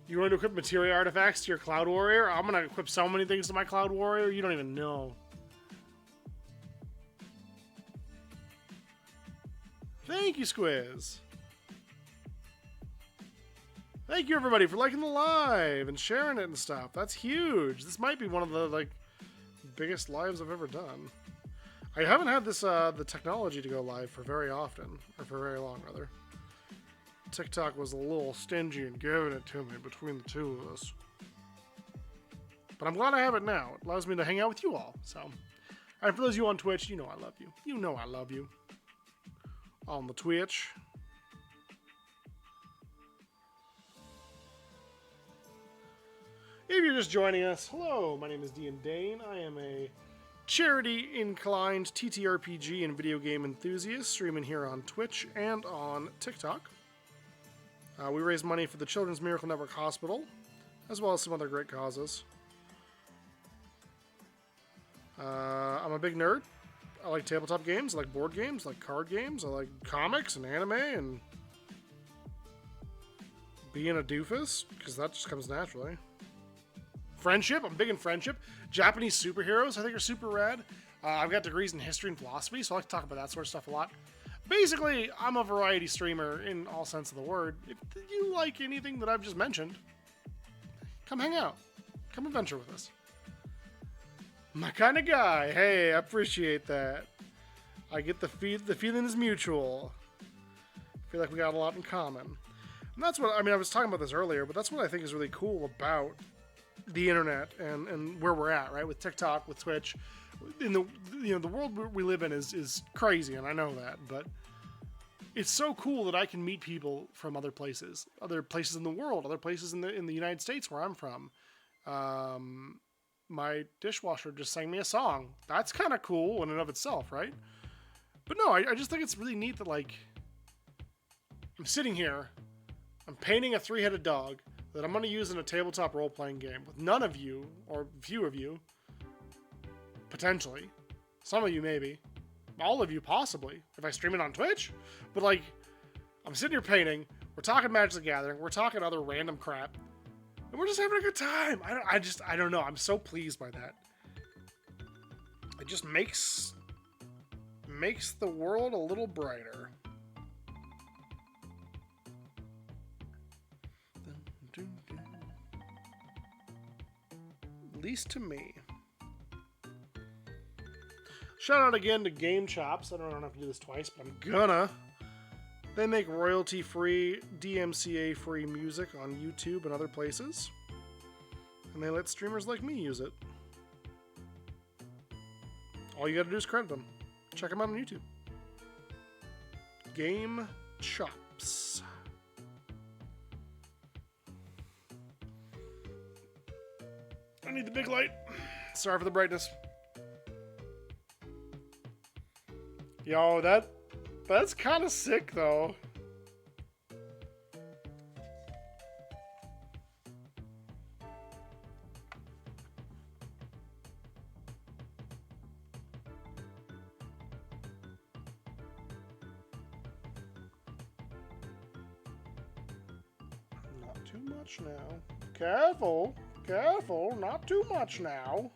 You want to equip materia artifacts to your Cloud Warrior? I'm going to equip so many things to my Cloud Warrior, you don't even know. Thank you, Squiz. Thank you, everybody, for liking the live and sharing it and stuff. That's huge. This might be one of the, like, biggest lives I've ever done. I haven't had this, the technology to go live for very often, or for very long, rather. TikTok was a little stingy in giving it to me between the two of us. But I'm glad I have it now. It allows me to hang out with you all, so. And for those of you on Twitch, you know I love you. You know I love you. On the Twitch. If you're just joining us, hello, my name is Dean Dane. I am a charity-inclined TTRPG and video game enthusiast, streaming here on Twitch and on TikTok. We raise money for the Children's Miracle Network Hospital, as well as some other great causes. I'm a big nerd. I like tabletop games, I like board games, I like card games, I like comics and anime, and being a doofus, because that just comes naturally. Friendship, I'm big in friendship. Japanese superheroes, I think, are super rad. I've got degrees in history and philosophy, so I like to talk about that sort of stuff a lot. Basically, I'm a variety streamer in all sense of the word. If you like anything that I've just mentioned, come hang out. Come adventure with us. My kind of guy. Hey, I appreciate that. I get the feeling is mutual. I feel like we got a lot in common. And that's what, I mean, I was talking about this earlier, but that's what I think is really cool about the internet and where we're at, right? With TikTok, with Twitch. In the, you know, the world we live in is crazy, and I know that, but it's so cool that I can meet people from other places in the world, other places in the United States where I'm from. My dishwasher just sang me a song. That's kind of cool in and of itself, right? But no, I just think it's really neat that, like, I'm sitting here, I'm painting a three-headed dog that I'm going to use in a tabletop role-playing game with none of you, or few of you, potentially. Some of you maybe. All of you possibly, if I stream it on Twitch. But, like, I'm sitting here painting, we're talking Magic the Gathering, we're talking other random crap, and we're just having a good time. I don't know. I'm so pleased by that. It just makes the world a little brighter. At least to me. Shout out again to Game Chops. I don't have to do this twice, but I'm gonna. They make royalty-free, DMCA-free music on YouTube and other places. And they let streamers like me use it. All you gotta do is credit them. Check them out on YouTube. Game Chops. need the big light. Sorry for the brightness. Yo, that's kind of sick though. Not too much now. Careful, careful, not too much now.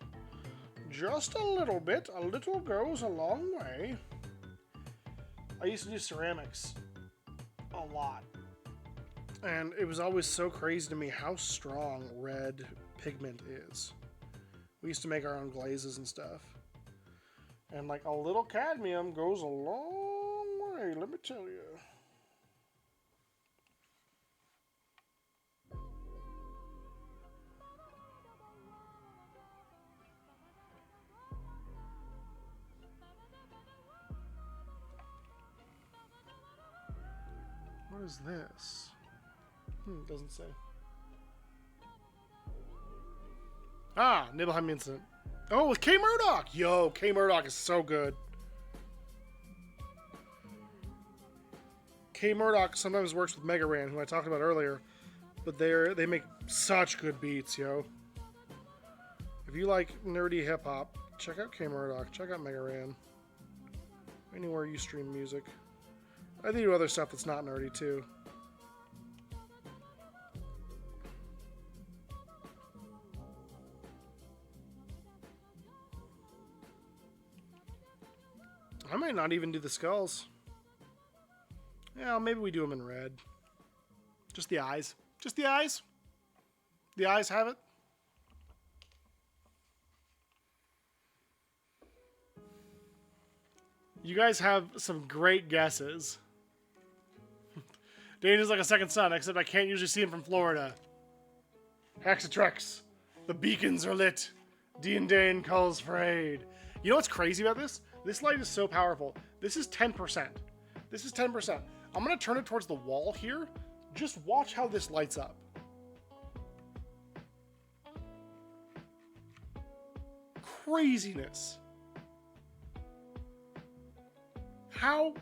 Just a little bit. A little goes a long way. I used to do ceramics a lot. And it was always so crazy to me how strong red pigment is. We used to make our own glazes and stuff. And like a little cadmium goes a long way, let me tell you. What is this? It doesn't say. Ah, Nibelheim Incident. Oh, with K Murdoch! Yo, K Murdoch is so good. K Murdoch sometimes works with Mega Ran, who I talked about earlier, but they make such good beats, yo. If you like nerdy hip hop, check out K Murdoch, check out Mega Ran. Anywhere you stream music. I do other stuff that's not nerdy too. I might not even do the skulls. Yeah, maybe we do them in red. Just the eyes. Just the eyes. The eyes have it. You guys have some great guesses. Dane is like a second son, except I can't usually see him from Florida. Hexatrex. The beacons are lit. Dean Dane calls for aid. You know what's crazy about this? This light is so powerful. This is 10%. This is 10%. I'm going to turn it towards the wall here. Just watch how this lights up. Craziness. How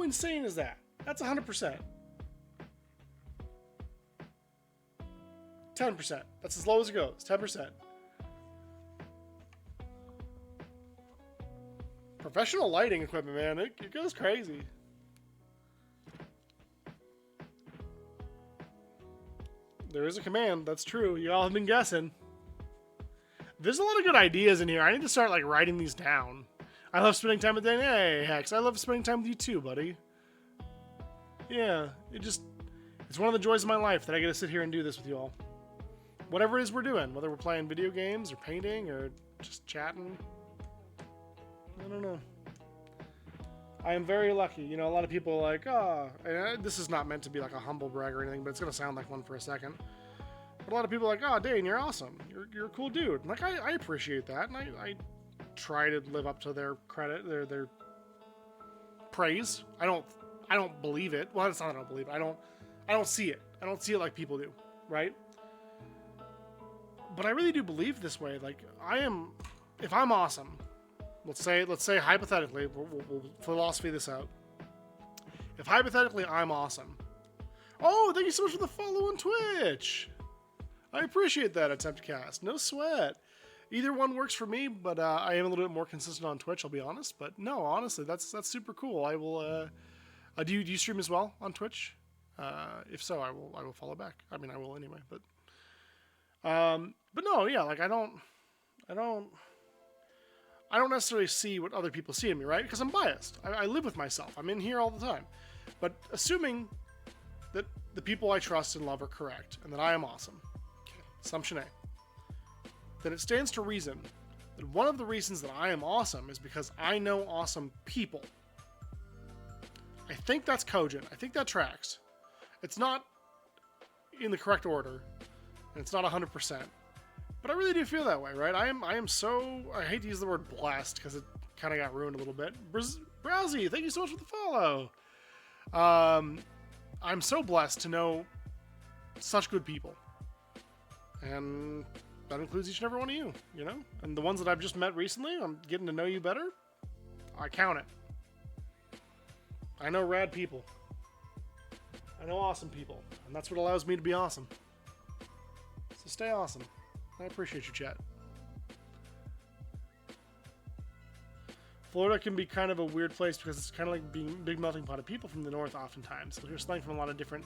insane is that? That's 100%. 10%. That's as low as it goes. 10%. Professional lighting equipment, man. It goes crazy. There is a command. That's true. You all have been guessing. There's a lot of good ideas in here. I need to start like writing these down. I love spending time with Dan. Hey, Hex. I love spending time with you too, buddy. Yeah, it's one of the joys of my life that I get to sit here and do this with you all. Whatever it is we're doing, whether we're playing video games or painting or just chatting. I don't know. I am very lucky. You know, a lot of people are like, oh, and this is not meant to be like a humble brag or anything, but it's going to sound like one for a second. But a lot of people are like, oh, Dane, you're awesome. You're a cool dude. And like, I appreciate that. And I try to live up to their credit, their praise. I don't believe it. Well, it's not that I don't believe it. I don't see it. I don't see it like people do, right? But I really do believe this way. Like, if I'm awesome, let's say hypothetically, we'll philosophy this out. If hypothetically I'm awesome. Oh, thank you so much for the follow on Twitch. I appreciate that, Attemptcast. No sweat. Either one works for me, but I am a little bit more consistent on Twitch, I'll be honest. But no, honestly, that's super cool. I will. Do you stream as well on Twitch? If so, I will follow back. I mean, I will anyway. But no, yeah, like I don't necessarily see what other people see in me, right? Because I'm biased. I live with myself. I'm in here all the time. But assuming that the people I trust and love are correct, and that I am awesome, assumption A, then it stands to reason that one of the reasons that I am awesome is because I know awesome people. I think that's cogent. I think that tracks. It's not in the correct order, and it's not 100%. But I really do feel that way, right? I am so... I hate to use the word blessed, because it kind of got ruined a little bit. Browsy, thank you so much for the follow. I'm so blessed to know such good people. And that includes each and every one of you, you know? And the ones that I've just met recently, I'm getting to know you better. I count it. I know rad people. I know awesome people. And that's what allows me to be awesome. So stay awesome. I appreciate you, chat. Florida can be kind of a weird place because it's kind of like being a big melting pot of people from the north oftentimes. So you're slang from a lot of different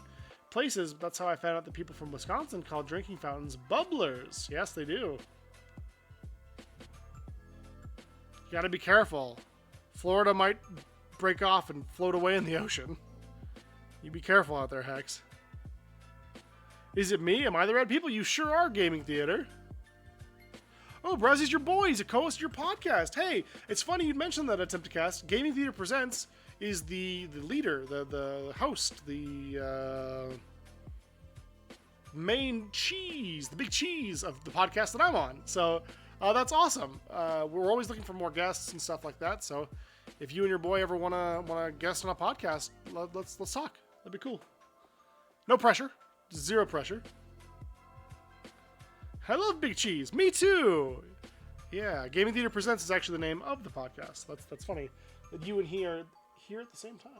places. But that's how I found out that people from Wisconsin call drinking fountains bubblers. Yes, they do. You gotta be careful. Florida might break off and float away in the ocean. You be careful out there, Hex. Is it me? Am I the red people? You sure are, Gaming Theater. Oh, Brazzy's your boy. He's a co-host of your podcast. Hey, it's funny you'd mentioned that at Attemptacast. Gaming Theater Presents is the leader, the host, the main cheese, the big cheese of the podcast that I'm on. So that's awesome. We're always looking for more guests and stuff like that. So if you and your boy ever wanna guest on a podcast, let's talk. That'd be cool. No pressure. Zero pressure. I love Big Cheese. Me too. Yeah, Gaming Theater Presents is actually the name of the podcast. That's funny that you and he are here at the same time.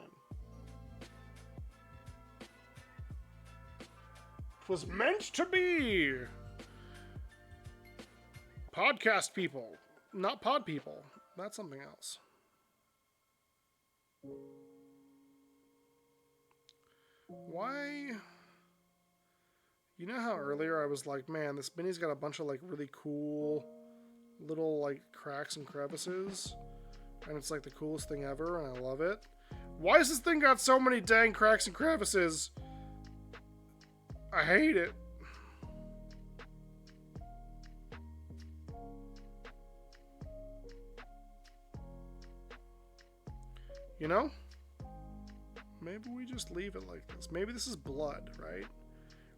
It was meant to be. Podcast people, not pod people. That's something else. Why? You know how earlier I was like, man, this mini's got a bunch of like really cool little like cracks and crevices, and it's like the coolest thing ever, and I love it. Why has this thing got so many dang cracks and crevices? I hate it. You know? Maybe we just leave it like this. Maybe this is blood, right?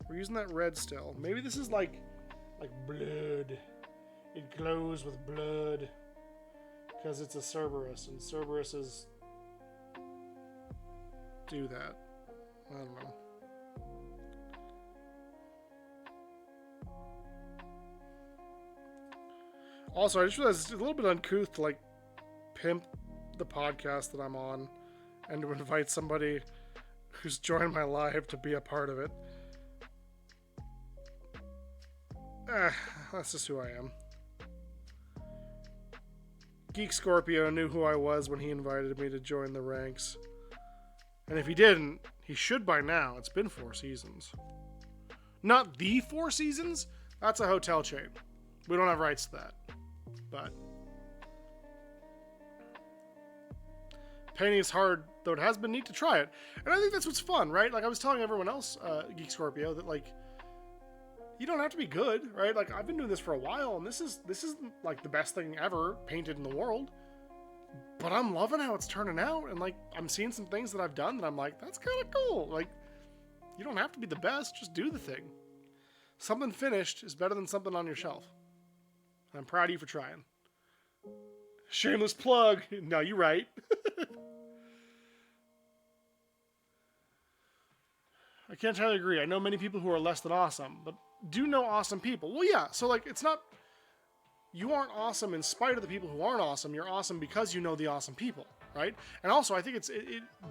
We're using that red still. Maybe this is like blood. It glows with blood. Because it's a Cerberus, and Cerberuses do that. I don't know. Also, I just realized it's a little bit uncouth to like pimp the podcast that I'm on and to invite somebody who's joined my live to be a part of it. That's just who I am. Geek Scorpio knew who I was when he invited me to join the ranks. And if he didn't, he should by now. It's been 4 seasons. Not the 4 seasons. That's a hotel chain. We don't have rights to that. But painting is hard, though it has been neat to try it. And I think that's what's fun, right? Like I was telling everyone else, Geek Scorpio, that like you don't have to be good, right? Like I've been doing this for a while, and this isn't like the best thing ever painted in the world. But I'm loving how it's turning out, and like I'm seeing some things that I've done that I'm like, that's kind of cool. Like you don't have to be the best, just do the thing. Something finished is better than something on your shelf. I'm proud of you for trying. Shameless plug. No, you're right. I can't entirely agree. I know many people who are less than awesome, but do know awesome people. Well, yeah, so like it's not... You aren't awesome in spite of the people who aren't awesome. You're awesome because you know the awesome people, right? And also, I think it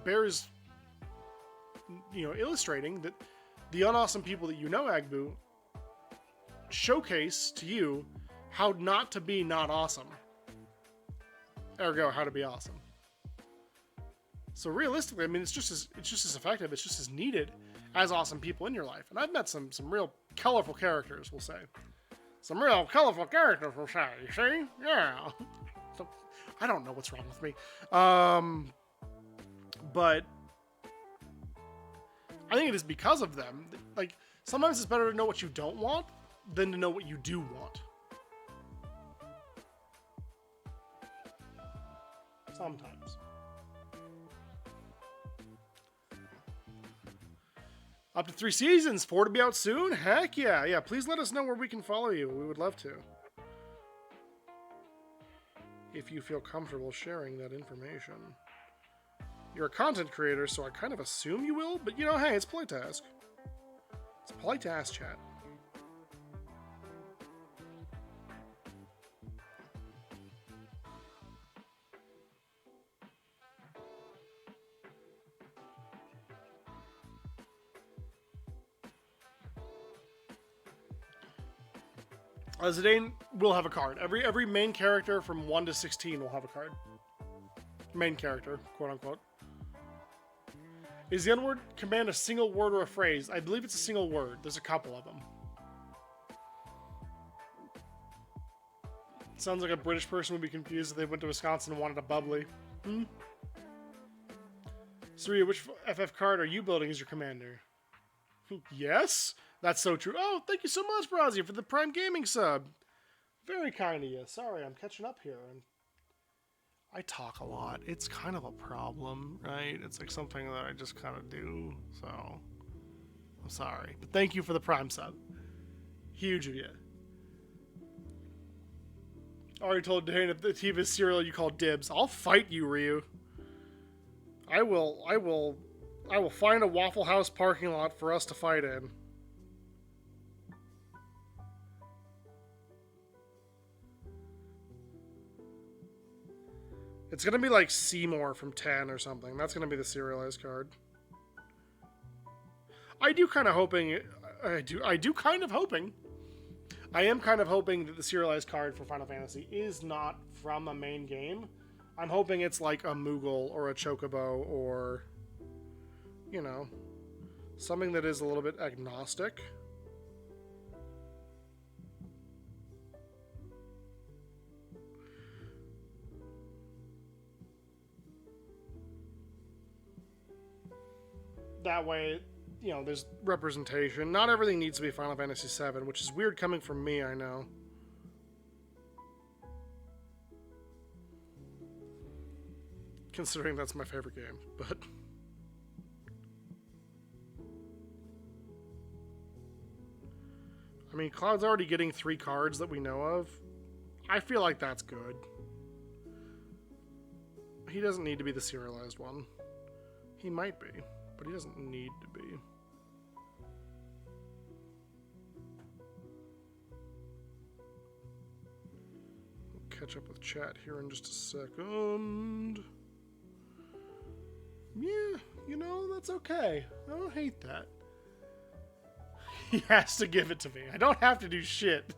bears, illustrating that the unawesome people that you know, Agbu, showcase to you how not to be not awesome. Ergo, how to be awesome. So realistically, I mean, it's just as effective. It's just as needed as awesome people in your life. And I've met some real colorful characters, we'll say. Some real colorful characters, we'll say. You see? Yeah. So, I don't know what's wrong with me. But I think it is because of them. Like, sometimes it's better to know what you don't want than to know what you do want. Sometimes. Up to 3 seasons, 4 to be out soon? Heck yeah. Yeah, please let us know where we can follow you. We would love to. If you feel comfortable sharing that information. You're a content creator, so I kind of assume you will, but hey, it's polite to ask. It's polite to ask, chat. Zidane will have a card. Every main character from 1 to 16 will have a card. Main character, quote unquote. Is the N-word command a single word or a phrase? I believe it's a single word. There's a couple of them. Sounds like a British person would be confused if they went to Wisconsin and wanted a bubbly. Surya, which FF card are you building as your commander? Yes? That's so true. Oh, thank you so much, Brazia, for the Prime Gaming sub. Very kind of you. Sorry, I'm catching up here. And I talk a lot. It's kind of a problem, right? It's like something that I just kind of do. So, I'm sorry. But thank you for the Prime sub. Huge of you. Already told Dane if the team is cereal, you call dibs. I'll fight you, Ryu. I will find a Waffle House parking lot for us to fight in. It's gonna be like Seymour from 10 or something. That's gonna be the serialized card. I am kind of hoping that the serialized card for Final Fantasy is not from a main game. I'm hoping it's like a Moogle or a Chocobo or, you know, something that is a little bit agnostic. That way, you know, there's representation. Not everything needs to be Final Fantasy VII, which is weird coming from me, I know. Considering that's my favorite game, but... I mean, Cloud's already getting 3 cards that we know of. I feel like that's good. He doesn't need to be the serialized one. He might be, but he doesn't need to be. We'll catch up with chat here in just a second. Yeah, you know, that's okay. I don't hate that. He has to give it to me. I don't have to do shit.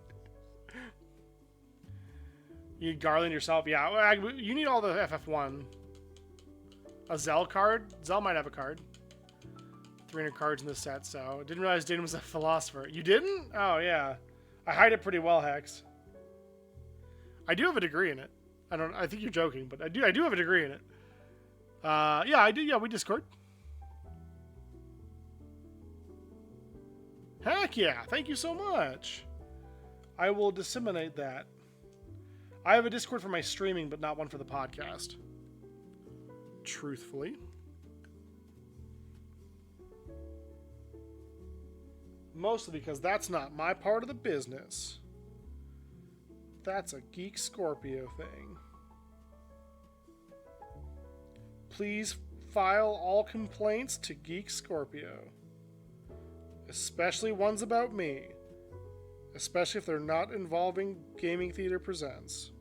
You need Garland yourself? Yeah, you need all the FF1. A Zell card? Zell might have a card. 300 cards in the set, so... I didn't realize Dayton was a philosopher. You didn't? Oh, yeah. I hide it pretty well, Hex. I do have a degree in it. I think you're joking, but I do have a degree in it. Yeah, I do. Yeah, we Discord. Heck yeah, thank you so much. I will disseminate that. I have a Discord for my streaming, but not one for the podcast. Truthfully. Mostly because that's not my part of the business. That's a Geek Scorpio thing. Please file all complaints to Geek Scorpio. Especially ones about me. Especially if they're not involving Gaming Theater Presents.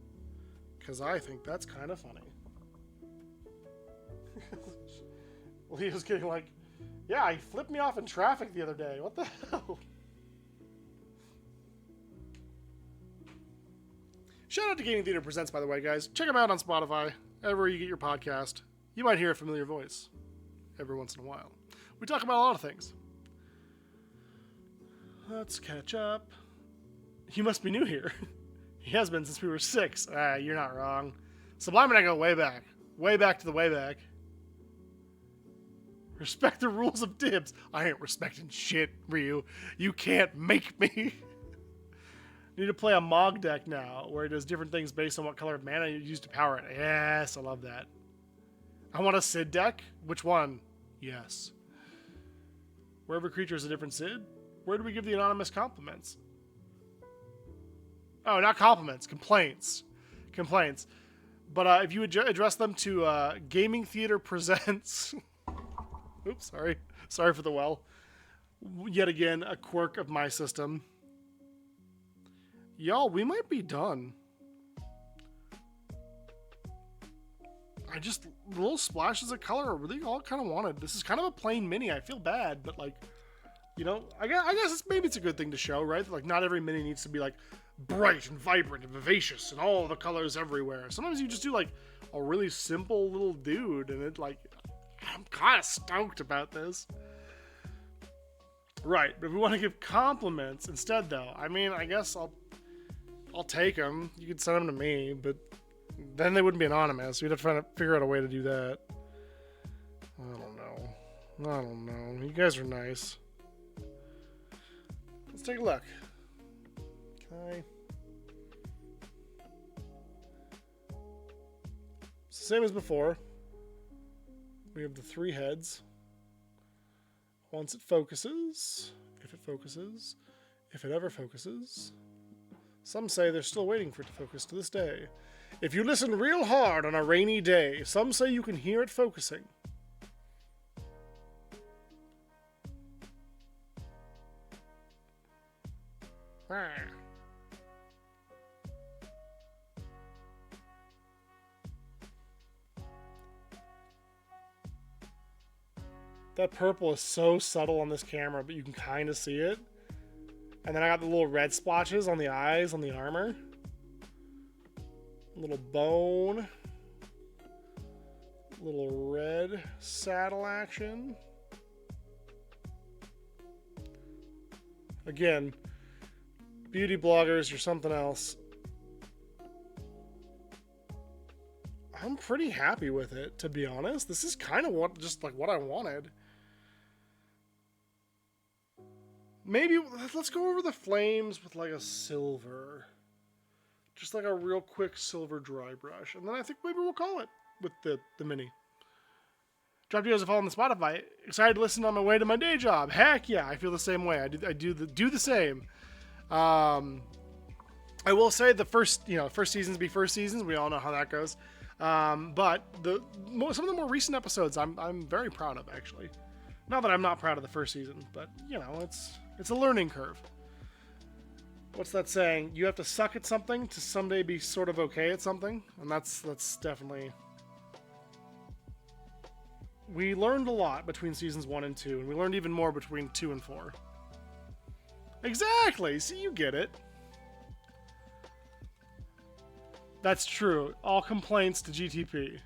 Because I think that's kind of funny. Leo's getting like, yeah, he flipped me off in traffic the other day. What the hell? Shout out to Gaming Theater Presents, by the way, guys. Check them out on Spotify, everywhere you get your podcast. You might hear a familiar voice every once in a while. We talk about a lot of things. Let's catch up. He must be new here. He has been since we were 6. You're not wrong. Sublime and I go way back. Way back to the way back. Respect the rules of dibs. I ain't respecting shit, Ryu. You can't make me. Need to play a Mog deck now, where it does different things based on what color of mana you use to power it. Yes, I love that. I want a Sid deck? Which one? Yes. Where every creature is a different Sid? Where do we give the anonymous compliments? Oh, not compliments. Complaints. Complaints. But if you would address them to Gaming Theater Presents... Oops, sorry. Sorry for the well. Yet again, a quirk of my system. Y'all, we might be done. The little splashes of color are really all kind of wanted. This is kind of a plain mini. I feel bad, but like, You know, I guess maybe it's a good thing to show, right? Like, not every mini needs to be, like, bright and vibrant and vivacious and all the colors everywhere. Sometimes you just do, like, a really simple little dude, and it, like, I'm kind of stoked about this. Right, but if we want to give compliments instead, though, I mean, I guess I'll take them. You could send them to me, but then they wouldn't be anonymous. We'd have to figure out a way to do that. I don't know. You guys are nice. Let's take a look. Okay. It's the same as before. We have the 3 heads. Once it focuses, if it ever focuses. Some say they're still waiting for it to focus to this day. If you listen real hard on a rainy day, some say you can hear it focusing. Ah. That purple is so subtle on this camera, but you can kind of see it. And then I got the little red splotches on the eyes, on the armor. Little bone. Little red saddle action. Again, beauty bloggers, you're something else. I'm pretty happy with it, to be honest. This is kind of what I wanted. Maybe let's go over the flames with like a silver. Just like a real quick silver dry brush. And then I think maybe we'll call it with the mini. Dropped you guys a follow on the Spotify. Excited to listen on my way to my day job. Heck yeah, I feel the same way. I do the same. I will say the first seasons be first seasons. We all know how that goes. But some of the more recent episodes, I'm very proud of, actually. Not that I'm not proud of the first season, but it's a learning curve. What's that saying? You have to suck at something to someday be sort of okay at something, and that's definitely. We learned a lot between seasons 1 and 2, and we learned even more between 2 and 4. Exactly. See, you get it. That's true. All complaints to GTP.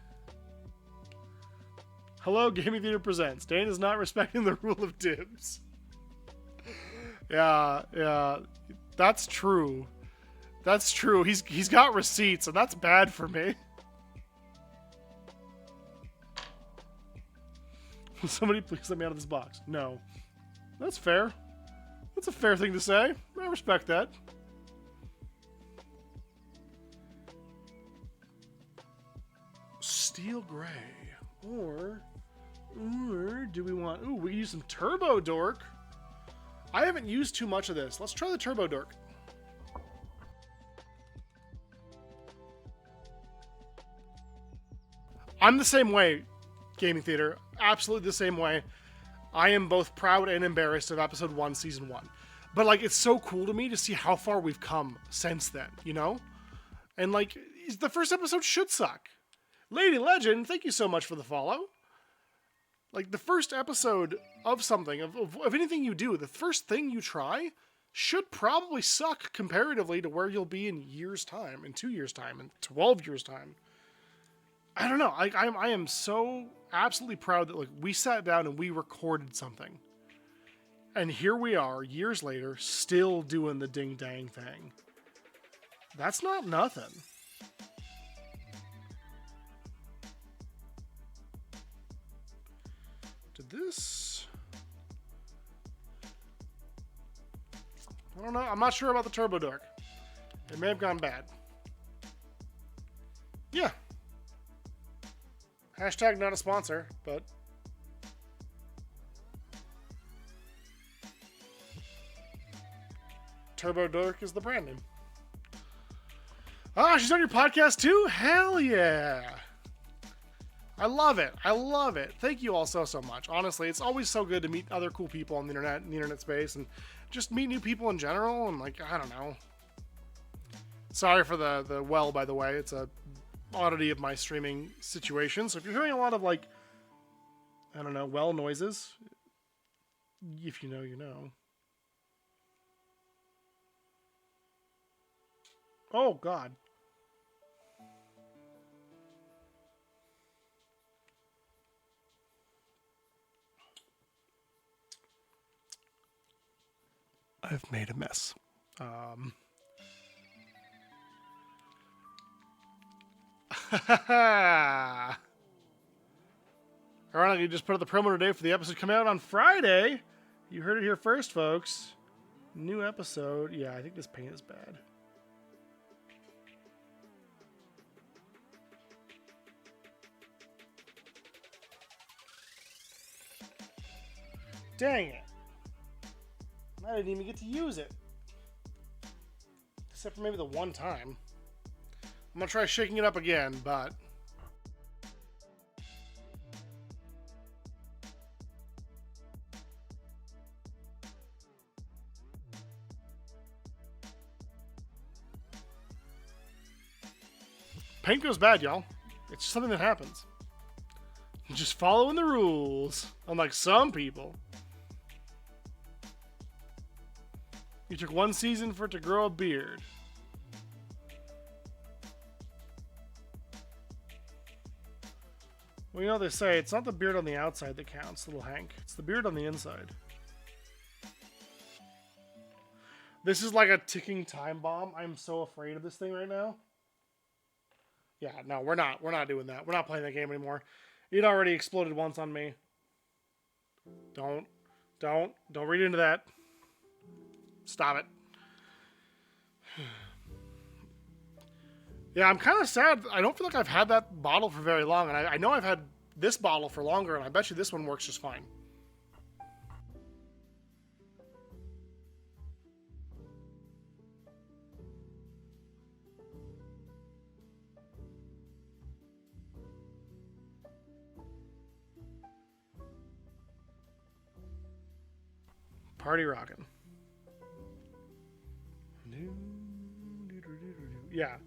Hello, Gaming Theater Presents. Dane is not respecting the rule of dibs. Yeah. That's true. That's true. He's got receipts, and that's bad for me. Will somebody please let me out of this box? No. That's fair. That's a fair thing to say. I respect that. Steel gray. Or do we want... Ooh, we can use some Turbo Dork. I haven't used too much of this. Let's try the Turbo Dork. I'm the same way, Gaming Theater. Absolutely the same way. I am both proud and embarrassed of episode 1, season 1. But, like, it's so cool to me to see how far we've come since then, you know? And, like, the first episode should suck. Lady Legend, thank you so much for the follow. Like, the first episode of something, of anything you do, the first thing you try should probably suck comparatively to where you'll be in years' time, in 2 years' time, in 12 years' time. I don't know. I am so absolutely proud that, like, we sat down and we recorded something. And here we are, years later, still doing the ding-dang thing. That's not nothing. Did this... I don't know. I'm not sure about the Turbo Dork. It may have gone bad. Yeah. Hashtag not a sponsor, but... Turbo Dork is the brand name. Ah, she's on your podcast too? Hell yeah! I love it. I love it. Thank you all so much. Honestly, it's always so good to meet other cool people on the internet, in the internet space, and just meet new people in general, and, like, I don't know. Sorry for the well, by the way. It's a oddity of my streaming situation. So if you're hearing a lot of, like, I don't know, well noises, if you know, you know. Oh, God. I've made a mess. Ironically, you just put up the promo today for the episode coming out on Friday. You heard it here first, folks. New episode. Yeah, I think this paint is bad. Dang it. I didn't even get to use it. Except for maybe the one time. I'm going to try shaking it up again, but... paint goes bad, y'all. It's just something that happens. Just following the rules, unlike some people. You took one season for it to grow a beard. Well, you know they say, it's not the beard on the outside that counts, little Hank. It's the beard on the inside. This is like a ticking time bomb. I'm so afraid of this thing right now. Yeah, no, we're not doing that. We're not playing that game anymore. It already exploded once on me. Don't read into that. Stop it. Yeah, I'm kind of sad. I don't feel like I've had that bottle for very long, and I know I've had this bottle for longer, and I bet you this one works just fine. Party rockin'. Yeah,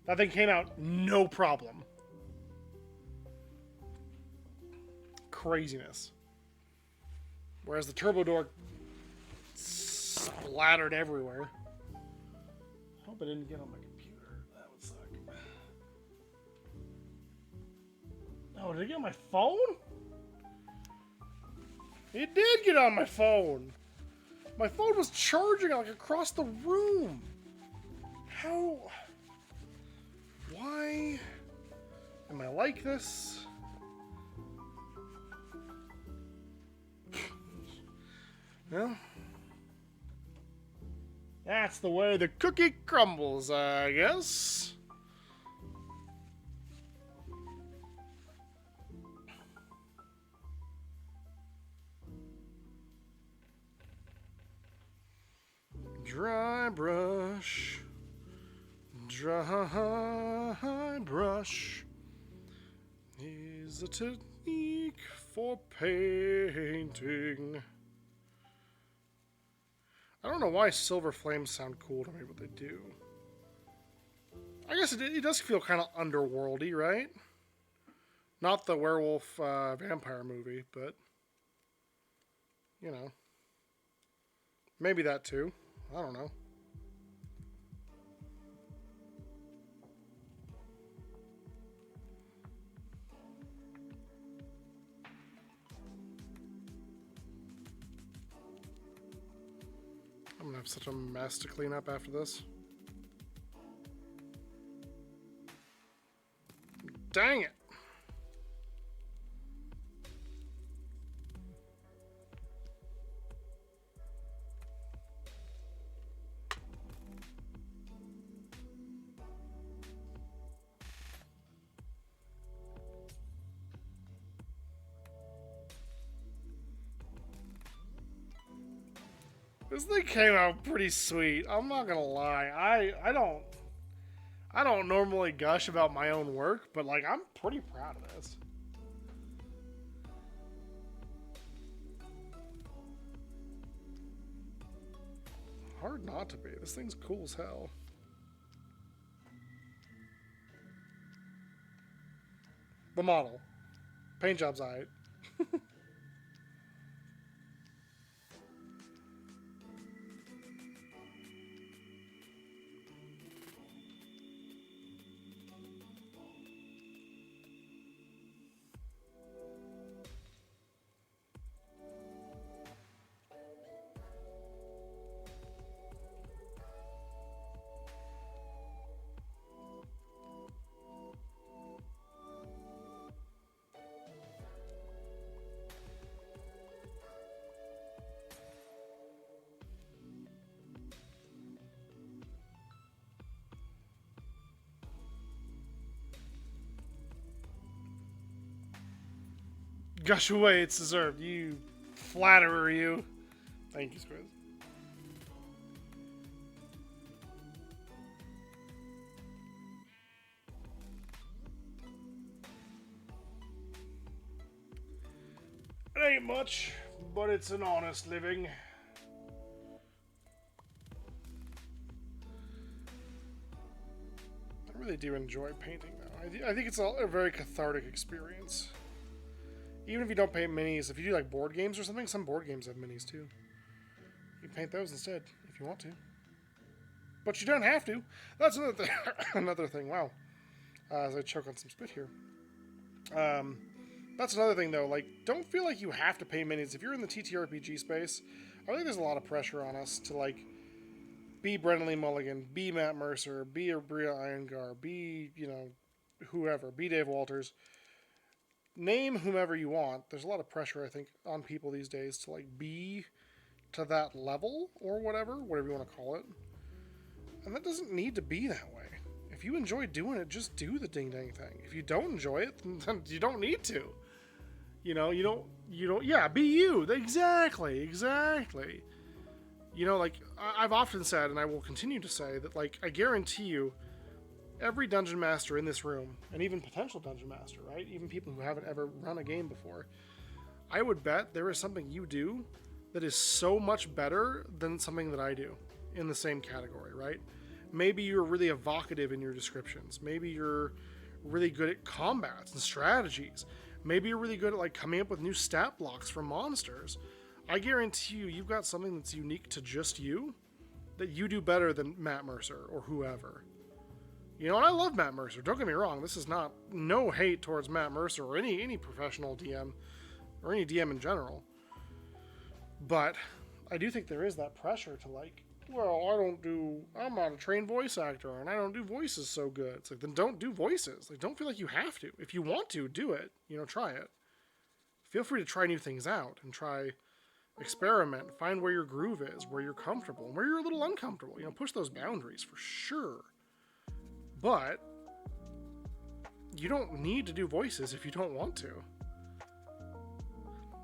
that thing came out no problem. Craziness. Whereas the turbo door splattered everywhere. I hope I didn't get on my computer. That would suck. Oh, did it get on my phone? It did get on my phone. My phone was charging like across the room. How? Why am I like this? Well, that's the way the cookie crumbles, I guess. Dry brush, dry brush is a technique for painting. I don't know why silver flames sound cool to me, but they do. I guess it does feel kind of underworldy, right? Not the werewolf vampire movie, but you know, maybe that too. I don't know. I'm gonna have such a mess to clean up after this. Dang it! This thing came out pretty sweet. I'm not gonna lie. I don't normally gush about my own work, but like I'm pretty proud of this. Hard not to be. This thing's cool as hell. The model. Paint job's alright. Gush away, it's deserved. You flatterer, you. Thank you, Squiz. It ain't much, but it's an honest living. I really do enjoy painting, though. I think it's a very cathartic experience. Even if you don't paint minis, if you do like board games or something, some board games have minis too. You can paint those instead, if you want to. But you don't have to. That's another thing. Another thing, wow. As I choke on some spit here. That's another thing, though. Like, don't feel like you have to paint minis. If you're in the TTRPG space, I think there's a lot of pressure on us to, like, be Brennan Lee Mulligan, be Matt Mercer, be Bria Iyengar, be, you know, whoever, be Dave Walters. Name whomever you want. There's a lot of pressure, I think, on people these days to, like, be to that level or whatever you want to call it. And that doesn't need to be that way. If you enjoy doing it, just do the ding-dang thing. If you don't enjoy it, then you don't need to. You know, you don't, yeah, be you. Exactly. You know, like, I've often said, and I will continue to say, that, like, I guarantee you, every dungeon master in this room, and even potential dungeon master, right? Even people who haven't ever run a game before, I would bet there is something you do that is so much better than something that I do in the same category, right? Maybe you're really evocative in your descriptions. Maybe you're really good at combats and strategies. Maybe you're really good at, like, coming up with new stat blocks for monsters. I guarantee you, you've got something that's unique to just you that you do better than Matt Mercer or whoever. You know, and I love Matt Mercer. Don't get me wrong. This is not no hate towards Matt Mercer or any professional DM or any DM in general. But I do think there is that pressure to, like, well, I'm not a trained voice actor and I don't do voices so good. It's like, then don't do voices. Like, don't feel like you have to. If you want to, do it. You know, try it. Feel free to try new things out and try, experiment, find where your groove is, where you're comfortable, and where you're a little uncomfortable. You know, push those boundaries for sure. But you don't need to do voices if you don't want to.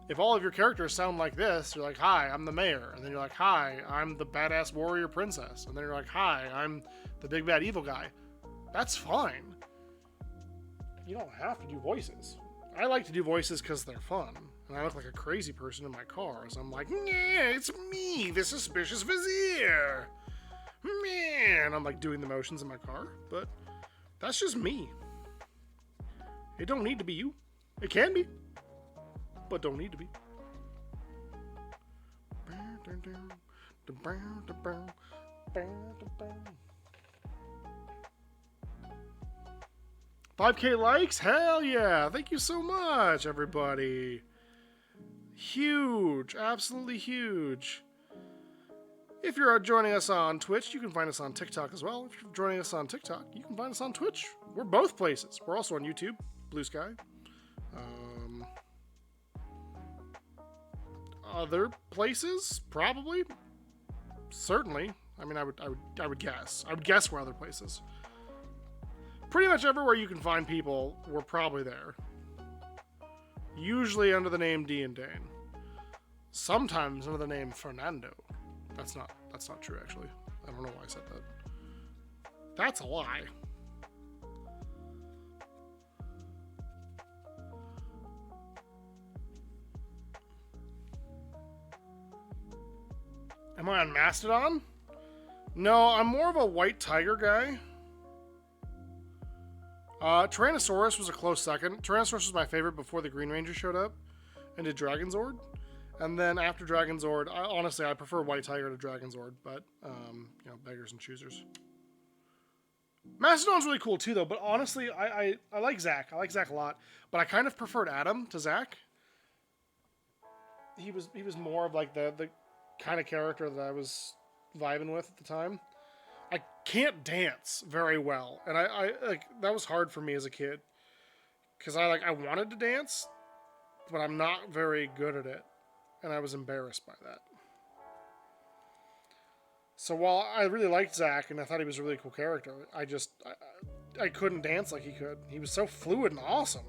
If all of your characters sound like this, you're like, hi, I'm the mayor. And then you're like, hi, I'm the badass warrior princess. And then you're like, hi, I'm the big bad evil guy. That's fine. You don't have to do voices. I like to do voices because they're fun. And I look like a crazy person in my car. So I'm like, yeah, it's me, the suspicious vizier. Man, I'm like doing the motions in my car. But that's just me. It don't need to be you. It can be. But don't need to be. 5K likes? Hell yeah! Thank you so much, everybody. Huge. Absolutely huge. If you're joining us on Twitch, you can find us on TikTok as well. If you're joining us on TikTok, you can find us on Twitch. We're both places. We're also on YouTube, Blue Sky. Other places, probably, certainly. I mean, I would guess. I would guess we're other places. Pretty much everywhere you can find people, we're probably there. Usually under the name D and Dane. Sometimes under the name Fernando. That's not true, actually. I don't know why I said that. That's a lie. Am I on Mastodon? No, I'm more of a white tiger guy. Tyrannosaurus was a close second. Tyrannosaurus was my favorite before the Green Ranger showed up and did Dragonzord. And then after Dragonzord, honestly, I prefer White Tiger to Dragonzord, but, you know, beggars and choosers. Mastodon's really cool too, though, but honestly, I like Zach. I like Zach a lot, but I kind of preferred Adam to Zach. He was more of like the kind of character that I was vibing with at the time. I can't dance very well, and I like that was hard for me as a kid because I wanted to dance, but I'm not very good at it, and I was embarrassed by that. So while I really liked Zach and I thought he was a really cool character, I couldn't dance like he could. He was so fluid and awesome.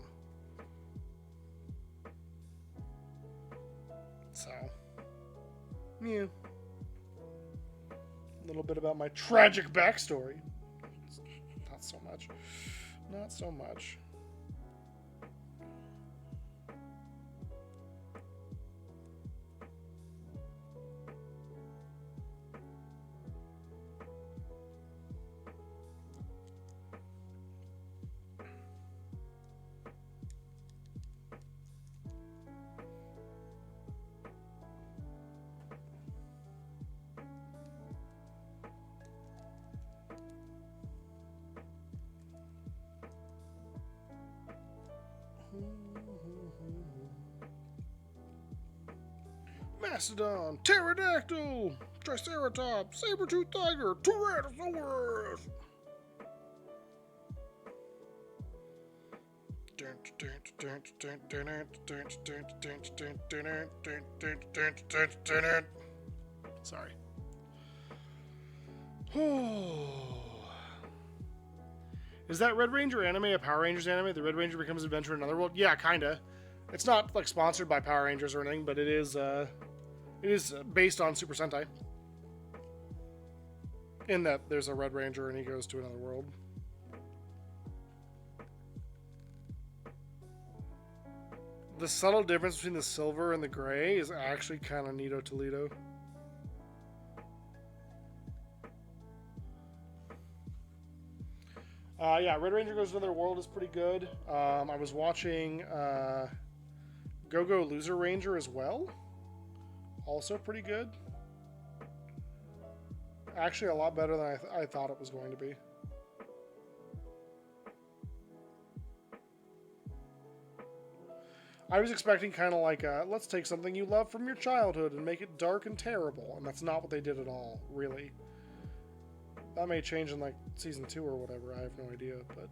Yeah. A little bit about my tragic backstory. Not so much. Not so much. Mastodon, Pterodactyl, Triceratops, Saber-toothed Tiger, Tyrannosaurus! Sorry. Is that Red Ranger anime a Power Rangers anime? The Red Ranger becomes an adventurer in another world? Yeah, kinda. It's not like sponsored by Power Rangers or anything, but it is based on Super Sentai. In that there's a Red Ranger and he goes to another world. The subtle difference between the silver and the gray is actually kind of neato Toledo. Yeah, Red Ranger Goes to Another World is pretty good. I was watching Go-Go Loser Ranger as well. Also pretty good. Actually, a lot better than I thought it was going to be. I was expecting kind of like, let's take something you love from your childhood and make it dark and terrible. And that's not what they did at all, really. That may change in like season 2 or whatever, I have no idea, but...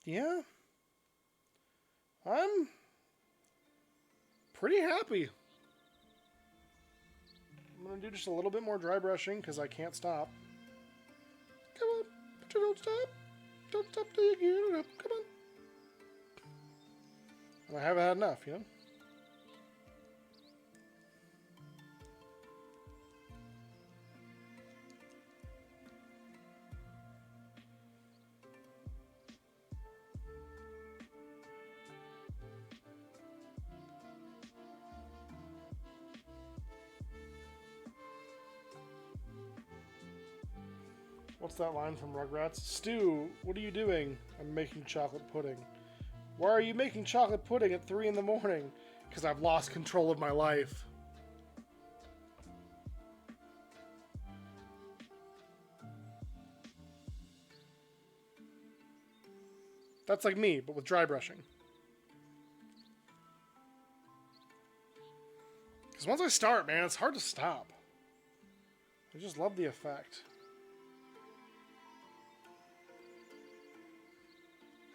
Yeah, I'm pretty happy. I'm going to do just a little bit more dry brushing because I can't stop. Come on, but you don't stop. Don't stop till you get it up. Come on. And I haven't had enough, you know? What's that line from Rugrats? Stu, what are you doing? I'm making chocolate pudding. Why are you making chocolate pudding at 3 in the morning? Because I've lost control of my life. That's like me, but with dry brushing. Because once I start, man, it's hard to stop. I just love the effect.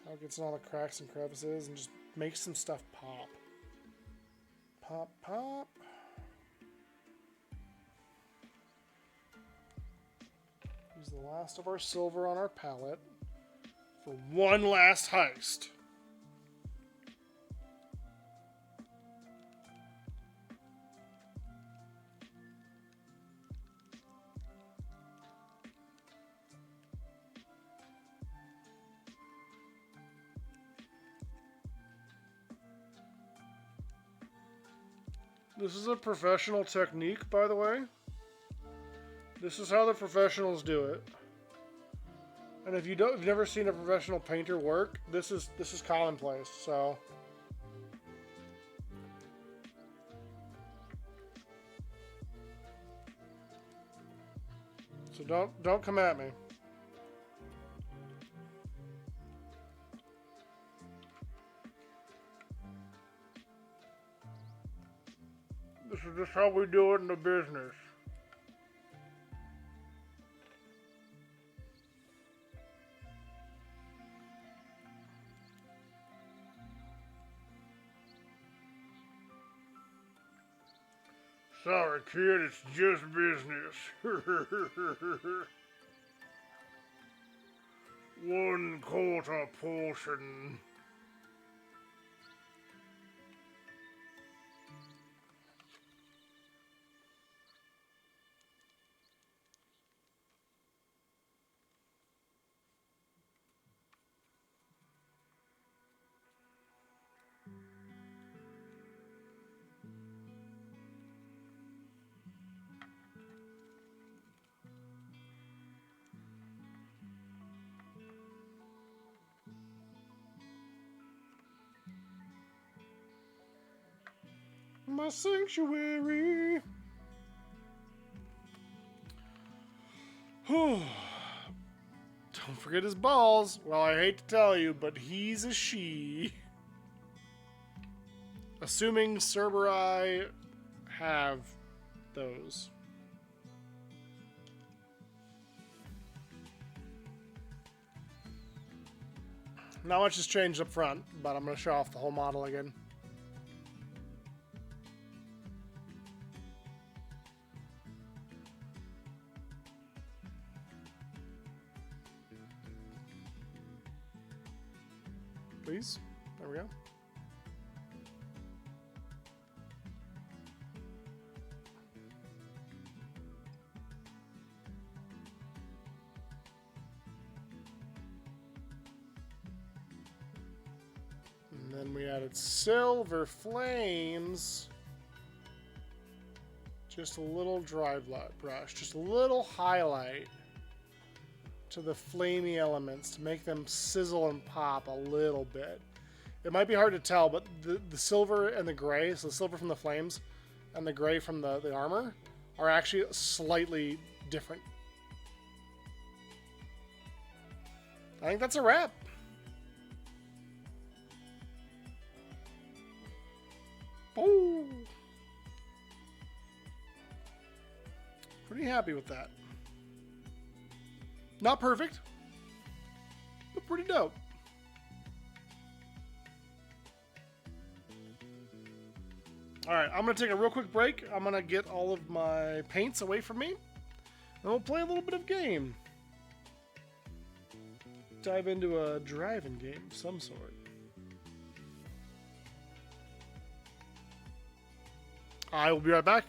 How it gets in all the cracks and crevices and just makes some stuff pop. Pop, pop. Use the last of our silver on our palette for one last heist. This is a professional technique, by the way. This is how the professionals do it. And if you've never seen a professional painter work, this is commonplace. So don't come at me. This is just how we do it in the business. Sorry, kid, it's just business. One quarter portion. My sanctuary. Don't forget his balls. Well, I hate to tell you, but he's a she. Assuming Cerberus have those. Not much has changed up front, but I'm going to show off the whole model again. Please. There we go. And then we added silver flames. Just a little dry brush, just a little highlight to the flamey elements to make them sizzle and pop a little bit. It might be hard to tell, but the silver and the gray, so the silver from the flames and the gray from the armor, are actually slightly different. I think that's a wrap. Oh, pretty happy with that. Not perfect, but pretty dope. All right, I'm going to take a real quick break. I'm going to get all of my paints away from me, and we'll play a little bit of game. Dive into a driving game of some sort. I will be right back.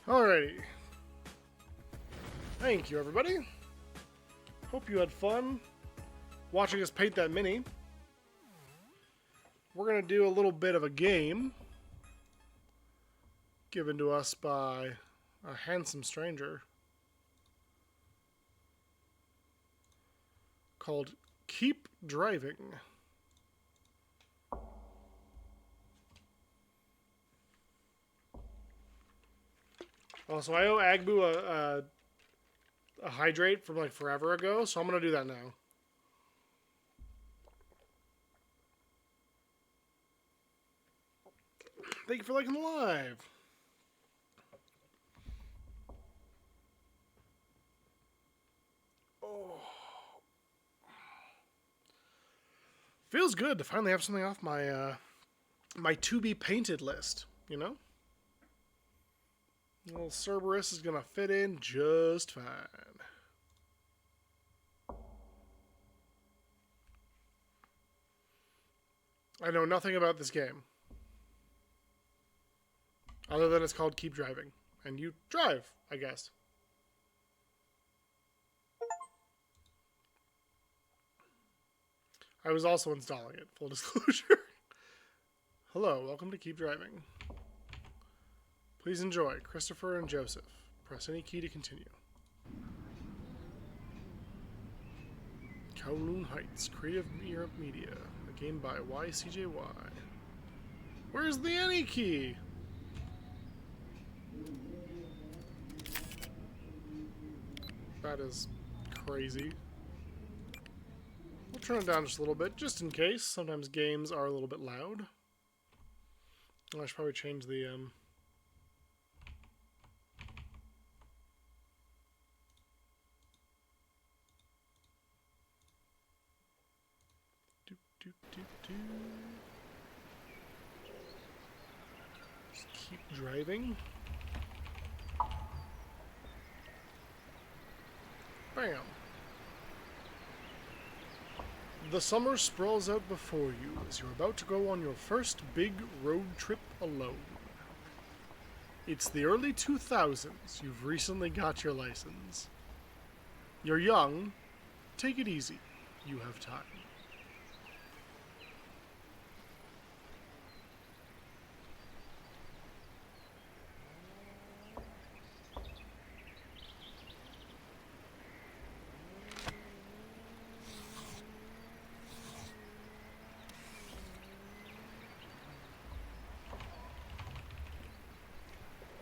Alrighty. Thank you, everybody. Hope you had fun watching us paint that mini. We're going to do a little bit of a game given to us by a handsome stranger called Keep Driving. Also, I owe Agbu a hydrate from like forever ago, so I'm going to do that now. Thank you for liking the live. Oh. Feels good to finally have something off my my to be painted list, you know? Little Cerberus is gonna fit in just fine. I know nothing about this game. Other than it's called Keep Driving. And you drive, I guess. I was also installing it, full disclosure. Hello, welcome to Keep Driving. Please enjoy Christopher and Joseph. Press any key to continue. Kowloon Heights, Creative Europe Media. A game by YCJY. Where's the any key? That is crazy. We'll turn it down just a little bit, just in case. Sometimes games are a little bit loud. I should probably change the Just keep driving. Bam. The summer sprawls out before you as you're about to go on your first big road trip alone. It's the early 2000s. You've recently got your license. You're young. Take it easy. You have time.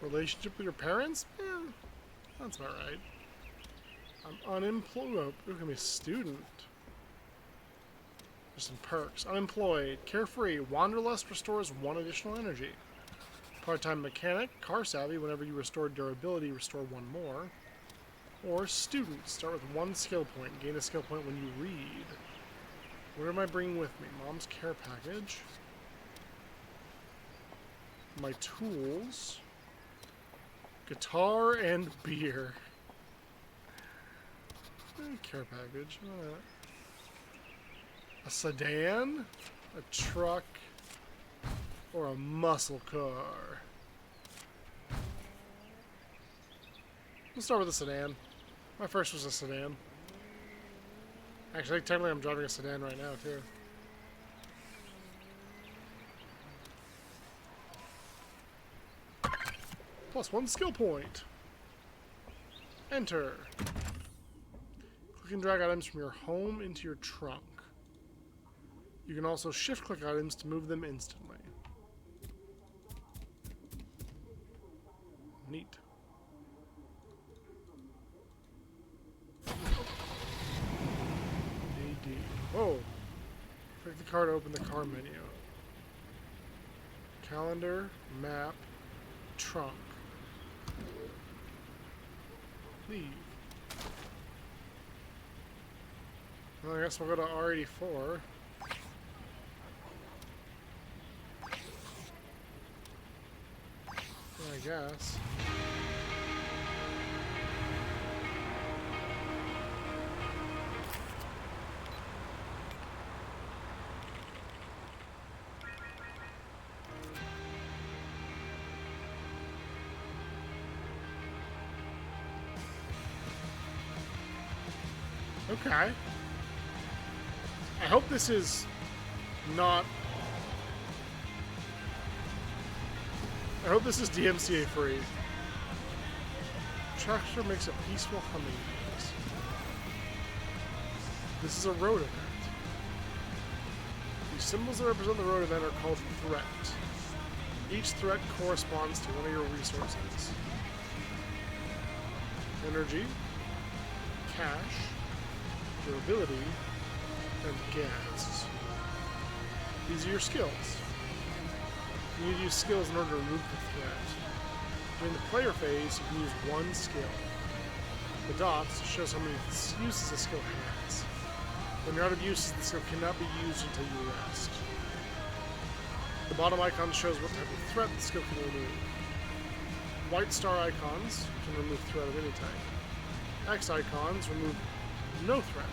Relationship with your parents? Yeah, that's about right. I'm unemployed. Oh, look at me, student. There's some perks. Unemployed, carefree, wanderlust restores 1 additional energy. Part-time mechanic, car savvy. Whenever you restore durability, restore 1 more. Or student, start with 1 skill point. Gain a skill point when you read. What am I bringing with me? Mom's care package. My tools. Guitar and beer. Care package. A sedan, a truck, or a muscle car. We'll start with a sedan. My first was a sedan. Actually, technically I'm driving a sedan right now, too. Plus 1 skill point. Enter. Click and drag items from your home into your trunk. You can also shift-click items to move them instantly. Neat. AD. Oh! Click the card to open the car menu. Calendar, map, trunk. Leave. Well, I guess we'll go to R84. I guess. Okay. I hope this is not... I hope this is DMCA free. Tractor makes a peaceful humming noise. This is a road event. The symbols that represent the road event are called threat. Each threat corresponds to one of your resources. Energy, cash, durability, and gas. These are your skills. You need to use skills in order to remove the threat. During the player phase, you can use one skill. The dots shows how many uses a skill has. When you're out of uses, the skill cannot be used until you rest. The bottom icon shows what type of threat the skill can remove. White star icons can remove threat of any type. X icons remove no threat.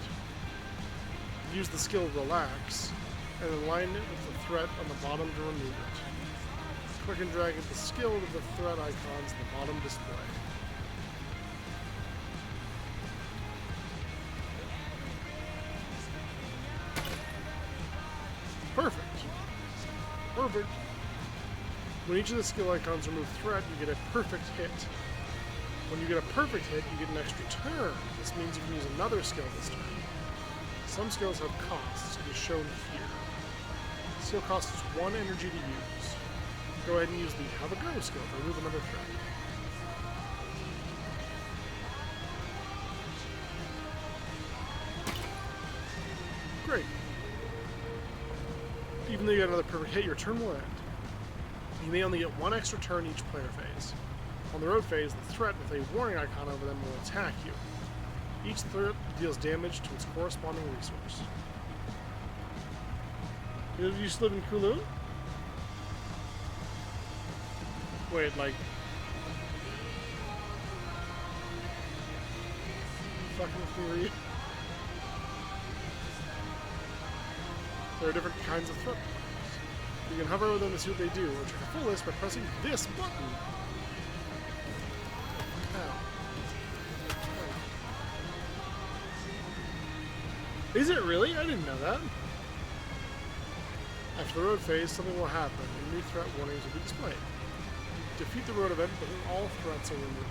Use the skill Relax and align it with the threat on the bottom to remove it. Click and drag the skill to the threat icons in the bottom display. Perfect. Perfect. When each of the skill icons remove threat, you get a perfect hit. When you get a perfect hit, you get an extra turn. This means you can use another skill this turn. Some skills have costs, as shown here. Skill costs 1 energy to use. Go ahead and use the Have a Go skill to remove another threat. Great. Even though you got another perfect hit, your turn will end. You may only get 1 extra turn each player phase. On the road phase, the threat with a warning icon over them will attack you. Each threat deals damage to its corresponding resource. You used to live in Kulu? Wait, like... fucking with me, were you? There are different kinds of threat. You can hover over them to see what they do, or check a full list by pressing this button. Ow. Is it really? I didn't know that. After the road phase, something will happen, and new threat warnings will be displayed. Defeat the road event, but all threats are removed.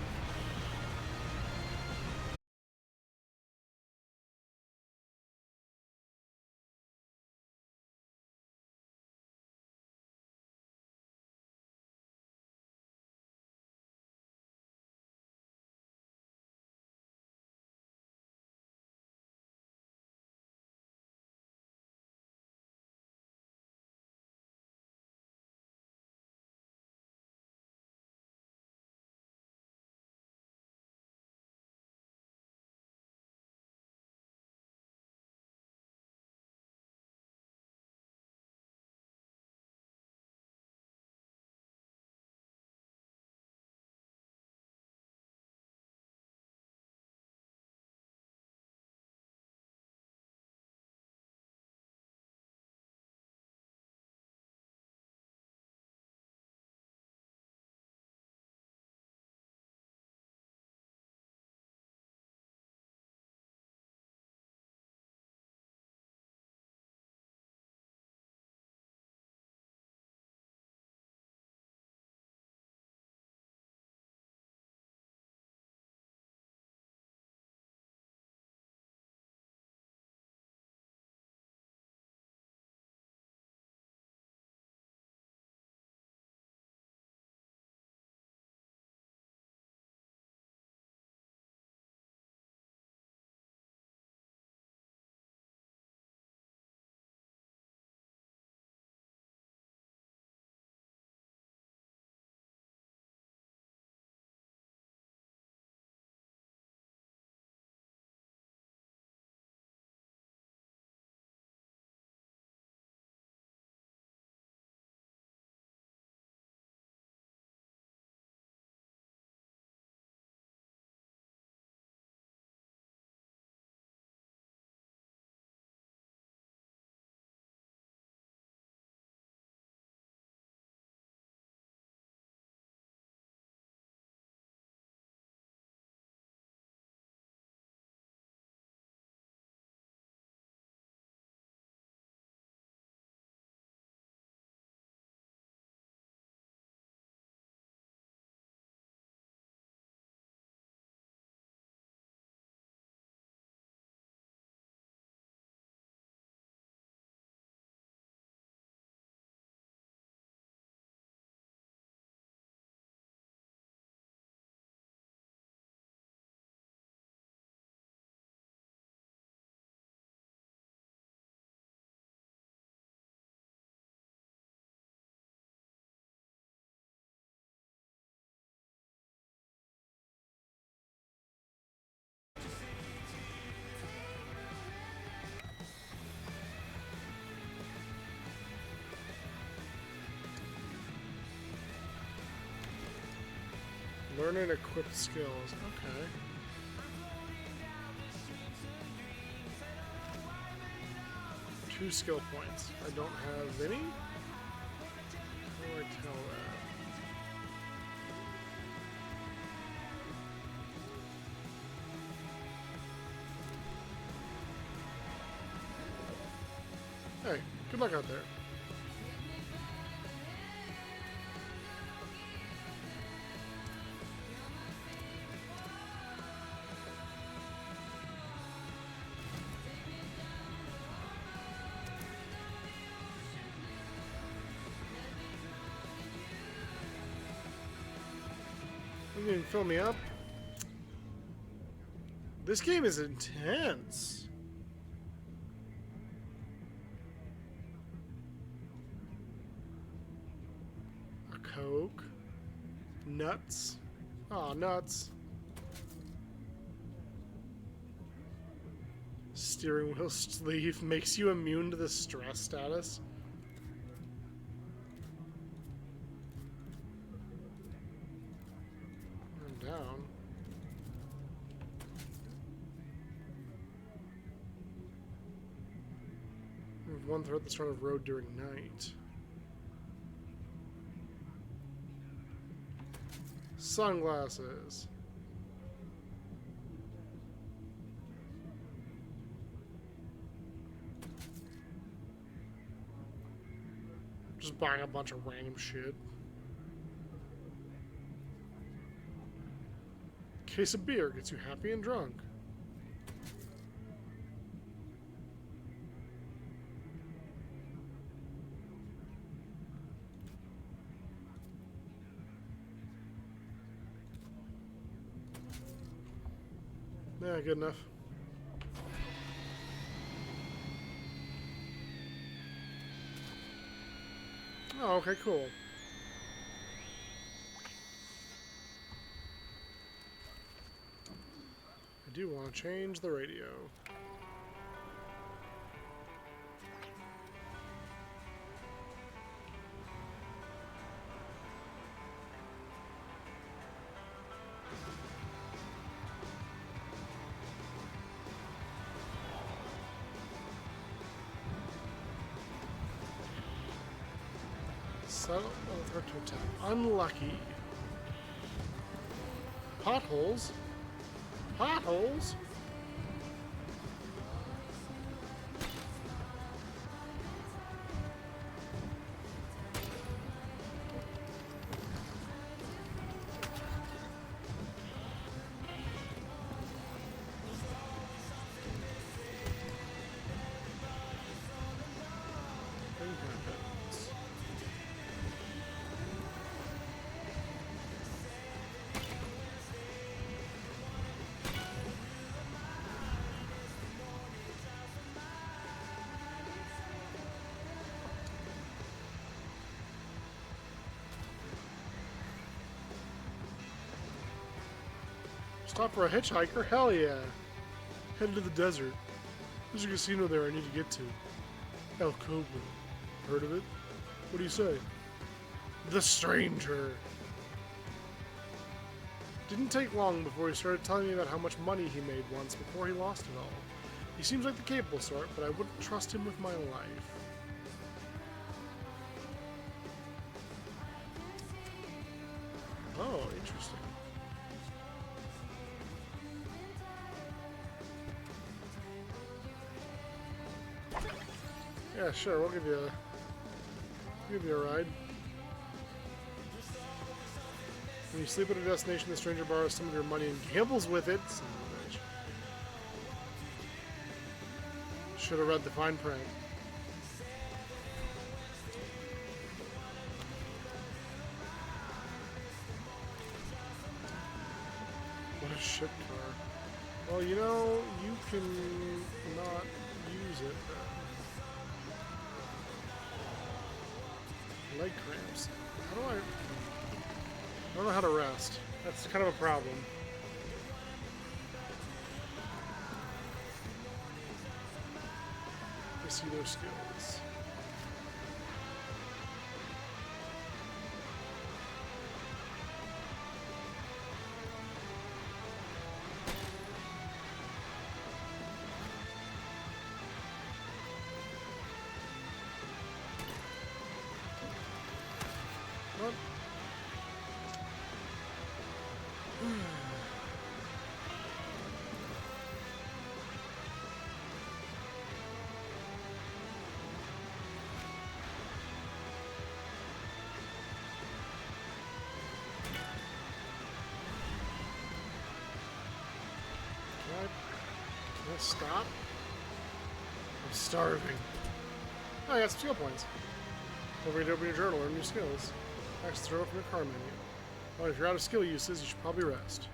Earn and equip skills. Okay. Two skill points. I don't have any? How do I tell that? Hey, good luck out there. You didn't fill me up. This game is intense. A Coke. Nuts. Aw, nuts. Steering wheel sleeve makes you immune to the stress status. I'm down. Move one throughout the start of road during night. Sunglasses. Just buying a bunch of random shit. Case of beer gets you happy and drunk. Yeah, good enough. Oh, okay, cool. I do want to change the radio. Settle threat to attack. Unlucky. Potholes? Potholes? Thing happens. Stop for a hitchhiker? Hell yeah. Headed to the desert. There's a casino there I need to get to. El Cobo. Heard of it? What do you say? The Stranger. Didn't take long before he started telling me about how much money he made once before he lost it all. He seems like the capable sort, but I wouldn't trust him with my life. Oh, interesting. Yeah, sure, we'll give you a ride. When you sleep at a destination, the stranger borrows some of your money and gambles with it. Son of a bitch. Should have read the fine print. What a shit car. Well, you know, you can not use it then. Leg cramps. How do I don't know how to rest. That's kind of a problem. I see their skills. Can I stop? I'm starving. Oh, I got some skill points. Don't forget to open your journal, learn new skills. Access throw from your card menu. Oh, if you're out of skill uses, you should probably rest.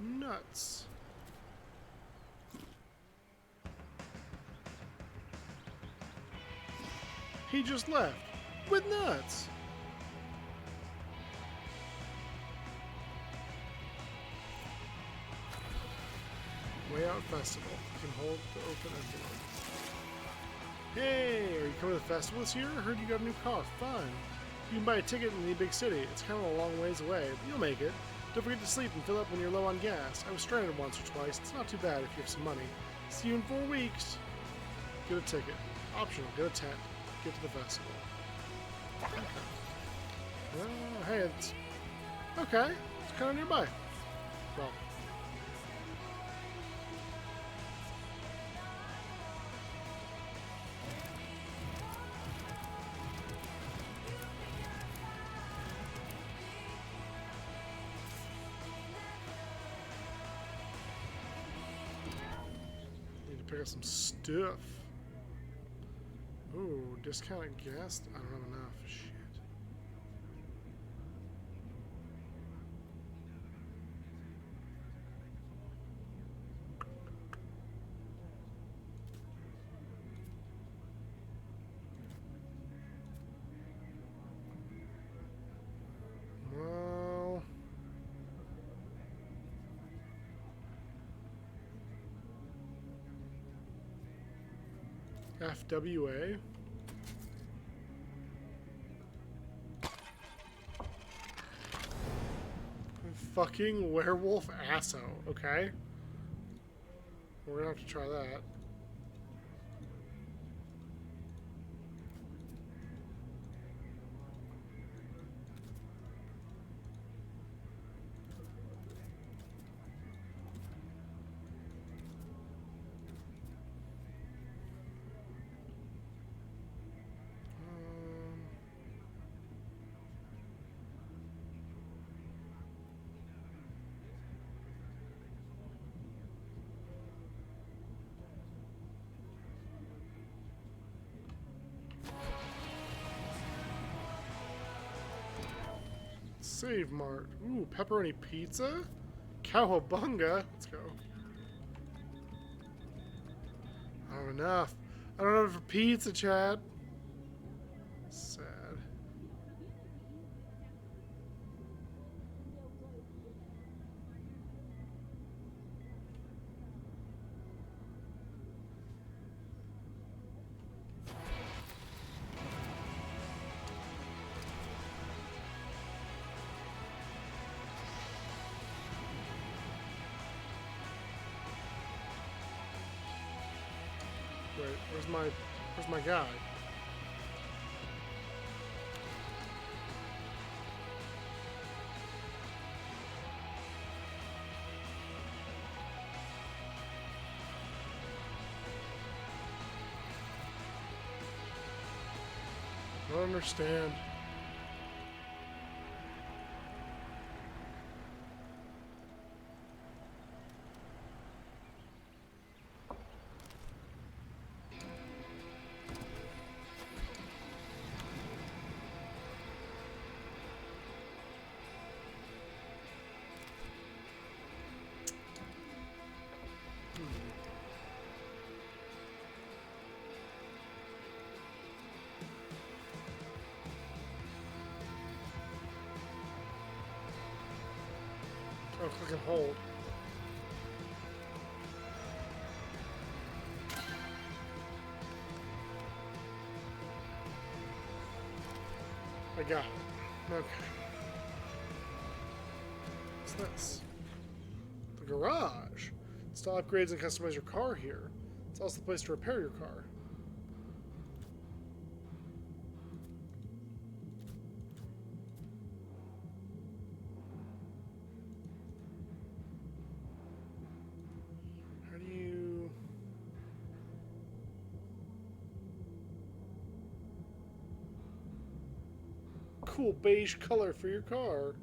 Nuts. He just left. With nuts. Way Out Festival. You can hold to open envelope. Hey, are you coming to the festival this year? I heard you got a new car. Fun. You can buy a ticket in the big city. It's kind of a long ways away, but you'll make it. Don't forget to sleep and fill up when you're low on gas. I was stranded once or twice. It's not too bad if you have some money. See you in 4 weeks. Get a ticket. Optional. Get a tent. Get to the festival. Okay. Well, hey, it's... Okay. It's kind of nearby. Well... Pick up some stuff. Ooh, discounted gas? I don't have enough. Shit. Well... FWA. Fucking werewolf asso, okay? We're gonna have to try that. Save Mart. Ooh, pepperoni pizza? Cowabunga. Let's go. I don't have enough. I don't have enough for pizza, Chad. Sad. Wait, where's my guy? I don't understand. Oh, click and hold. I got it. Okay. What's this? The garage. Install upgrades and customize your car here. It's also the place to repair your car. How do you... cool beige color for your car.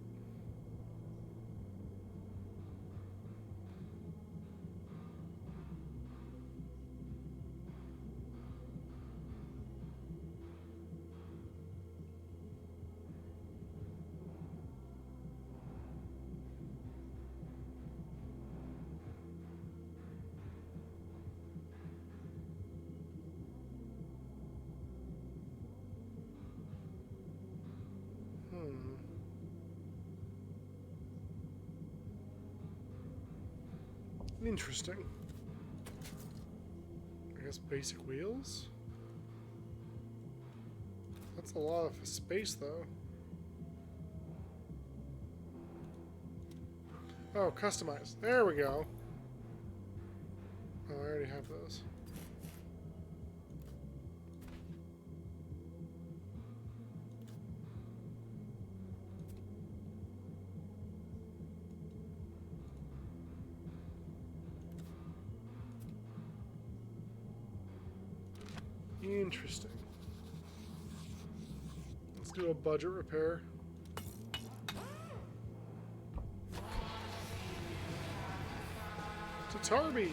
Interesting. I guess basic wheels? That's a lot of space, though. Oh, customize. There we go. Oh, I already have those. Interesting. Let's do a budget repair. To Tarby.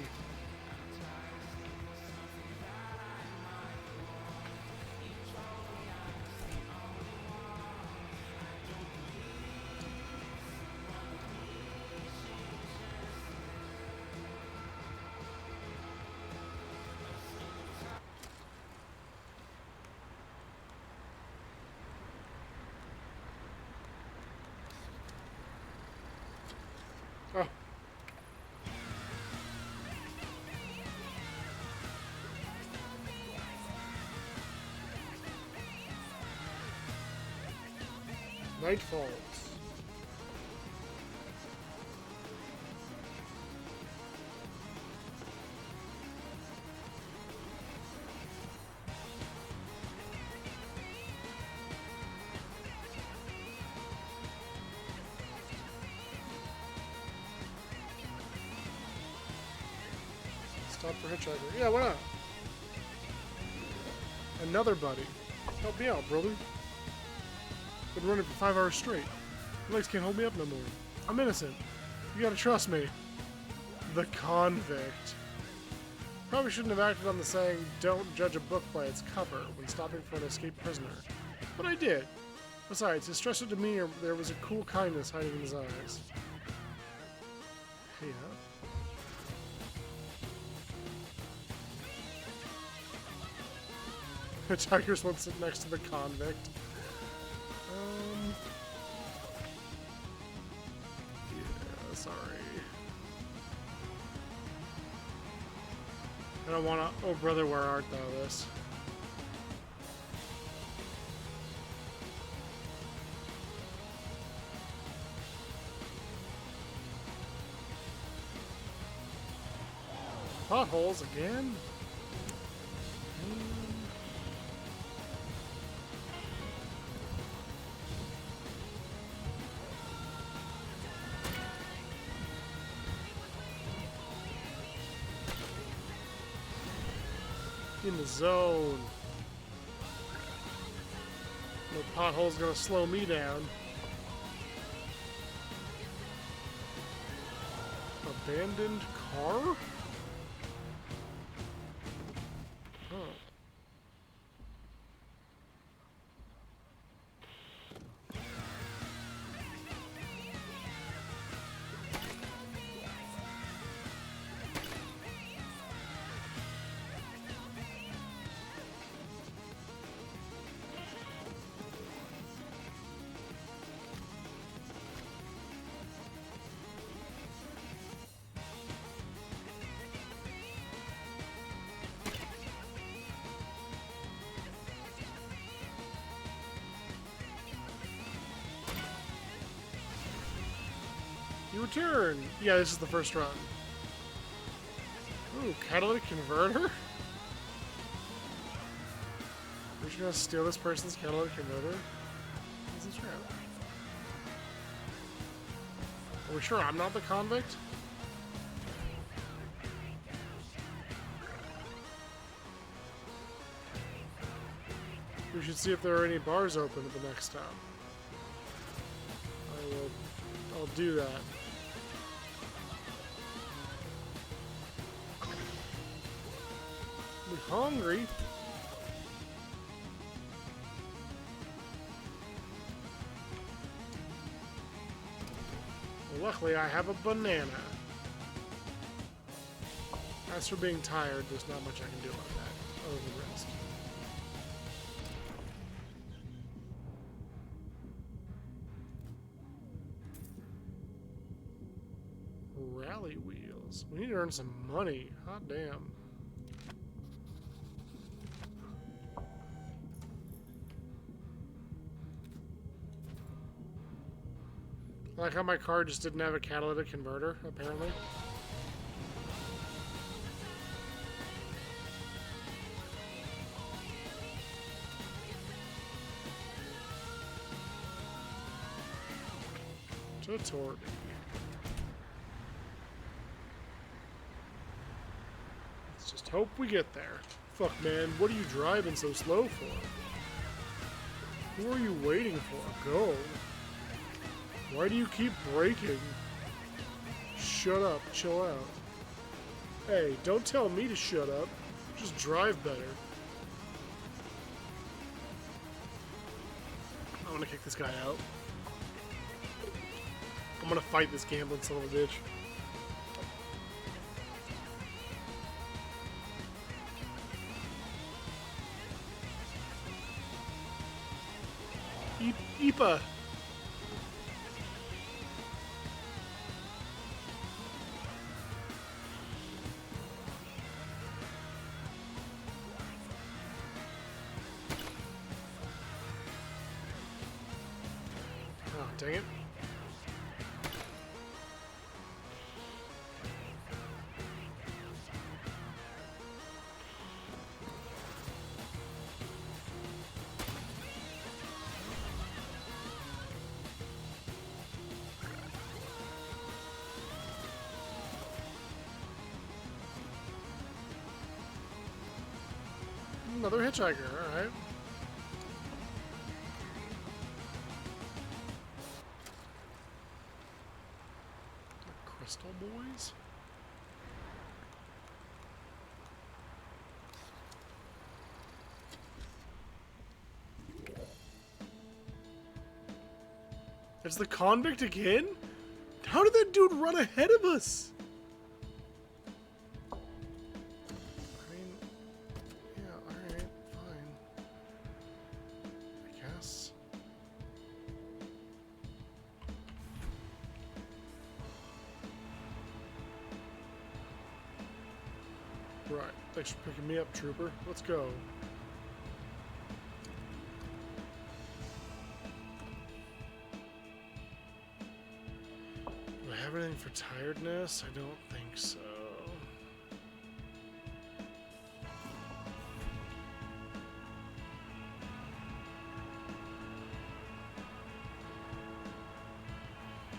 Oh. Night falls. Stop for hitchhiker. Yeah, why not? Another buddy. Help me out, brother. Been running for 5 hours straight. My legs can't hold me up no more. I'm innocent. You gotta trust me. The convict. Probably shouldn't have acted on the saying, don't judge a book by its cover when stopping for an escaped prisoner. But I did. Besides, his stressed demeanor, there was a cool kindness hiding in his eyes. Yeah. Hitchhikers won't sit next to the convict. Yeah, sorry. I don't wanna. Oh, brother, where art thou? This. Potholes again? In the zone. No pothole's gonna slow me down. Abandoned car? Huh. You return! Yeah, this is the first run. Ooh, catalytic converter? We're just gonna steal this person's catalytic converter? This is true. Are we sure I'm not the convict? We should see if there are any bars open at the next stop. do that. I'm hungry. Well, luckily, I have a banana. As for being tired, there's not much I can do about that, other than rest. Rally wheels. We need to earn some money. Hot damn. I like how my car just didn't have a catalytic converter, apparently. Tutorial. Let's just hope we get there. Fuck, man, what are you driving so slow for? Who are you waiting for? Go. Why do you keep braking? Shut up. Chill out. Hey, don't tell me to shut up. Just drive better. I want to kick this guy out. I'm gonna fight this gambling son of a bitch. Ipa! Oh, dang it. Another hitchhiker, alright. Crystal Boys? It's the convict again? How did that dude run ahead of us? Right. Thanks for picking me up, trooper. Let's go. Do I have anything for tiredness? I don't think so.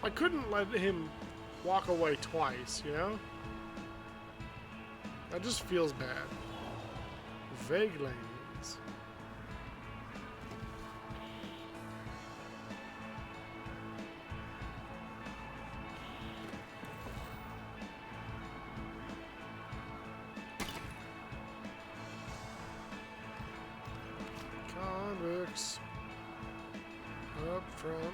I couldn't let him walk away twice, you know? That just feels bad. Vague lanes. Convicts. Up front.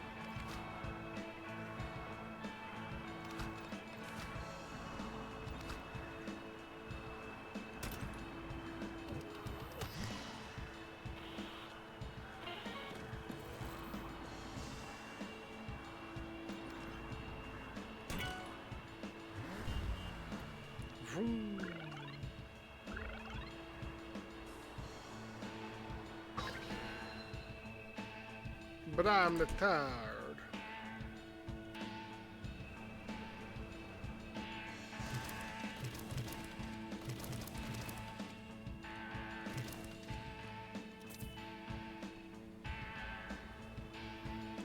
But I'm the tired.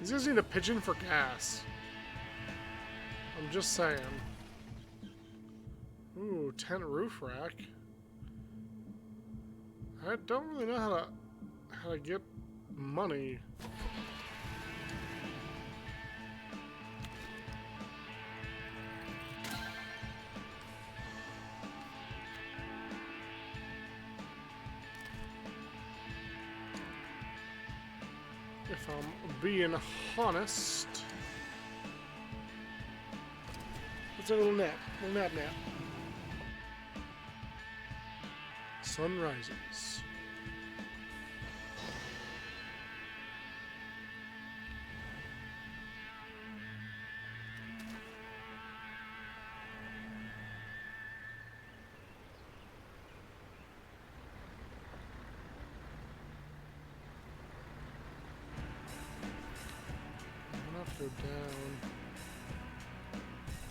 These guys need a pigeon for gas. I'm just saying. Ooh, tent roof rack. I don't really know how to get money. If I'm being honest. Let's have a little nap. Nap. Sun rises. I'm gonna have to go down.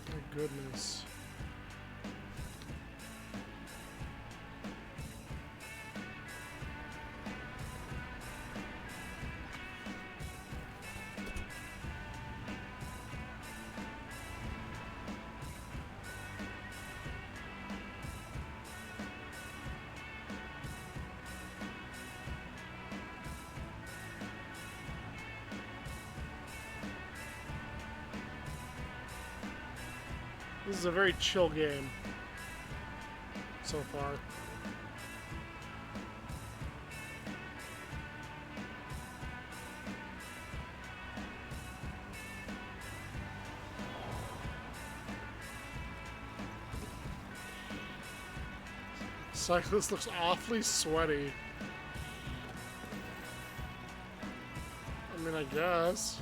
My goodness. This is a very chill game so far. Cyclist looks awfully sweaty. I mean, I guess.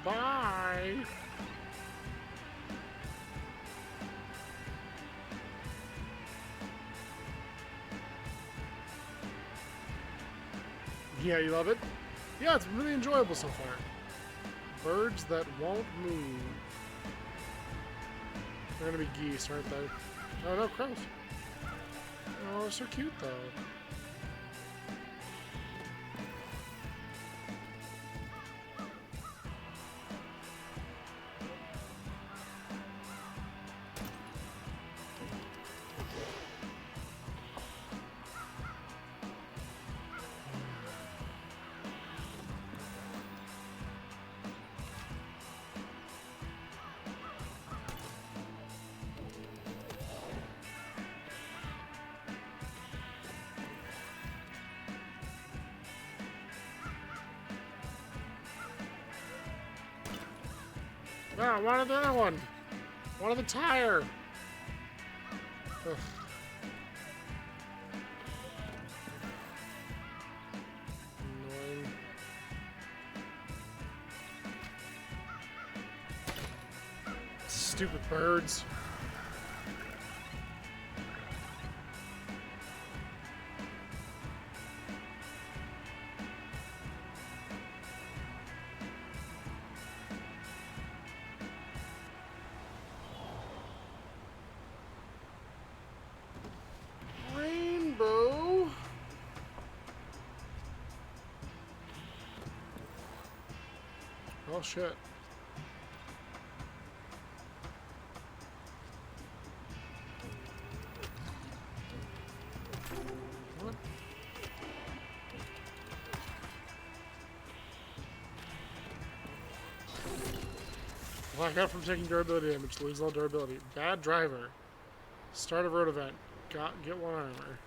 Bye. Yeah, you love it? Yeah, it's really enjoyable so far. Birds that won't move. They're gonna be geese, aren't they? Oh no, crows. Oh, they're so cute though. Ah, wanted the other one. Wanted the tire. Ugh. Annoying. Stupid birds. Rainbow. Oh shit. What? Black out from taking durability damage, lose all durability. Bad driver. Start a road event. Get one armor.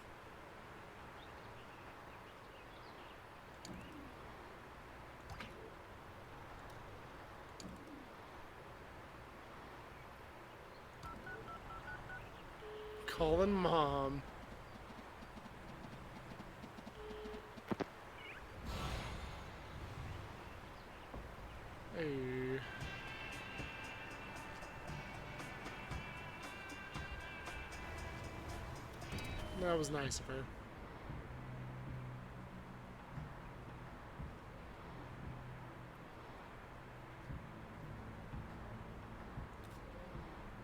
Calling mom. Hey. That was nice of her.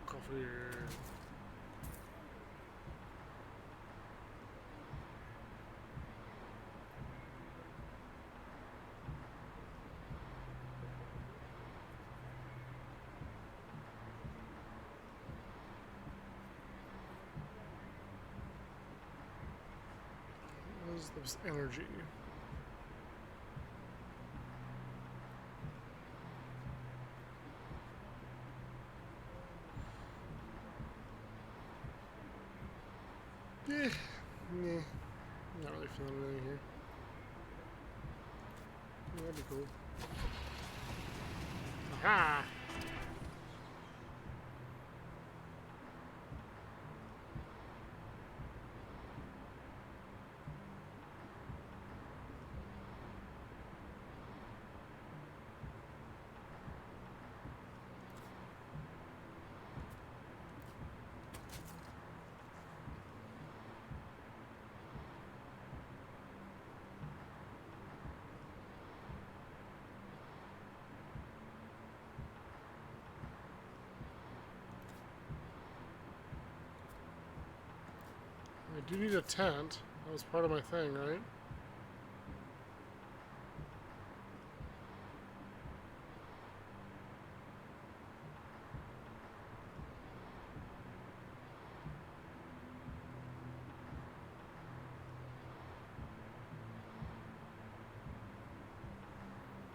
Coffee. resources. There's energy. Yeah. Not really feeling anything here. Yeah, that'd be cool. Aha! I do need a tent. That was part of my thing, right?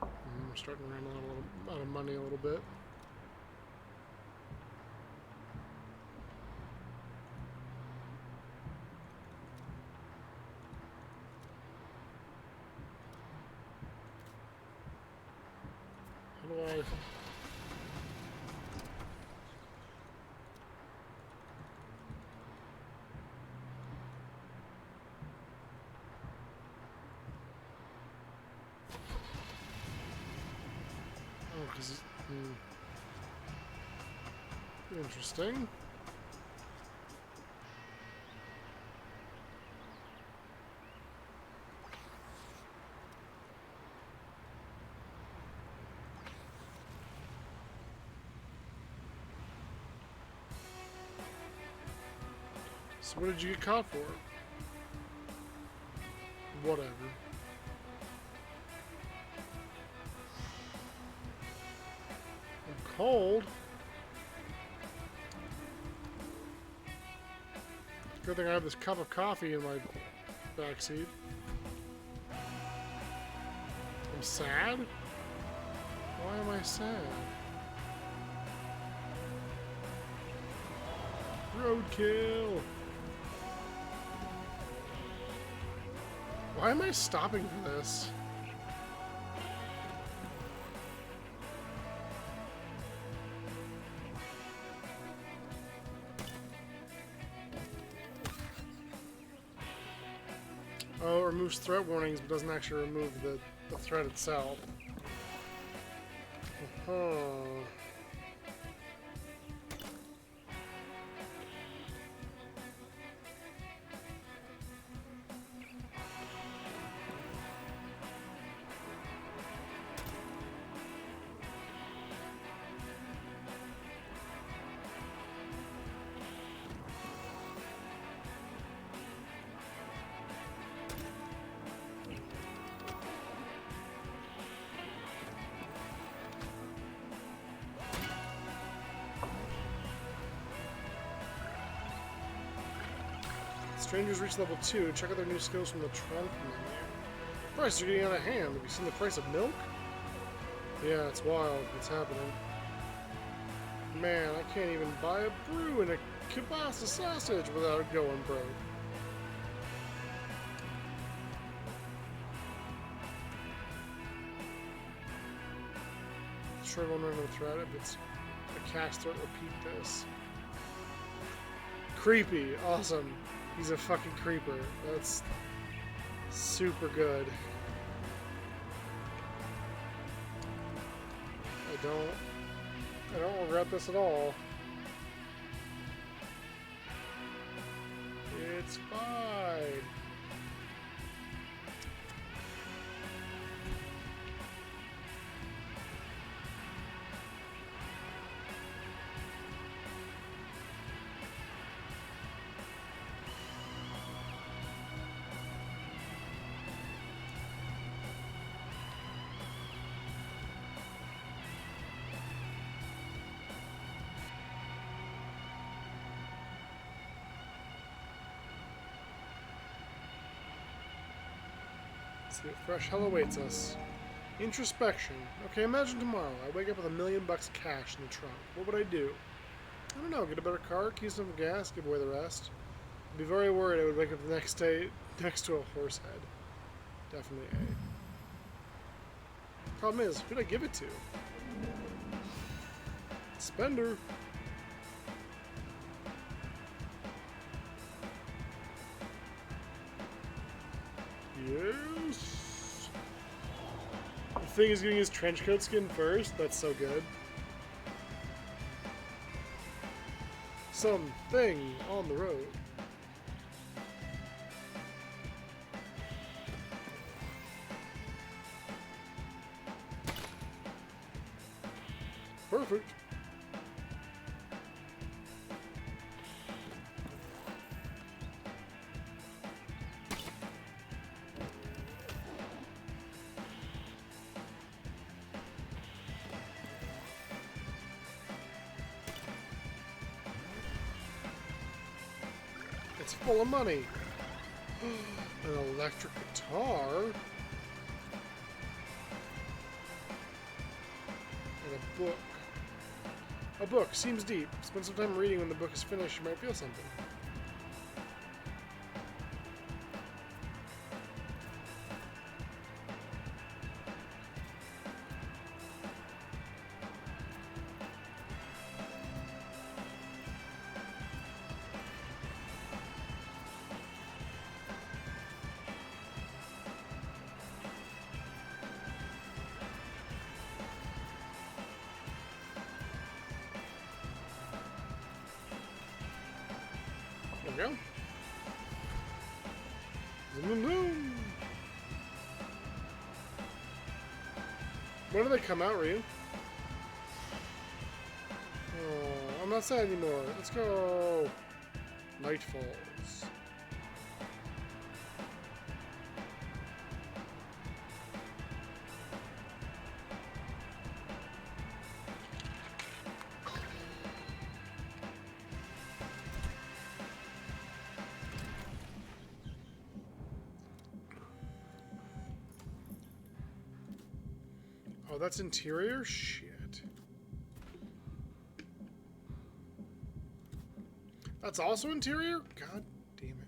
I'm starting to run a little out of money a little bit. How do I... Oh, because... Interesting. So what did you get caught for? Whatever. I'm cold. Good thing I have this cup of coffee in my backseat. I'm sad? Why am I sad? Roadkill! Why am I stopping for this? Oh, it removes threat warnings, but doesn't actually remove the threat itself. Strangers reach level 2. Check out their new skills from the trunk menu. Prices are getting out of hand. Have you seen the price of milk? Yeah, it's wild. What's happening? Man, I can't even buy a brew and a kielbasa sausage without going broke. Destroy one random threat. If it's a cast threat, repeat this. Creepy. Awesome. He's a fucking creeper. That's super good. I don't regret this at all. It's fine. Let's see what fresh hell awaits us. Introspection. Okay, imagine tomorrow. I wake up with $1 million cash in the trunk. What would I do? I don't know. Get a better car, keep some gas, give away the rest. I'd be very worried I would wake up the next day next to a horse head. Definitely A. Problem is, who'd I give it to? Spender. Yes. The thing is getting his trench coat skin first. That's so good. Something on the road. Perfect. It's full of money. An electric guitar. And a book. A book seems deep. Spend some time reading. When the book is finished, you might feel something. There we go. Zoom, zoom. When do they come out, Ryu? Oh, I'm not sad anymore. Let's go. Night Falls. Oh, that's interior? Shit. That's also interior? God damn it.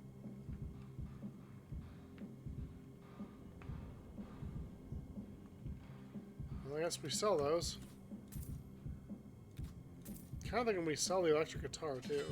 Well, I guess we sell those. Kind of thinking we sell the electric guitar, too.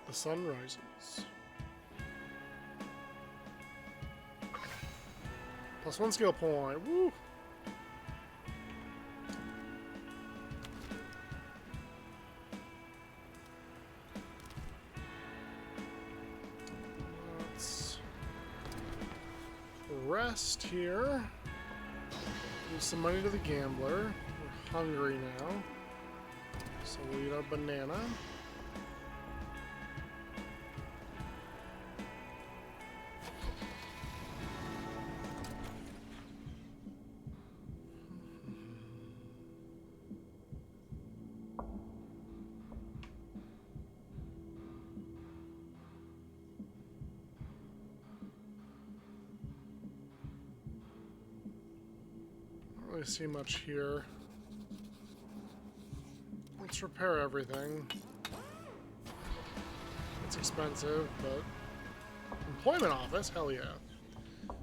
The sun rises. +1 skill point. Woo! Let's rest here. Give some money to the gambler. We're hungry now. So we'll eat a banana. Don't really see much here. Let's repair everything. It's expensive, but employment office, hell yeah.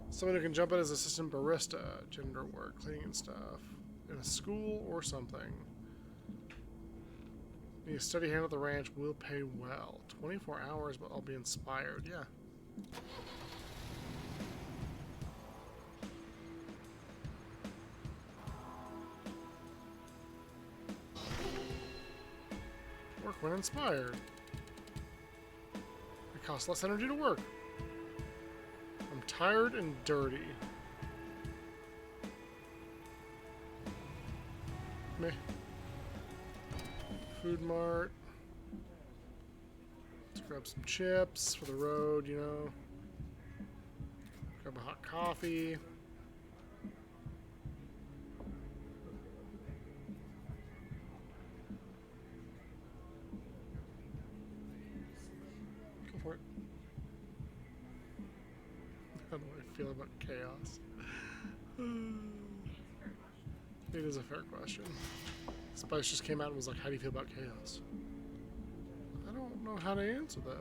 Someone who can jump in as assistant barista, gender work, cleaning and stuff, in a school or something. Be a steady hand at the ranch will pay well. 24 hours, but I'll be inspired. Yeah. Work when inspired. It costs less energy to work. I'm tired and dirty. Meh. Food Mart. Let's Grab some chips for the road, you know. Grab a hot coffee. Go for it. How do I feel about chaos? It is a fair question. Spice just came out and was like, how do you feel about chaos? I don't know how to answer that.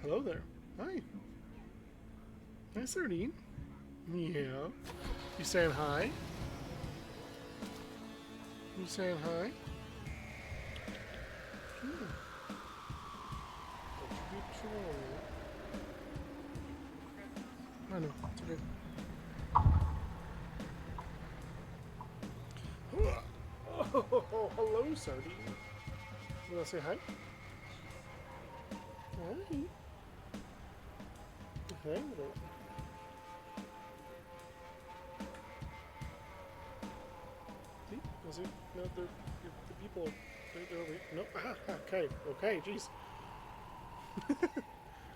Hello there. Hi. Hi, Sardine. Yeah. You saying hi? You saying hi? I know, it's okay. Oh, hello, Sardine. You wanna say hi? Hi. Hi. See? No, the people. They're over here. No. Okay. Okay. Jeez.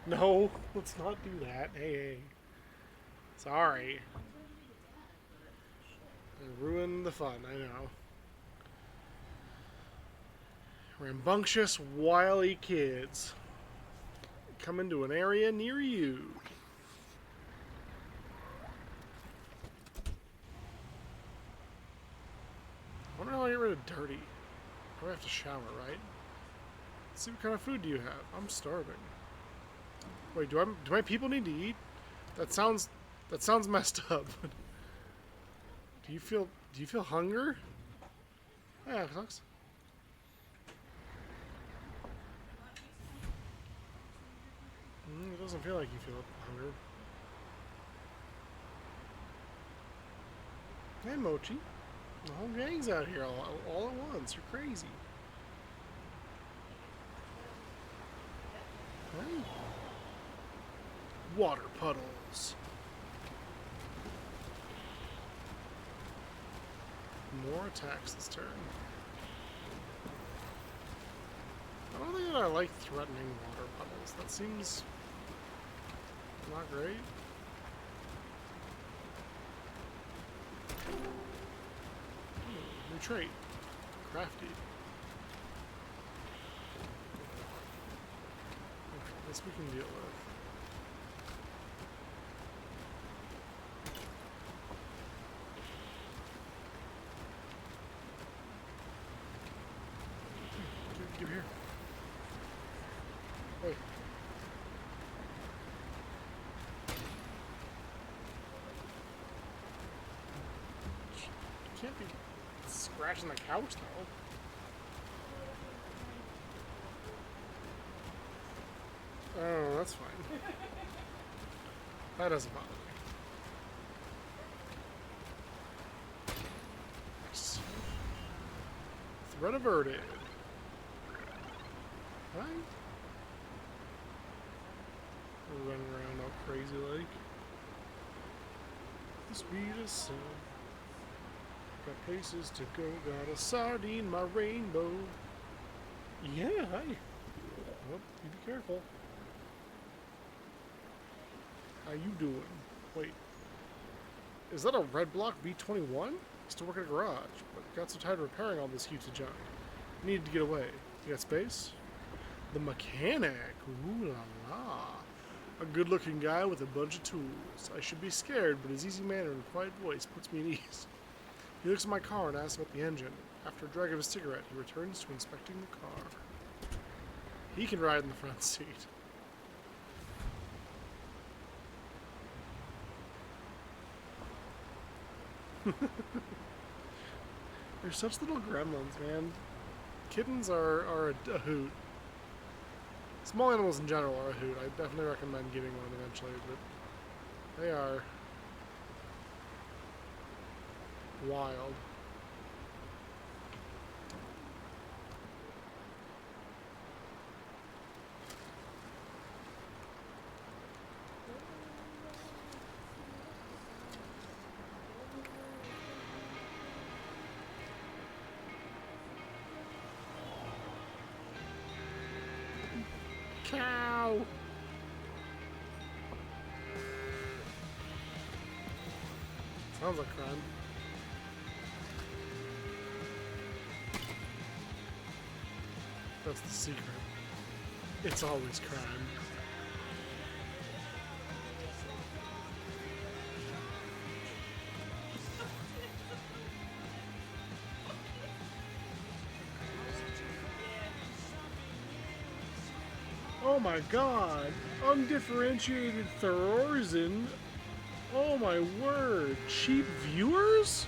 No. Let's not do that. Hey. Sorry. I ruined the fun. I know. Rambunctious, wily kids coming to an area near you. I wonder how I get rid of dirty. Probably have to shower, right? Let's see what kind of food do you have? I'm starving. Wait, do my people need to eat? That sounds messed up. Do you feel hunger? Yeah, Fox. It doesn't feel like you feel hunger. Hey, Mochi. The whole gang's out here all at once. You're crazy. Hey. Water puddles. More attacks this turn. I don't think that I like threatening water puddles. That seems not great. New trait. Crafty. Okay, this we can deal with. Give here. Wait. Can't be scratching the couch though. Oh, that's fine. That doesn't bother me. Nice. Threat averted. Hi. We're running around all crazy like. The sweetest sun. Got places to go, got a sardine, my rainbow. Yeah, hi. Well, you be careful. How you doing? Wait. Is that a red block B21? Used to work at a garage, but got so tired of repairing all this heaps of junk. Needed to get away. You got space? The mechanic. Ooh la la. A good-looking guy with a bunch of tools. I should be scared, but his easy manner and quiet voice puts me at ease. He looks at my car and asks about the engine. After a drag of his cigarette, he returns to inspecting the car. He can ride in the front seat. They're such little gremlins, man. Kittens are a hoot. Small animals in general are a hoot. I definitely recommend getting one eventually, but they are wild. cow! Sounds like crime. That's the secret. It's always crime. Oh my god! Undifferentiated Thorazin. Oh my word! Cheap viewers?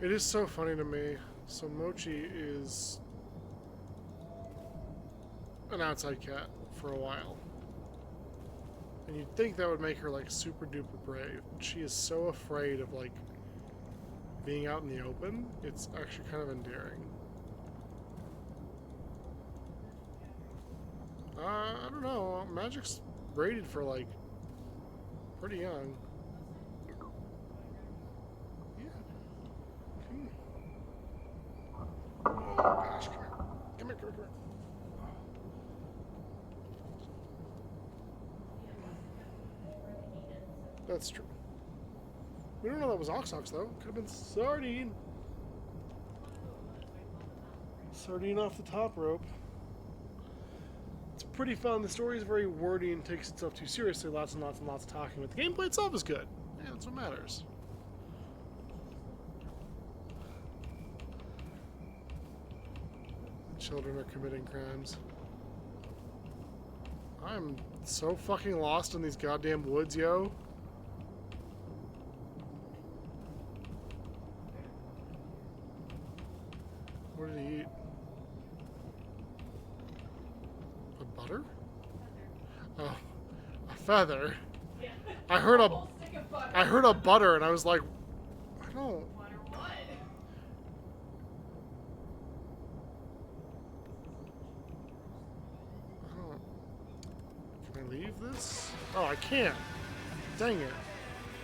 It is so funny to me. So Mochi is an outside cat for a while. And you'd think that would make her like super duper brave. She is so afraid of like being out in the open. It's actually kind of endearing. I don't know. Magic's rated for like pretty young. Oh gosh, come here. Come here, come here, come here. That's true. We don't know that was Oxox though. Could have been Sardine. Sardine off the top rope. It's pretty fun. The story is very wordy and takes itself too seriously. Lots and lots and lots of talking. But the gameplay itself is good. Yeah, that's what matters. children are committing crimes. I'm so fucking lost in these goddamn woods, yo. What did he eat? A butter? Oh, a feather. I heard a butter, and I was like, I don't. Can I leave this? Oh, I can't. Dang it.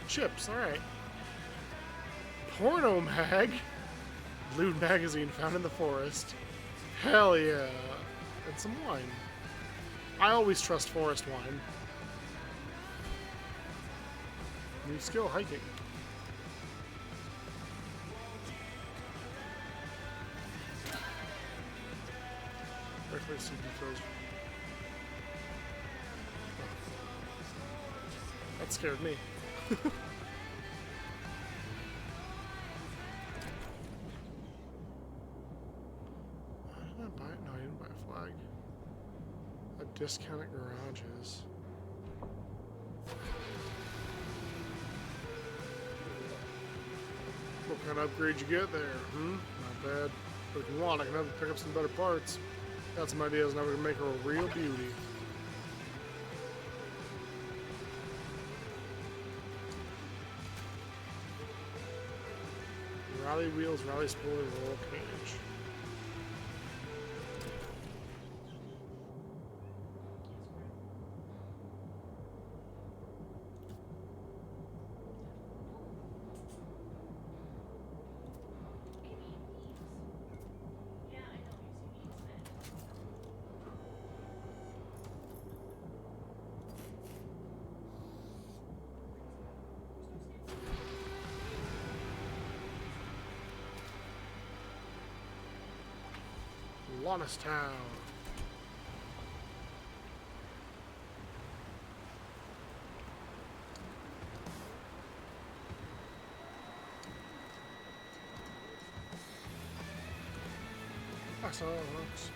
Chips, alright. Porno mag? Lewd magazine found in the forest. Hell yeah. And some wine. I always trust forest wine. New skill, hiking. Regular seed throws. That scared me. Did I buy it? No, I didn't buy a flag. A discounted garages. What kind of upgrade you get there? Not bad. But if you want, I can have to pick up some better parts. Got some ideas now we can make her a real beauty. Rally wheels, rally spoiler, roll cage. Town. That's all it looks.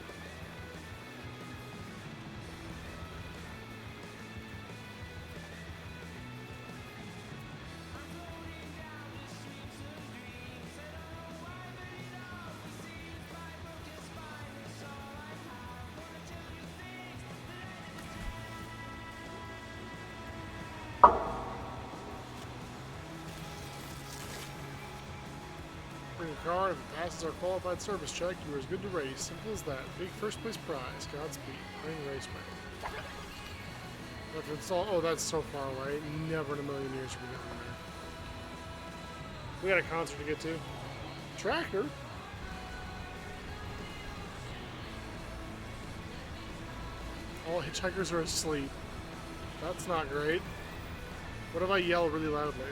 Bring a car, if it passes our qualified service check, you are as good to race. Simple as that. Big first place prize. Godspeed. Bring Raceway. Have to install. Oh, that's so far away. Never in a million years should we get on there. We got a concert to get to. Tractor? All hitchhikers are asleep. That's not great. What if I yell really loudly?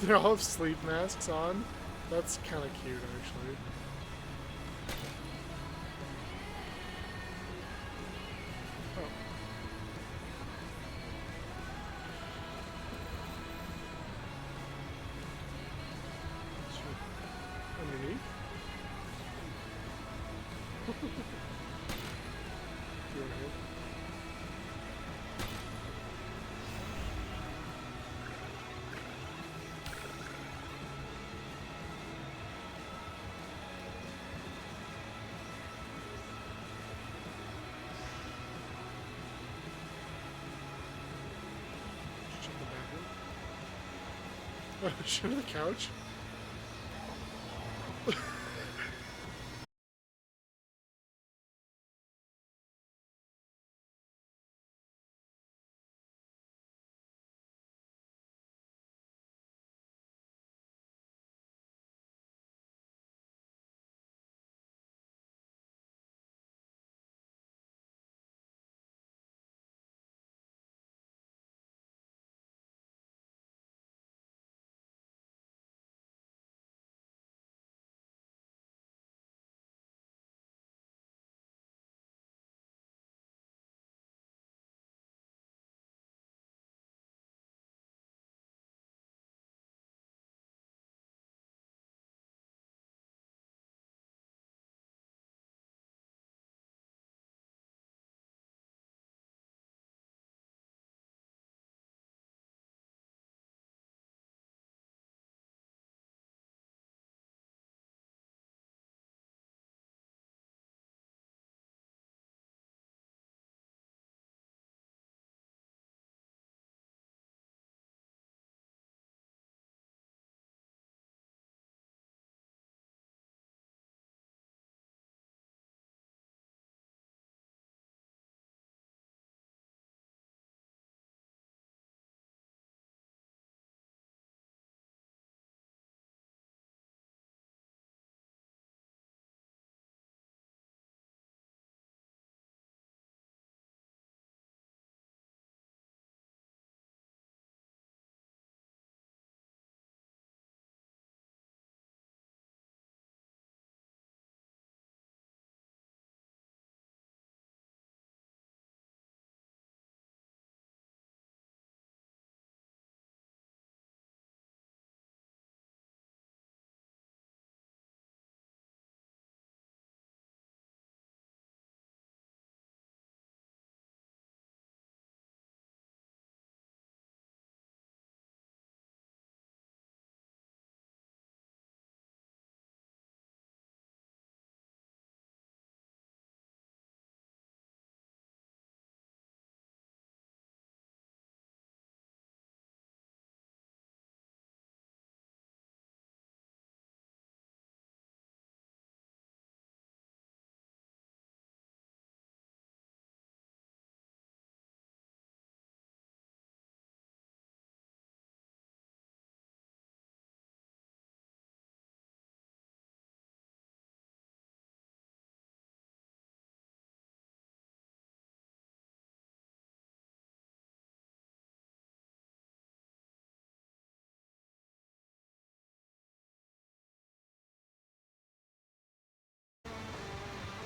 They all have sleep masks on. That's kind of cute, actually. Oh. Underneath? Show the couch.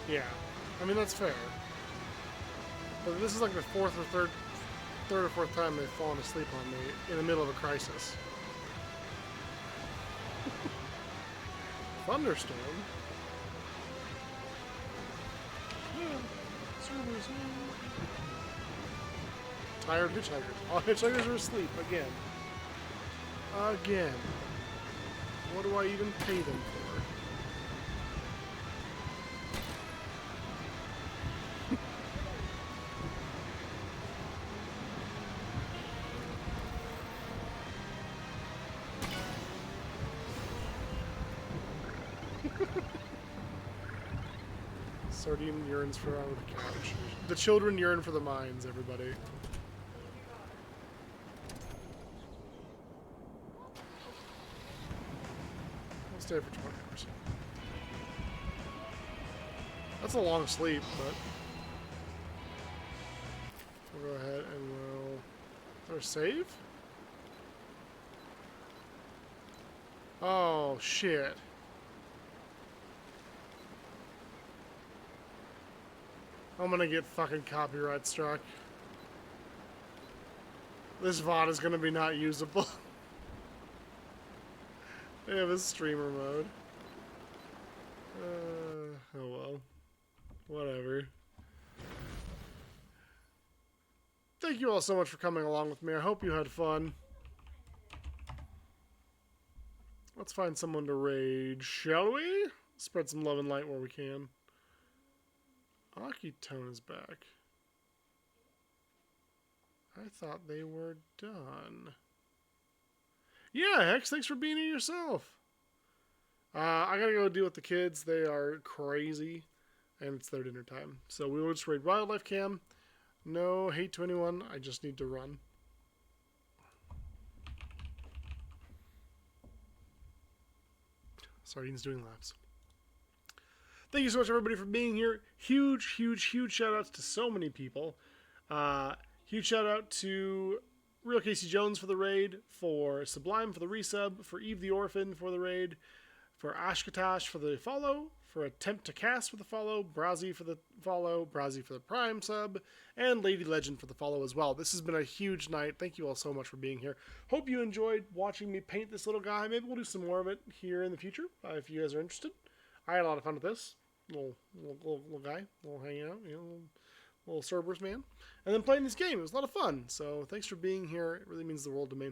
Yeah. I mean, that's fair. But this is like the third or fourth time they've fallen asleep on me in the middle of a crisis. Thunderstorm? Yeah, servers. Tired hitchhikers. All hitchhikers are asleep again. Again. What do I even pay them for? Sardine yearns for out of the couch. The children yearn for the mines, everybody. I'll stay for 20 hours. That's a long sleep, but we'll go ahead and we'll... Is there a save? Oh, shit. I'm gonna get fucking copyright struck. This VOD is gonna be not usable. They have a streamer mode. Oh well. Whatever. Thank you all so much for coming along with me. I hope you had fun. Let's find someone to raid, shall we? Spread some love and light where we can. Akitone is back. I thought they were done. Yeah, Hex, thanks for being here yourself. I gotta go deal with the kids. They are crazy, and it's their dinner time. So we will just raid Wildlife Cam. No hate to anyone. I just need to run. Sardine's doing laps. Thank you so much, everybody, for being here. Huge, huge, huge shout-outs to so many people. Huge shout-out to Real Casey Jones for the raid, for Sublime for the resub, for Eve the Orphan for the raid, for Ashkatash for the follow, for Attempt to Cast for the follow, Brazi for the follow, Brazi for the Prime sub, and Lady Legend for the follow as well. This has been a huge night. Thank you all so much for being here. Hope you enjoyed watching me paint this little guy. Maybe we'll do some more of it here in the future, if you guys are interested. I had a lot of fun with this. Little guy, little hanging out, you know, little Cerberus man. And then playing this game. It was a lot of fun. So thanks for being here. It really means the world to me.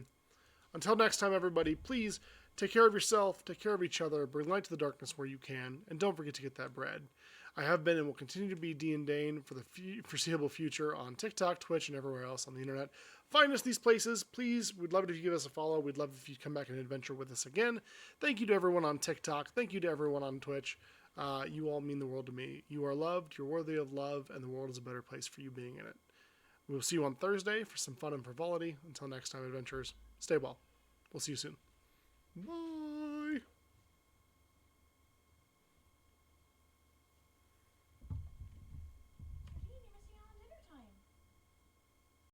Until next time, everybody, please take care of yourself, take care of each other, bring light to the darkness where you can, and don't forget to get that bread. I have been and will continue to be Dean Dane for the foreseeable future on TikTok, Twitch, and everywhere else on the internet. Find us these places, please. We'd love it if you give us a follow. We'd love if you come back and adventure with us again. Thank you to everyone on TikTok. Thank you to everyone on Twitch. You all mean the world to me. You are loved, you're worthy of love, and the world is a better place for you being in it. We'll see you on Thursday for some fun and frivolity. Until next time, adventurers, stay well. We'll see you soon. Bye.